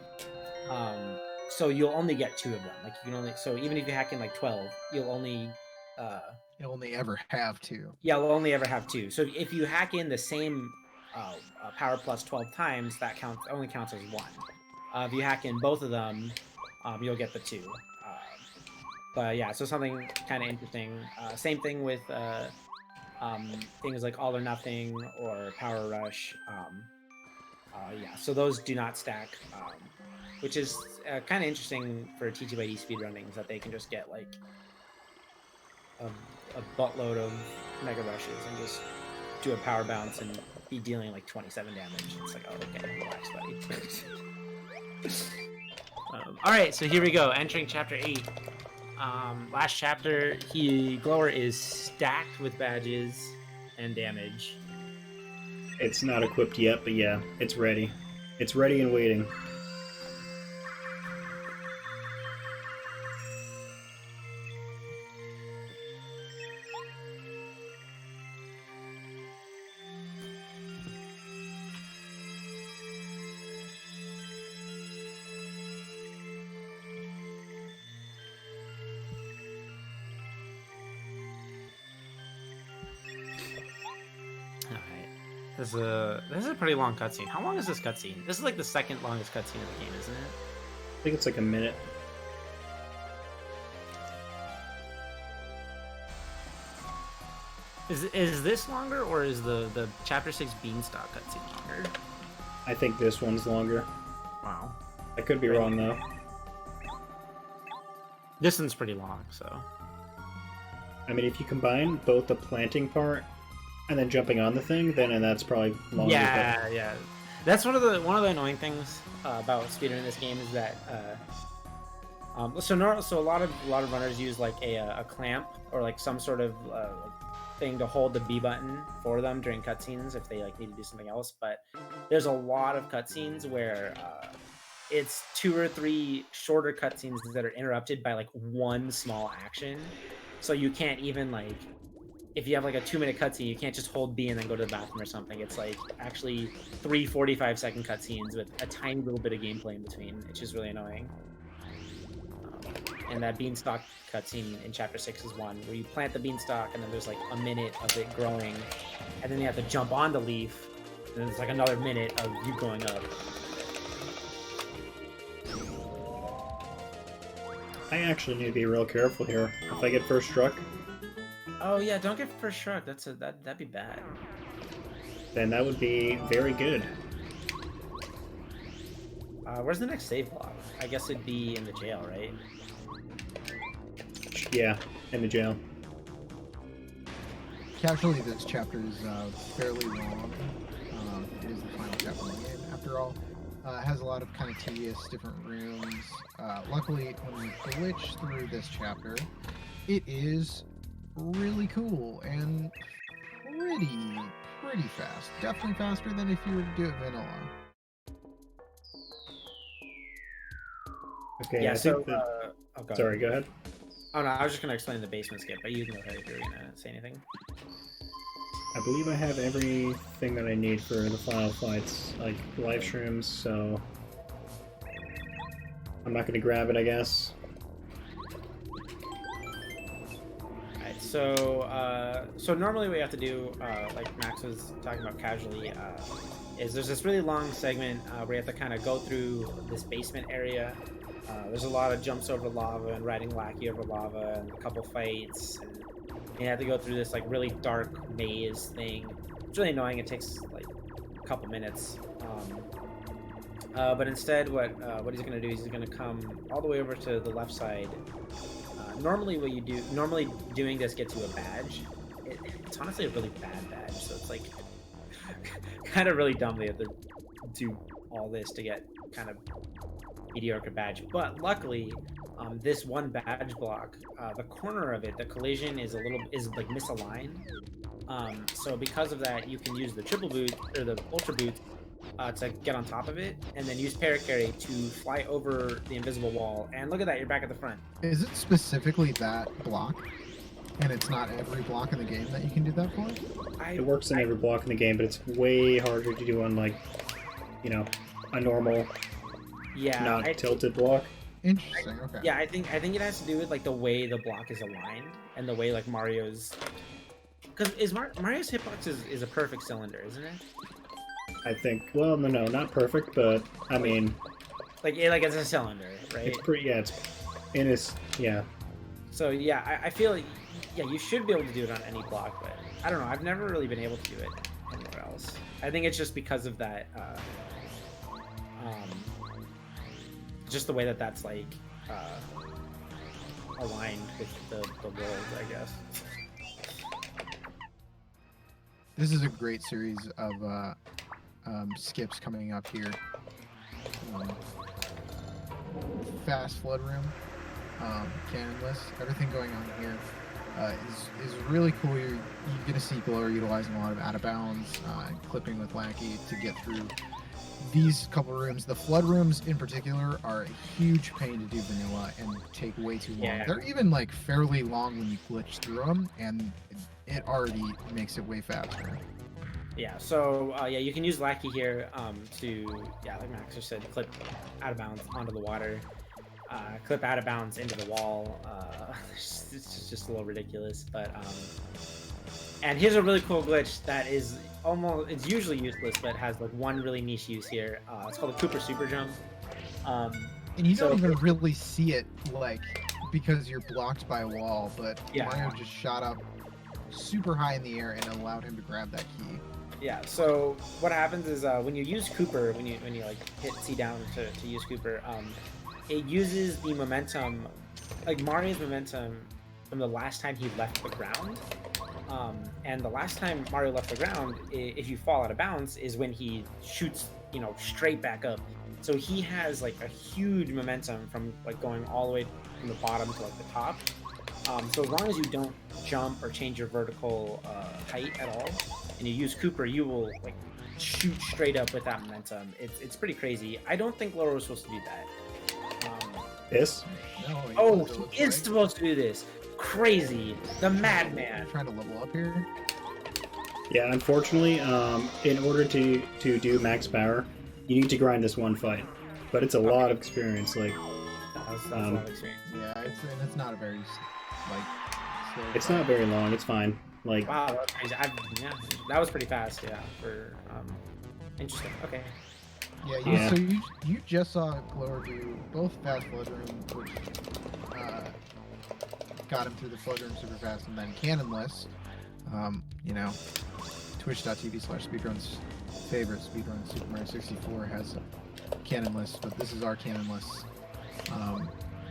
So you'll only get 2 of them. Like you can only, so even if you hack in like 12, you'll only ever have 2. Yeah, we'll only ever have 2. So if you hack in the same power plus 12 times, that only counts as 1. If you hack in both of them, you'll get the 2. But yeah, so something kind of interesting. Same thing with things like All or Nothing or Power Rush. Yeah, so those do not stack, which is kind of interesting for TT/D speedrunning, is that they can just get like a buttload of Mega Rushes and just do a power bounce and be dealing like 27 damage. It's like, oh, okay, relax, buddy. All right, so here we go, entering chapter 8. Last chapter, Glower is stacked with badges and damage. It's not equipped yet, but yeah, it's ready. It's ready and waiting. This is a pretty long cutscene. How long is this cutscene? This is like the second longest cutscene of the game, isn't it? I think it's like a minute. Is this longer, or is the chapter 6 Beanstalk cutscene longer? I think this one's longer. Wow. I could be wrong though. This one's pretty long, so. I mean, if you combine both the planting part and then jumping on the thing, then that's probably longer. Yeah, yeah. That's one of the annoying things about speedrunning this game is that so a lot of runners use like a clamp or like some sort of thing to hold the B button for them during cutscenes if they like need to do something else. But there's a lot of cutscenes where it's 2 or 3 shorter cutscenes that are interrupted by like one small action, so you can't even like. If you have like a 2-minute cutscene, you can't just hold B and then go to the bathroom or something. It's like actually 3 45-second cutscenes with a tiny little bit of gameplay in between. It's just really annoying. And that beanstalk cutscene in chapter 6 is one where you plant the beanstalk and then there's like a minute of it growing, and then you have to jump on the leaf, and then there's like another minute of you going up. I actually need to be real careful here. If I get first struck, Oh yeah, don't get first struck. That'd be bad. then that would be very good. Where's the next save block? I guess it'd be in the jail, right? Yeah, in the jail. Casually, this chapter is fairly long. It is the final chapter of the game, after all. It has a lot of kind of tedious different rooms. Luckily, when you glitch through this chapter, it is really cool and pretty fast. Definitely faster than if you were to do it vanilla. Okay, Yeah, I so think that... oh, go Sorry, ahead. go ahead. Oh no, I was just gonna explain the basement skip, but you can go ahead if you're gonna say anything. I believe I have everything that I need for the final fights, like live shrooms, so I'm not gonna grab it, I guess. Alright, so normally what you have to do, like Max was talking about casually, is there's this really long segment where you have to kind of go through this basement area. There's a lot of jumps over lava and riding Lackey over lava and a couple fights, and you have to go through this like really dark maze thing. It's really annoying. It takes like a couple minutes. But instead, what he's gonna do is he's gonna come all the way over to the left side. Normally doing this gets you a badge. It's honestly a really bad badge, so it's like kind of really dumb they have to do all this to get kind of mediocre badge. But luckily, this one badge block, the corner of it, the collision is like misaligned. So because of that, you can use the triple boot or the ultra boot to get on top of it, and then use paracarry to fly over the invisible wall. And look at that, you're back at the front. Is it specifically that block? And it's not every block in the game that you can do that for? It works in every block in the game, but it's way harder to do on, like, you know, a normal, not tilted block. Interesting. Okay. Yeah, I think it has to do with like the way the block is aligned and the way like Mario's, because Mario's hitbox is a perfect cylinder, isn't it? I think. Well, no, not perfect, but I mean, Like it's a cylinder, right? it's pretty. Yeah, it's in its. Yeah, So yeah, I feel like, yeah, you should be able to do it on any block, but I don't know. I've never really been able to do it anywhere else. I think it's just because of that, just the way that that's like aligned with the world, I guess. This is a great series of skips coming up here. Fast flood room, cannonless, everything going on here is really cool. You're going to see Glower utilizing a lot of out of bounds and clipping with Lackey to get through these couple rooms. The flood rooms in particular are a huge pain to do vanilla and take way too long. Yeah. They're even like fairly long when you glitch through them, and it already makes it way faster. Yeah, so yeah, you can use Lackey here to, yeah, like Max just said, clip out of bounds onto the water, clip out of bounds into the wall. It's just a little ridiculous, but and here's a really cool glitch that is it's usually useless, but has like one really niche use here. It's called the Cooper Super Jump. And you don't even really see it, like, because you're blocked by a wall, but yeah. Mario just shot up super high in the air and allowed him to grab that key. Yeah, so what happens is when you use Cooper, when you like hit C down to use Cooper, it uses the momentum, like Mario's momentum from the last time he left the ground. And the last time Mario left the ground, if you fall out of bounds, is when he shoots, straight back up. So he has like a huge momentum from like going all the way from the bottom to like the top. So as long as you don't jump or change your vertical height at all, and you use Cooper, you will like shoot straight up with that momentum. It's pretty crazy. I don't think Glower was supposed to do that. this. No, he is supposed to do this. Crazy, the madman. Trying to level up here. Yeah, unfortunately, in order to do max power, you need to grind this one fight, but it's a lot of experience. Like, That's a lot of experience. Yeah, it's not a very slow it's fight. not very long. It's fine. Like, Wow, that was crazy. Yeah, that was pretty fast. Yeah, for interesting. Okay. Yeah, so you just saw Glower do both fast flood room, which got him through the flood room super fast, and then cannonless. Twitch.tv/speedrun's favorite speedrun, Super Mario 64, has cannonless, but this is our cannonless.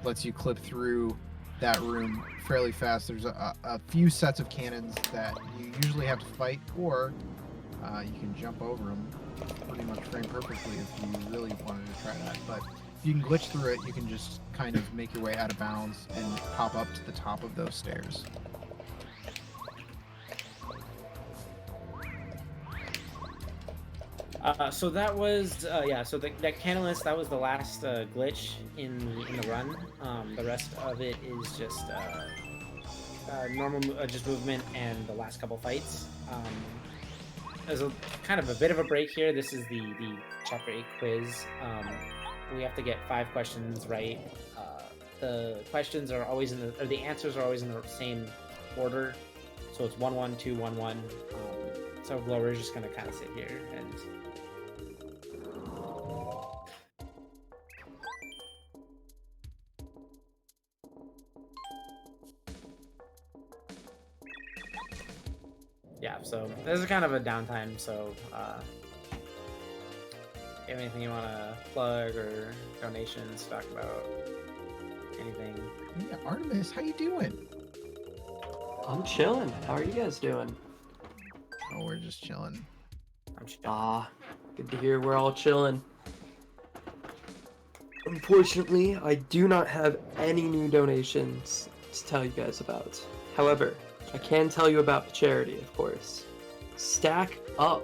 Lets you clip through that room fairly fast. There's a few sets of cannons that you usually have to fight, or you can jump over them pretty much frame perfectly if you really wanted to try that. But if you can glitch through it, you can just kind of make your way out of bounds and pop up to the top of those stairs. So that was so that cannonless, that was the last glitch in the run. The rest of it is just normal just movement and the last couple fights. There's a kind of a bit of a break here. This is the chapter 8 quiz. We have to get 5 questions right. The questions are always the answers are always in the same order. So it's 1-1, 2-1-1. So Glower is just gonna kind of sit here and. Yeah, so this is kind of a downtime, so you have anything you want to plug or donations, talk about anything? Yeah, Artemis, how you doing? I'm chilling. How are you guys doing? Oh, we're just chilling. I'm chilling. Ah, good to hear we're all chilling. Unfortunately, I do not have any new donations to tell you guys about. However, I can tell you about the charity, of course. Stack Up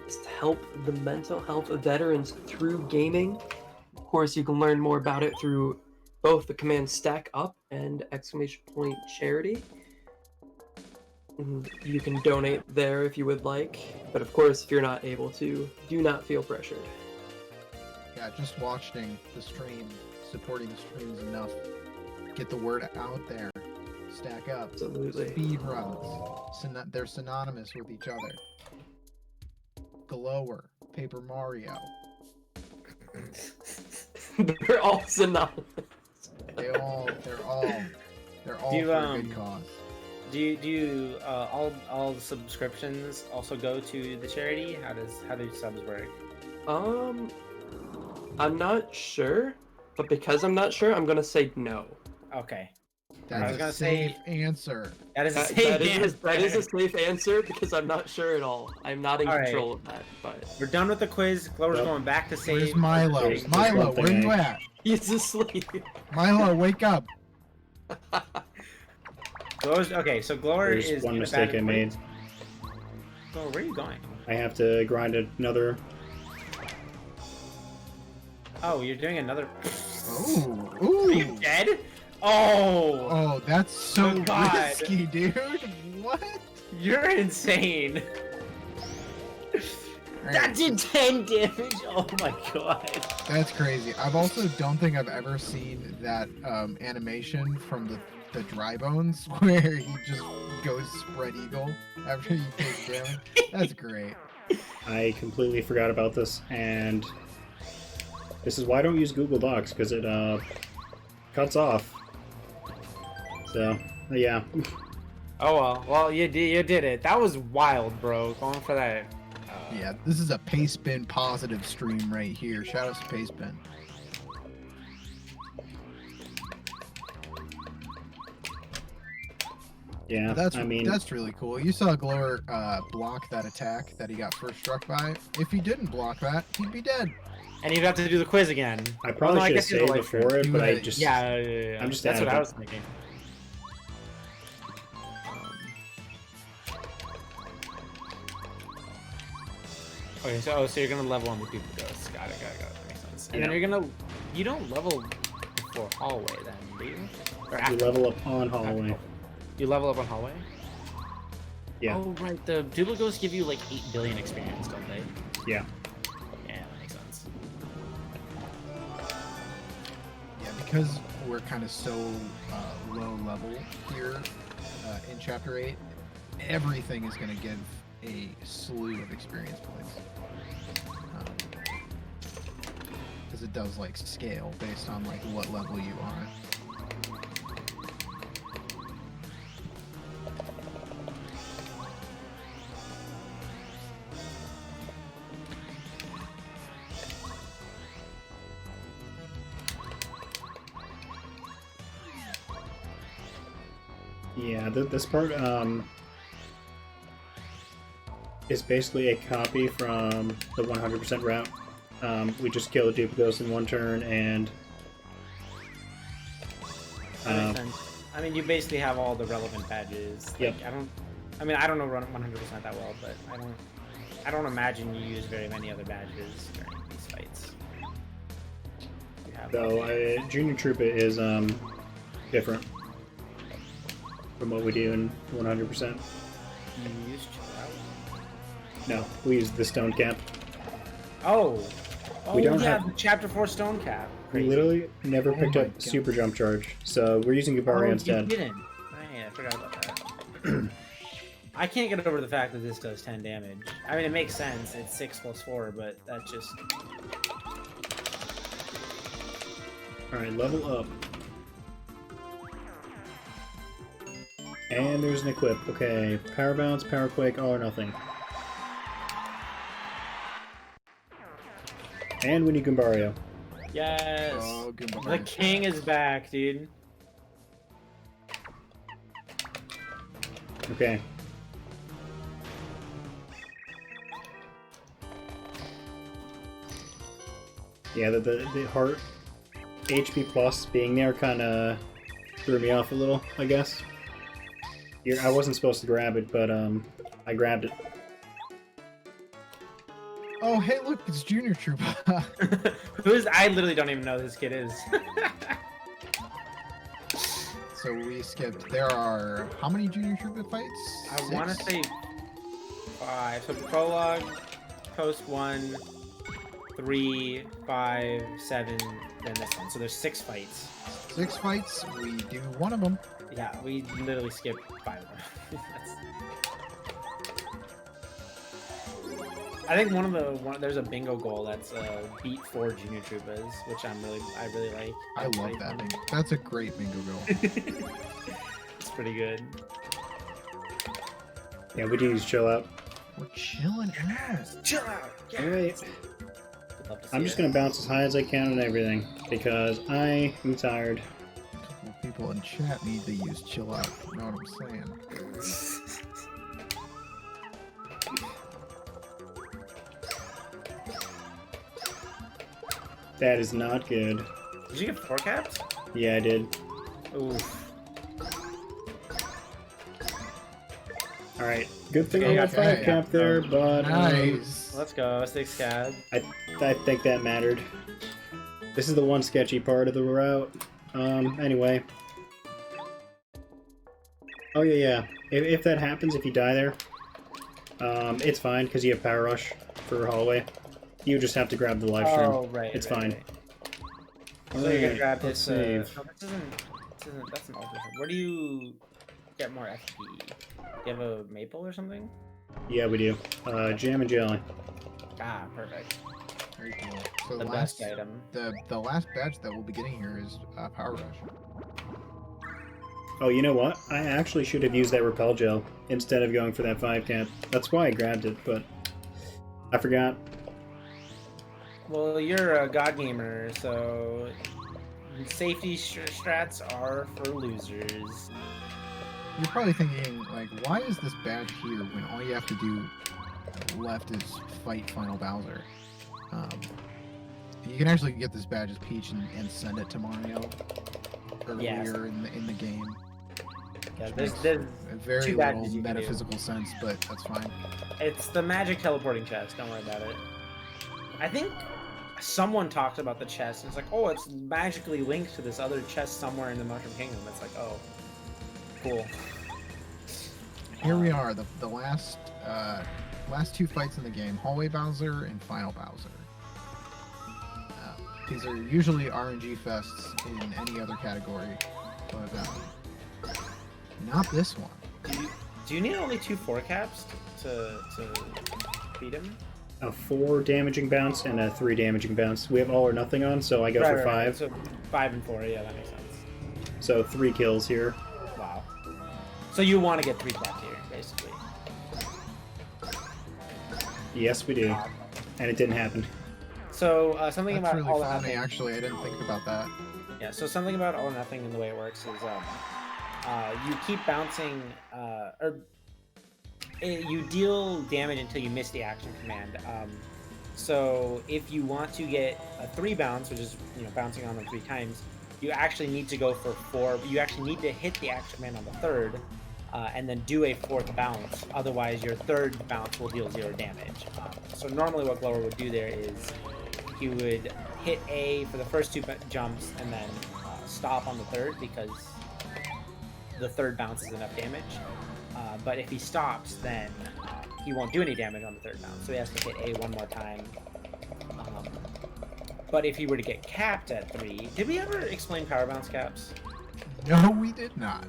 is to help the mental health of veterans through gaming. Of course, you can learn more about it through both the command Stack Up and !charity. You can donate there if you would like, but of course, if you're not able to, do not feel pressured. Yeah, just watching the stream, supporting the stream is enough. Get the word out there. Stack up. Absolutely. Speedruns. They're synonymous with each other. Glower. Paper Mario. They're all synonymous. They're all Do you, for a good cause. Do you all the subscriptions also go to the charity? How do subs work? I'm not sure, but because I'm not sure, I'm gonna say no. Okay. I That's was a gonna safe say answer. that is a That, safe that is answer. a safe answer because I'm not sure at all. I'm not in All right. control of that, but We're done with the quiz. Glover's Yep. going back to save. Where's Milo? There's Milo, one thing where you I- at? he's asleep. Milo, wake up. Glover's okay. So Glover There's is one in a mistake bad I made. place. Glover, where are you going? I have to grind another. Oh, you're doing another. Ooh, Are you ooh. dead? Oh, Oh, that's so Oh, God. risky, dude. What? you're insane. That Alright, did 10 damage. Oh my god. that's crazy. I've also don't think I've ever seen that animation from the dry bones where he just goes spread eagle after he takes damage. That's great. I completely forgot about this, and this is why I don't use Google Docs, because it cuts off. So, yeah. Oh well. Well, you did it. That was wild, bro. Going for that. Yeah, this is a Pastebin positive stream right here. Shout out to Pastebin. Yeah, That's I mean, that's really cool. You saw Glower block that attack that he got first struck by. If he didn't block that, he'd be dead. And you'd have to do the quiz again. I probably no, I should have guess he's a saved life before it, You but I would- just... Yeah. I'm just That's what out of I it. was thinking. Okay, so you're gonna level on the Goomba Ghost. Got it. That makes sense. And then Yeah. you're gonna, you don't level before hallway then, do you? Or You after? level up on hallway. You level up on hallway? Yeah. Oh right, the Goomba Ghosts give you like 8 billion experience, don't they? Yeah. Yeah, that makes sense. Yeah, because we're kind of so low level here in Chapter 8, everything is going to give a slew of experience points. Because it does like scale based on like what level you are. Yeah, this part is basically a copy from the 100% route. We just kill the Duplicos in one turn, and That makes sense. I mean, you basically have all the relevant badges. Like, Yep. I don't run 100% that well, but I don't imagine you use very many other badges during these fights. You have so Junior Troopa is different from what we do in 100%. you use Churro? No, we use the Stone Cap. Oh, We don't yeah, have- the Chapter 4 Stone Cap. We Crazy. literally never Oh picked my up God. Super Jump Charge, so we're using Goombario You instead. didn't. Right, I forgot about that. I can't get over the fact that this does 10 damage. I mean, it makes sense. It's 6 plus 4, but that's just... Alright, level up. And there's an equip. Okay, Power Bounce, Power Quake, all or nothing. And we need Goombario. Yes! Oh, Goomba The Village. king is back, dude. Okay. Yeah, the heart HP plus being there kind of threw me off a little, I guess. I wasn't supposed to grab it, but I grabbed it. Oh, hey, look, it's Junior Troopa. I literally don't even know who this kid is. So we skipped. There are how many Junior Troopa fights? I want to 6? say 5. So Prologue, Post 1, 3, 5, 7, then this one. So there's 6 fights. 6 fights. We do one of them. Yeah, we literally skipped 5 of them. I think there's a bingo goal that's beat 4 Junior Troopas, which I really like. I love that. That's a great bingo goal. It's pretty good. Yeah, we do use chill out. We're chilling out. Chill out. Yeah. Alright. Love to see I'm just it. gonna bounce as high as I can on everything because I am tired. People in chat need to use chill out. You know what I'm saying? That is not good. Did you get 4 caps? Yeah, I did. Oof. Alright, good thing Okay, I got okay. 5 cap there, but Nice. Let's go. 6 cab. I think that mattered. This is the one sketchy part of the route. Anyway. Oh yeah. If that happens, if you die there, it's fine because you have power rush for hallway. You just have to grab the live stream. Oh, right. It's right, fine. right. So you're gonna grab let's this. save. No, this isn't. That's an ultra. Where do you get more FP? Do you have a maple or something? Yeah, we do. Jam and jelly. Ah, perfect. Very cool. So The last best item. the last badge that we'll be getting here is power rush. Oh, you know what? I actually should have used that repel gel instead of going for that 5 cap. That's why I grabbed it, but I forgot. Well, you're a god gamer, so safety strats are for losers. You're probably thinking, like, why is this badge here when all you have to do left is fight Final Bowser? You can actually get this badge as Peach and send it to Mario earlier in the game. Yeah, Which there's makes a very two little badges you can do. metaphysical sense, but that's fine. It's the magic teleporting chest. Don't worry about it. I think someone talked about the chest, and it's like, oh, it's magically linked to this other chest somewhere in the Mushroom Kingdom. It's like, oh, cool. Here we are, the last 2 fights in the game: Hallway Bowser and Final Bowser. These are usually RNG fests in any other category, but not this one. Do you need only 2 4 caps to beat him? A 4 damaging bounce and a 3 damaging bounce. We have all or nothing on, so I go for 5. So 5 and 4, yeah, that makes sense. So 3 kills here. Wow. So you want to get 3 caps here, basically. Yes, we do. And it didn't happen. So something That's about really all or funny, nothing. actually. I didn't think about that. Yeah. So something about all or nothing and the way it works is you keep bouncing you deal damage until you miss the action command. So if you want to get a 3 bounce, which is bouncing on them 3 times, you actually need to go for 4. You actually need to hit the action command on the 3rd, and then do a 4th bounce. Otherwise, your 3rd bounce will deal 0 damage. So normally, what Glower would do there is he would hit A for the first 2 jumps, and then stop on the 3rd because the 3rd bounce is enough damage. But if he stops, then he won't do any damage on the 3rd bounce, so he has to hit A 1 more time. But if he were to get capped at 3, did we ever explain power bounce caps? No, we did not.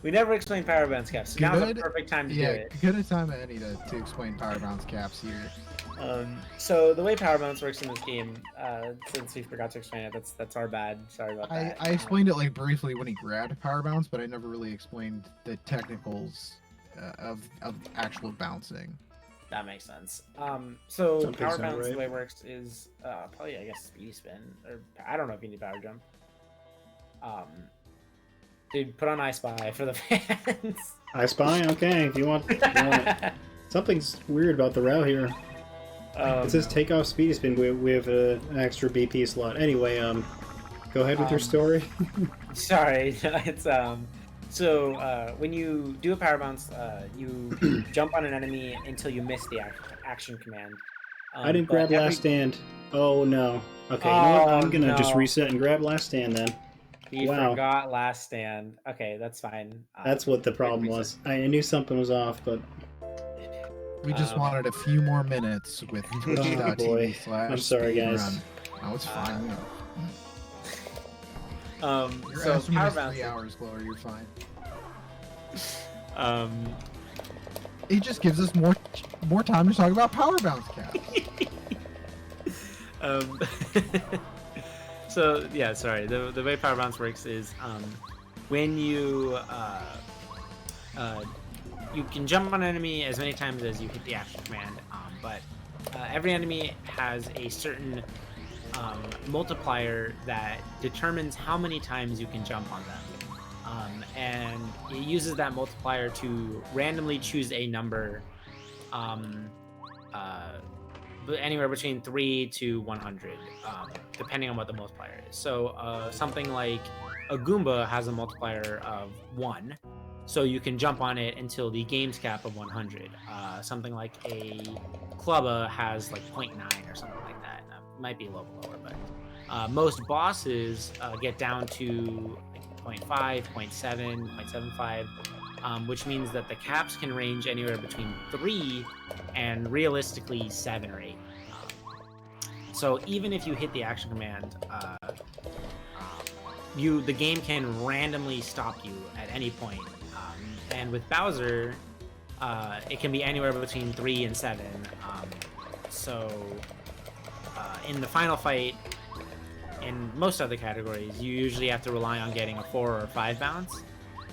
We never explained power bounce caps. So now's the perfect time to do it. Good a time as any to explain power bounce caps here. So the way power bounce works in this game, since we forgot to explain it, that's our bad. Sorry about that. I explained it like briefly when he grabbed power bounce, but I never really explained the technicals of actual bouncing. That makes sense. So Something's power not bounce, right. the way it works is probably, I guess, speedy spin, or I don't know if you need power jump. Dude, put on I Spy for the fans. I spy? Okay, if you want it. Something's weird about the route here. It says take off speedy spin. We have an extra BP slot. Anyway, go ahead with your story. Sorry, it's so when you do a power bounce, you jump on an enemy until you miss the action command. I didn't grab last stand. Oh no. Okay, you know what? I'm gonna just reset and grab last stand then. You Wow. forgot last stand. Okay, that's fine. That's what the problem was. I knew something was off, but We just wanted a few more minutes with boy. twitch.tv/. I'm sorry, guys. Speedrun. No, it's fine. Your So estimate power is 3 bounce. hours, Glower. You're fine. It just gives us more time to talk about power bounce caps. So yeah, sorry. The way power bounce works is when you you can jump on an enemy as many times as you hit the action command, but every enemy has a certain multiplier that determines how many times you can jump on them, and it uses that multiplier to randomly choose a number, anywhere between 3 to 100, depending on what the multiplier is. So something like a Goomba has a multiplier of 1, so you can jump on it until the game's cap of 100. Something like a Clubba has like 0.9 or something like that. Might be a little lower, but most bosses get down to like 0.5, 0.7, 0.75, which means that the caps can range anywhere between 3 and realistically 7 or 8. So even if you hit the action command, the game can randomly stop you at any point. And with Bowser, it can be anywhere between 3 and 7. In the final fight, in most other categories, you usually have to rely on getting a 4 or 5 bounce.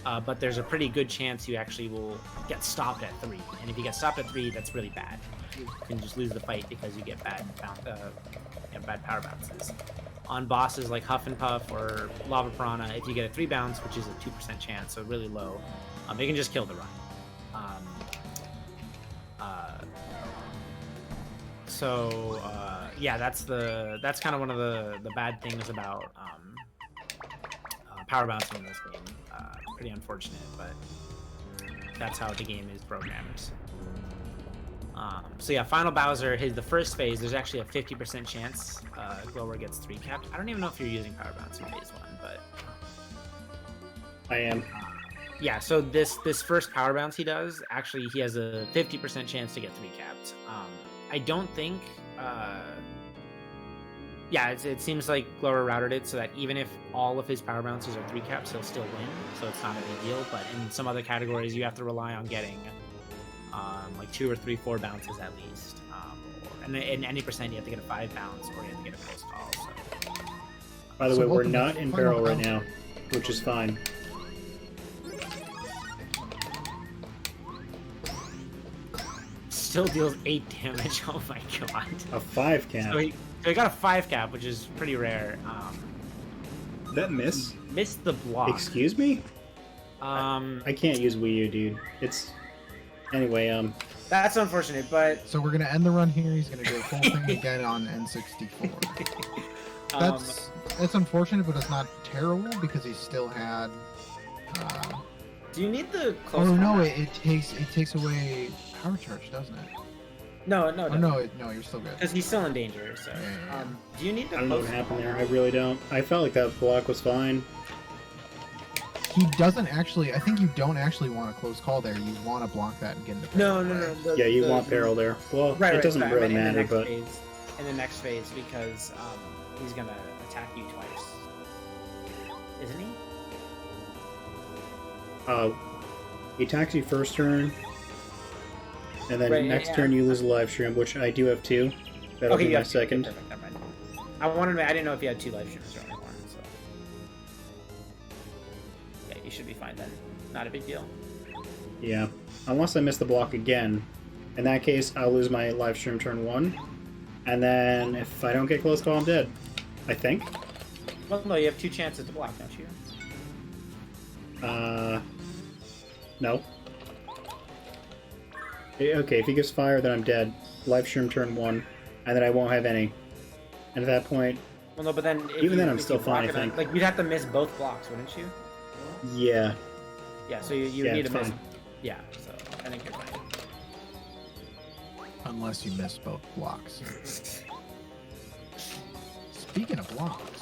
But there's a pretty good chance you actually will get stopped at 3. And if you get stopped at 3, that's really bad. You can just lose the fight because you get bad power bounces. On bosses like Huff and Puff or Lava Piranha, if you get a 3 bounce, which is a 2% chance, so really low, it can just kill the run. Yeah, that's kind of one of the bad things about power bouncing in this game. Pretty unfortunate, but that's how the game is programmed. So yeah, Final Bowser, the first phase, there's actually a 50% chance Glower gets 3 capped. I don't even know if you're using power bounce in phase 1, but I am. Yeah, so this first power bounce he does, actually he has a 50% chance to get 3 capped. I don't think yeah, it seems like Glower routed it so that even if all of his power bounces are 3 caps, he'll still win, so it's not a big deal. But in some other categories, you have to rely on getting like 2 or 3, 4 bounces at least. And in any percent, you have to get a 5 bounce, or you have to get a close call. So. By the way, we're not in barrel right now, which is fine. Still deals 8 damage. Oh my god. A 5 cap. So he got a 5 cap, which is pretty rare. That miss? Missed the block. Excuse me? I can't use Wii U, dude. It's... Anyway, That's unfortunate, but... So we're gonna end the run here. He's gonna go full thing again on N64. That's unfortunate, but it's not terrible because he still had... Do you need the close Oh no, it takes away power charge, doesn't it? No, Oh, no, you're still good. because he's still in danger. So, Yeah. do you need the I don't know close what happened call? there. I really don't. I felt like that block was fine. He doesn't actually. I think you don't actually want a close call there. You want to block that and get into. No. Yeah, you want barrel there. Well, it doesn't sorry, really I meant matter, but... in the next phase, because he's gonna attack you twice, isn't he? He attacks you first turn, and then Right, next yeah. turn you lose a live stream, which I do have 2. That'll be you my have two. second. Perfect, never mind. I didn't know if you had 2 live streams or only 1, so... Yeah, you should be fine then. Not a big deal. Yeah, unless I miss the block again. In that case, I'll lose my live stream turn 1, and then if I don't get close call, I'm dead. I think. Well, no, you have 2 chances to block, don't you? No. Okay, if he gives fire, then I'm dead. Live stream turn 1, and then I won't have any. And at that point... Well, no, but then... Even then, I'm if still you block fine, I it, then- think. Like, you'd have to miss both blocks, wouldn't you? Yeah. Yeah, so you Yeah, need it's to miss... fine. Yeah, so I think you're fine. Unless you miss both blocks. Speaking of blocks,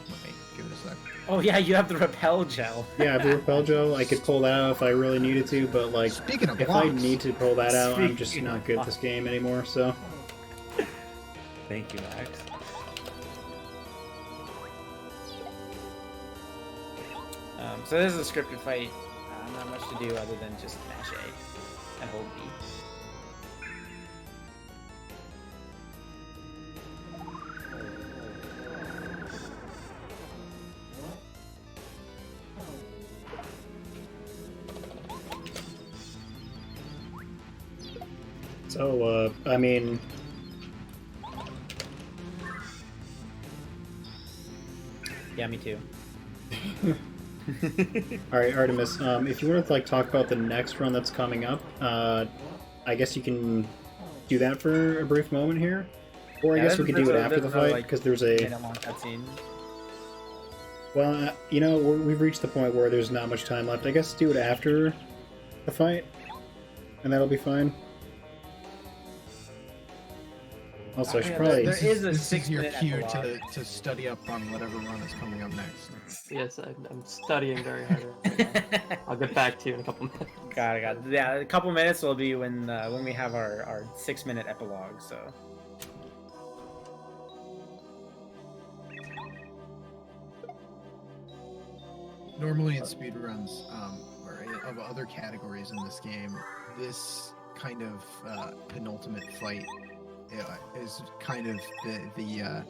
let me give it a sec. Oh, yeah, you have the repel gel. Yeah, I have the repel gel. I could pull that out if I really needed to, but like, Speaking of if blocks, I need to pull that out, I'm just Speaking not of good at this game anymore, so... Thank you, Max. So this is a scripted fight. not much to do other than just mash A and hold B. So, I mean... Yeah, me too. Alright, Artemis, if you want to like talk about the next run that's coming up, I guess you can do that for a brief moment here. Or I guess we could do it after the fight, because there's a... long cutscene. Well, you know, we've reached the point where there's not much time left. I guess do it after the fight, and that'll be fine. Also, I should probably... There is a this is your 6-minute cue epilogue. to study up on whatever run is coming up next. Yes, I'm studying very hard. Right now. I'll get back to you in a couple minutes. Got it. Yeah, a couple minutes will be when we have our 6-minute epilogue. So. Normally in speedruns, or of other categories in this game, this kind of penultimate fight is kind of the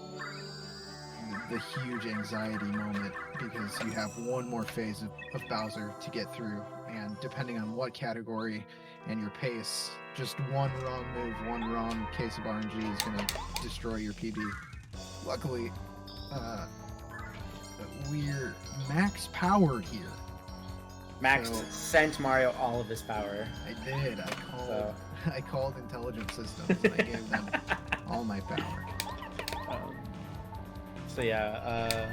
huge anxiety moment, because you have one more phase of Bowser to get through, and depending on what category and your pace, just one wrong move, one wrong case of RNG is going to destroy your PB. Luckily, we're max powered here. Max So- sent Mario all of his power. I did. So. I called intelligent systems and I gave them all my power. So yeah,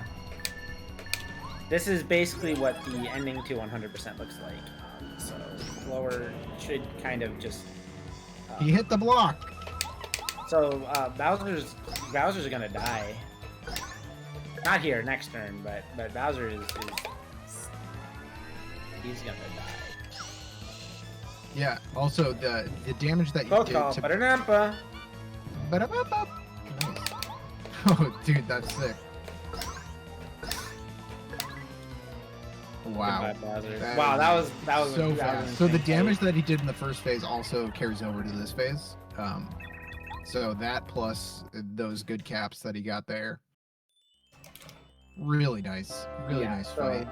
this is basically what the ending to 100% looks like. So Glower should kind of just. He hit the block. So Bowser's gonna die. Not here, next turn, but Bowser is he's gonna die. Yeah. Also, the damage that you Both did call, to. ba-da-da-ba. Ba-da-ba-ba. Nice. Oh, dude, that's sick. Wow. Goodbye, Bowser. That Wow, was that was so that was fast. So the insane. damage that he did in the first phase also carries over to this phase. So that plus those good caps that he got there. Really nice. Really nice fight.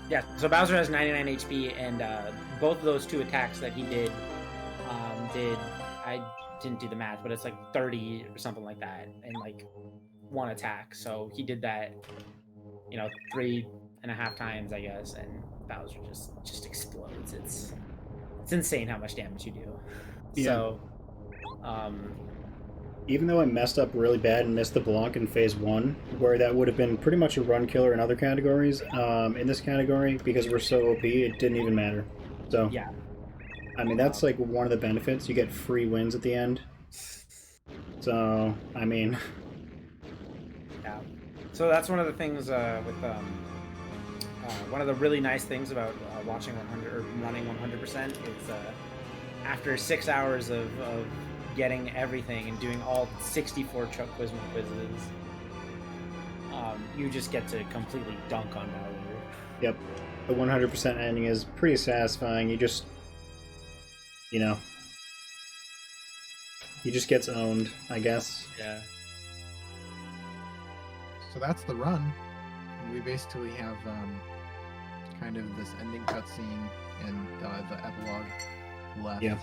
Yeah, so Bowser has 99 HP, and both of those two attacks that he did, I didn't do the math, but it's like 30 or something like that, in like one attack. So he did that, 3.5 times, I guess, and Bowser just explodes. It's insane how much damage you do. Yeah. So, Even though I messed up really bad and missed the block in phase 1, where that would have been pretty much a run killer in other categories, in this category, because we're so OP, it didn't even matter. So, yeah. I mean, that's like one of the benefits. You get free wins at the end. So, I mean... Yeah. So that's one of the things with one of the really nice things about watching 100 or running 100% is after 6 hours of getting everything and doing all 64 Chuck Quizman quizzes, you just get to completely dunk on Bowser. Yep. The 100% ending is pretty satisfying. You just... He just gets owned, I guess. Yeah. So that's the run. We basically have kind of this ending cutscene and the epilogue left. Yeah.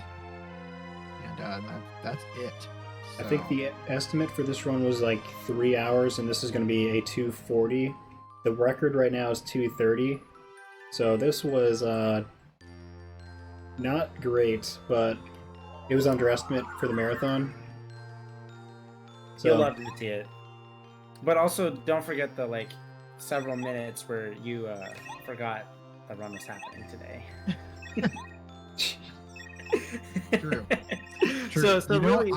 And that's it. I think So- the estimate for this run was like 3 hours, and this is going to be a 2:40. The record right now is 2:30. So this was not great, but it was underestimate for the marathon. So You'll love to see it. But also, don't forget the several minutes where you forgot the run was happening today. True. True. So you know, really,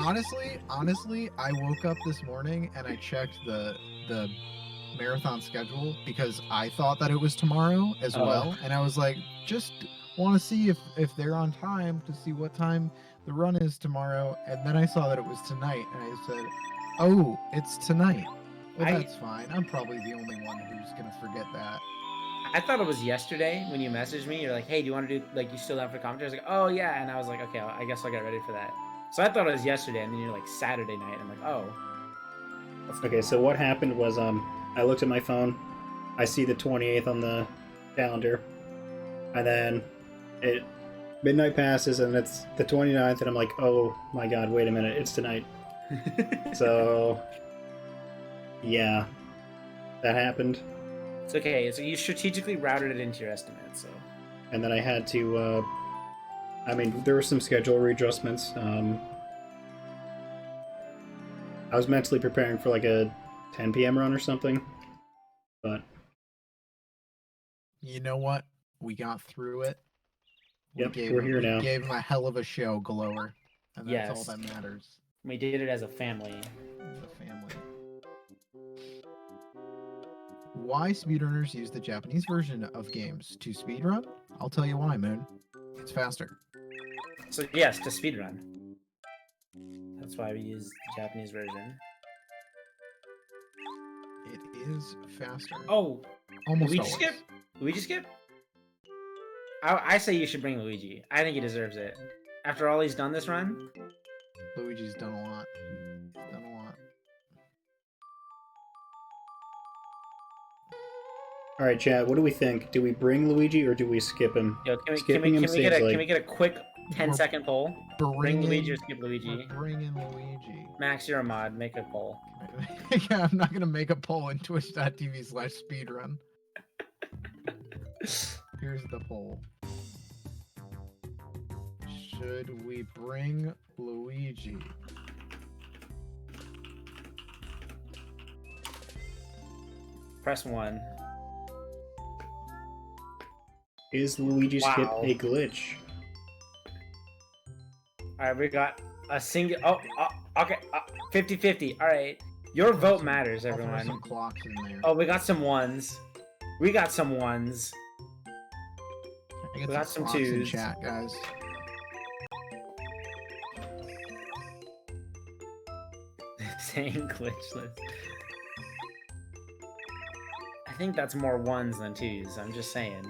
honestly, I woke up this morning and I checked the marathon schedule because I thought that it was tomorrow as Oh. well, and I was like, just want to see if they're on time to see what time the run is tomorrow, and then I saw that it was tonight, and I said, "Oh, it's tonight." Well, I- that's fine. I'm probably the only one who's gonna forget that. I thought it was yesterday when you messaged me. You're like, "Hey, do you want to do like you still down for commentary?" I was like, "Oh yeah," and I was like, "Okay, I guess I'll get ready for that." So I thought it was yesterday, and then you're like Saturday night. I'm like, "Oh." Okay, so what happened was I looked at my phone, I see the 28th on the calendar, and then midnight passes and it's the 29th, and I'm like, oh my god, wait a minute, it's tonight. So yeah, that happened. It's okay. So you strategically routed it into your estimate. So. And then I had to I mean, there were some schedule readjustments. I was mentally preparing for like a 10 p.m. run or something, but You know what? We got through it. Yep, we're here now. We gave him a hell of a show, Glower. And that's all Yes. that matters. We did it as a family. As a family. Why speedrunners use the Japanese version of games to speedrun? I'll tell you why, Moon. It's faster. So yes, to speedrun. That's why we use the Japanese version. It is faster. Oh, almost Luigi always. skip? Luigi skip? I say you should bring Luigi. I think he deserves it. After all he's done this run? Luigi's done a lot. He's done a lot. Alright, Chad, what do we think? Do we bring Luigi or do we skip him? Yo, can we Skipping him saves, can like- we get a quick 10-second poll? Bring Luigi or skip We're Luigi? bringing Luigi. Max, you're a mod. Make a poll. Yeah, I'm not gonna make a poll in twitch.tv/speedrun. Here's the poll. Should we bring Luigi? Press 1. Is Luigi skip Wow. a glitch? Alright, we got a single... Oh, okay. 50-50. Alright. Your vote matters, I'll throw some everyone. clocks in there. Oh, we got some ones. We got some ones. I get we got some clocks in twos. chat, guys. Saying glitchless. I think that's more ones than twos. I'm just saying.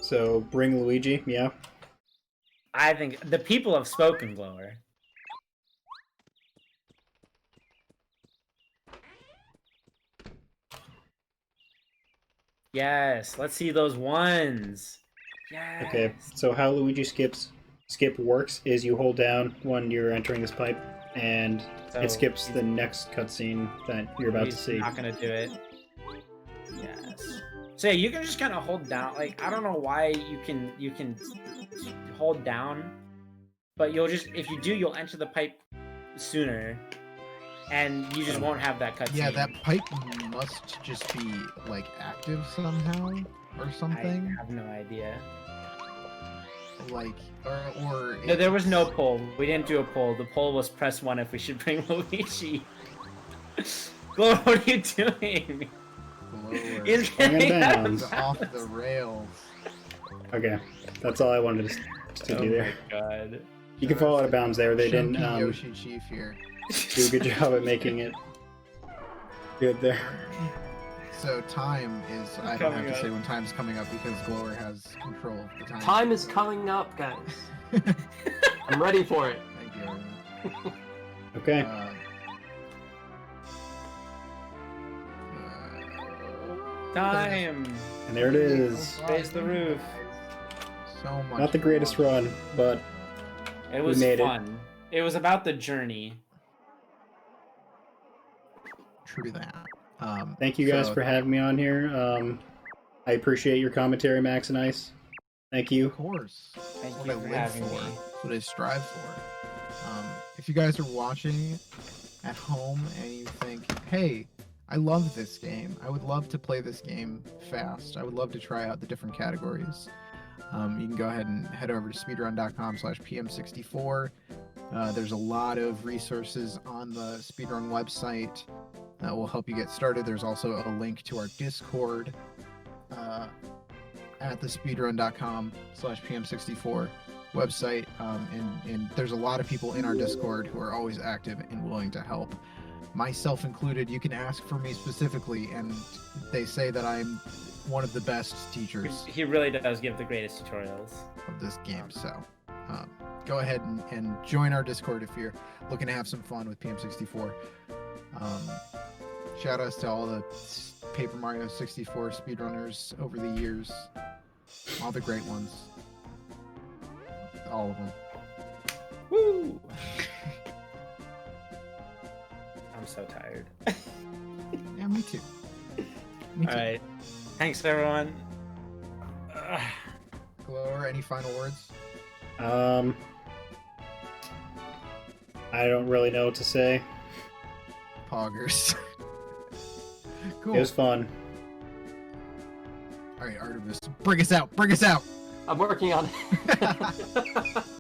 So, bring Luigi, yeah? I think the people have spoken, Glower. Yes, let's see those ones. Yes. Okay, so how Luigi skip works is you hold down when you're entering this pipe, and So it skips he's- the next cutscene that you're about to he's see. not gonna do it. Yes. So yeah, you can just kind of hold down. Like I don't know why you can hold down, but you'll just if you do, you'll enter the pipe sooner, and you just won't have that cutscene. Yeah, that pipe must just be like active somehow or I something. have no idea. Like or No, there was no it's- poll. We didn't do a poll. The poll was press 1 if we should bring Luigi. Glow, what are you doing? Glower. He's I'm gonna getting ban out him. It's off the rails. Okay, that's all I wanted to Oh do there. my god. You can fall out of bounds there. They didn't Chunky Yoshi Chief here. do a good job at making it good there. So time is I don't have Coming to up. say when time's coming up because Glower has control of the time. Time is coming up, guys. I'm ready for it. Thank you, everyone. Okay, Time. and there it is. Face the roof. So much. Not the greatest fun. run, but It was made it. fun. It was about the journey. True that. thank you guys so- for having me on here. I appreciate your commentary, Max and Ice. Thank you. Of course. Thank That's you what I for live having for. me. That's what I strive for. If you guys are watching at home and you think, hey, I love this game. I would love to play this game fast. I would love to try out the different categories. You can go ahead and head over to speedrun.com/pm64. There's a lot of resources on the Speedrun website that will help you get started. There's also a link to our Discord at the speedrun.com/pm64 website. And there's a lot of people in our Discord who are always active and willing to help. myself included, you can ask for me specifically, and they say that I'm one of the best teachers He really does give the greatest tutorials. of this game. So go ahead and join our Discord if you're looking to have some fun with PM64. Shout outs to all the Paper Mario 64 speedrunners over the years. All the great ones. All of them. Woo! I'm so tired. Yeah, me too. Me too. All right. Thanks, everyone. Glower, any final words? I don't really know what to say. Poggers. Cool. It was fun. All right, Artemis, bring us out. Bring us out. I'm working on it.